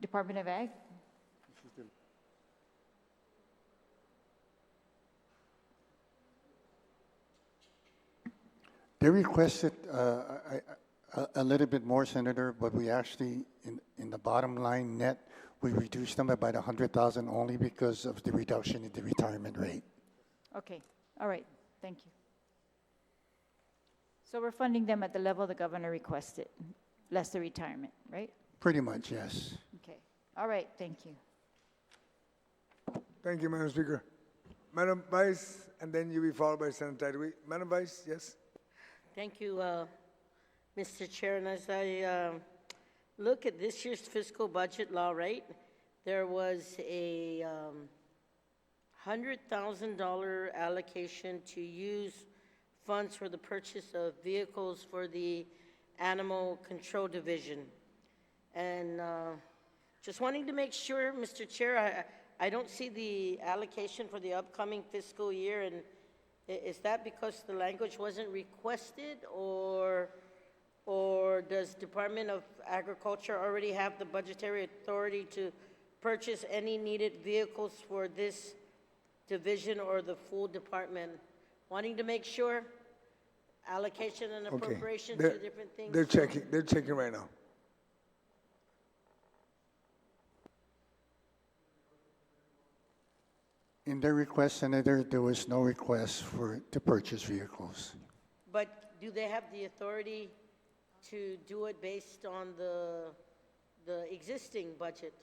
Department of Ag? They requested a little bit more, Senator, but we actually, in the bottom line net, we reduced them by about 100,000 only because of the reduction in the retirement rate. Okay, all right, thank you. So we're funding them at the level the governor requested, less the retirement, right? Pretty much, yes. Okay, all right, thank you. Thank you, Madam Speaker. Madam Vice, and then you'll be followed by Senator Tyree. Madam Vice, yes? Thank you, Mr. Chair. And as I look at this year's fiscal budget law, right, there was a $100,000 allocation to use funds for the purchase of vehicles for the Animal Control Division. And just wanting to make sure, Mr. Chair, I don't see the allocation for the upcoming fiscal year, and is that because the language wasn't requested, or does Department of Agriculture already have the budgetary authority to purchase any needed vehicles for this division or the full department? Wanting to make sure, allocation and Okay. appropriation, two different things. They're checking right now. In their request, Senator, there was no request to purchase vehicles. But do they have the authority to do it based on the existing budget?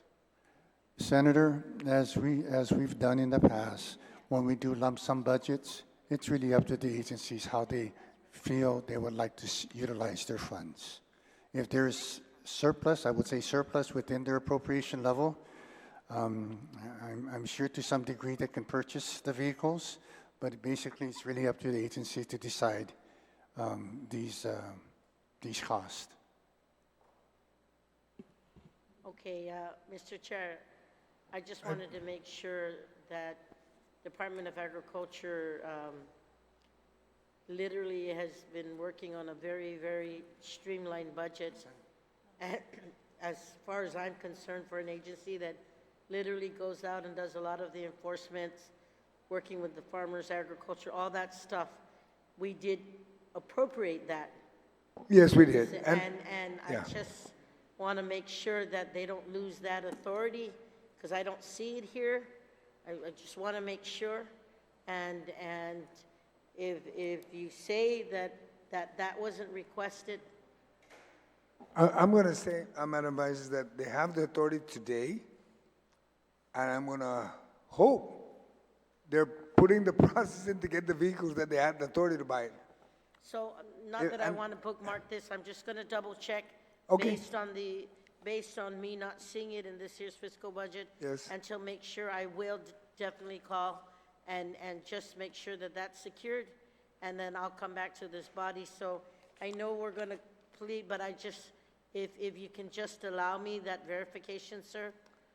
Senator, as we've done in the past, when we do lump sum budgets, it's really up to the agencies how they feel they would like to utilize their funds. If there's surplus, I would say surplus within their appropriation level, I'm sure to some degree they can purchase the vehicles, but basically it's really up to the agency to decide these costs. Okay, Mr. Chair, I just wanted to make sure that Department of Agriculture literally has been working on a very, very streamlined budget. And as far as I'm concerned, for an agency that literally goes out and does a lot of the enforcement, working with the farmers, agriculture, all that stuff, we did appropriate that. Yes, we did. And yeah. I just want to make sure that they don't lose that authority, because I don't see it here. I just want to make sure. And if you say that wasn't requested, I'm going to say, Madam Vice, that they have the authority today, and I'm going to hope they're putting the process in to get the vehicles that they had the authority to buy. so not that I want to bookmark this, I'm just going to double check Okay. based on me not seeing it in this year's fiscal budget. Yes. And to make sure, I will definitely call and just make sure that that's secured, and then I'll come back to this body. So I know we're going to plead, but I just, if you can just allow me that verification, sir?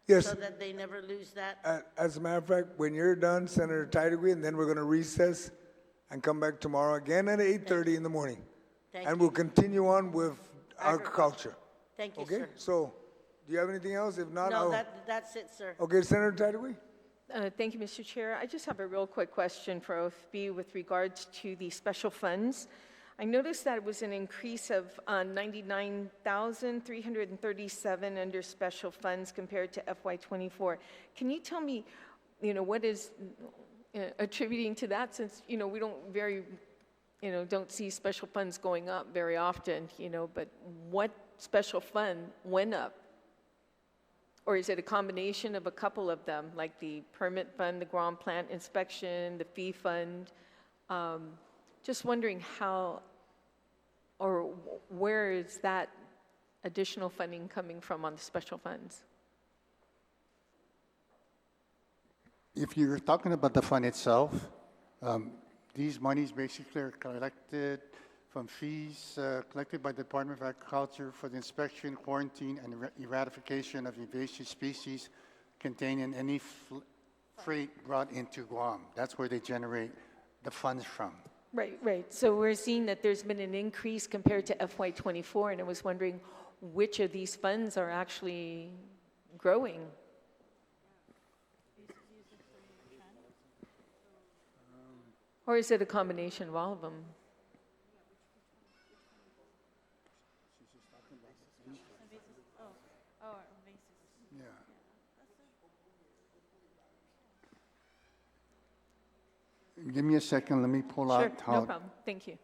Yes. So that they never lose that? As a matter of fact, when you're done, Senator Tyree, and then we're going to recess and come back tomorrow again at 8:30 in the morning. Thank And you. we'll continue on with agriculture. Thank you, Okay? sir. So, do you have anything else? If not, No, I'll... that's it, sir. Okay, Senator Tyree? Thank you, Mr. Chair. I just have a real quick question for OFB with regards to the special funds. I noticed that it was an increase of 99,337 under special funds compared to FY24. Can you tell me, what is attributing to that, since, we don't don't see special funds going up very often, but what special fund went up? Or is it a combination of a couple of them, like the permit fund, the Guam plant inspection, the fee fund? Just wondering how, or where is that additional funding coming from on the special funds? If you're talking about the fund itself, these monies basically are collected from fees collected by the Department of Agriculture for the inspection, quarantine, and eradication of invasive species contained in any freight brought into Guam. That's where they generate the funds from. Right. So we're seeing that there's been an increase compared to FY24, and I was wondering which of these funds are actually growing? Or is it a combination of all of them? Give me a second, let me pull Sure, out how... no problem. Thank you.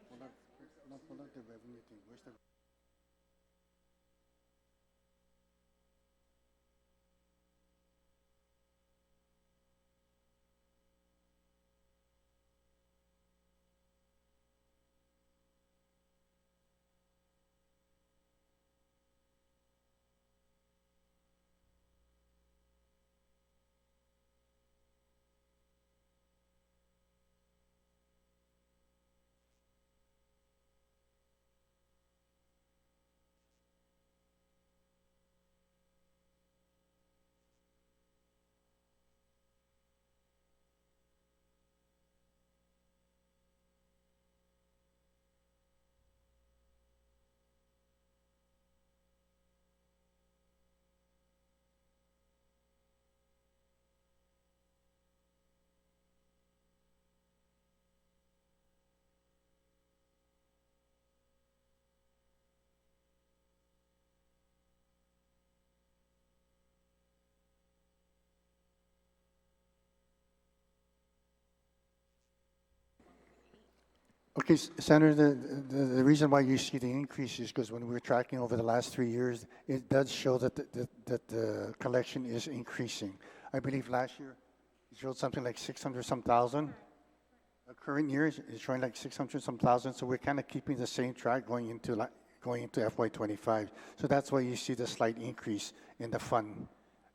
Okay, Senator, the reason why you see the increase is because when we were tracking over the last 3 years, it does show that the collection is increasing. I believe last year it showed something like 600 some thousand. The current year is showing like 600 some thousand, so we're kind of keeping the same track going into FY25. So that's why you see the slight increase in the fund,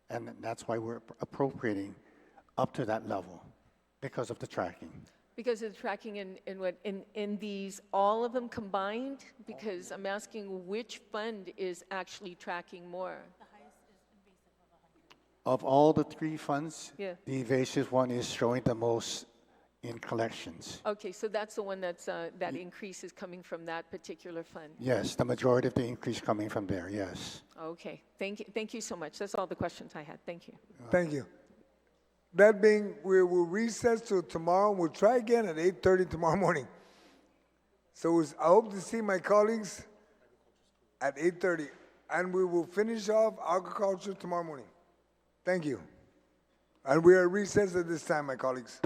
and that's why we're appropriating up to that level because of the tracking. Because of the tracking in these, all of them combined? Because I'm asking which fund is actually tracking more? Of all the 3 funds, Yeah. the evasive one is showing the most in collections. Okay, so that's the one that's, that increase is coming from that particular fund? Yes, the majority of the increase coming from there, yes. Okay, thank you so much. That's all the questions I had. Thank you. Thank you. That being, we will recess till tomorrow. We'll try again at 8:30 tomorrow morning. So I hope to see my colleagues at 8:30, and we will finish off agriculture tomorrow morning. Thank you. And we are recessed at this time, my colleagues.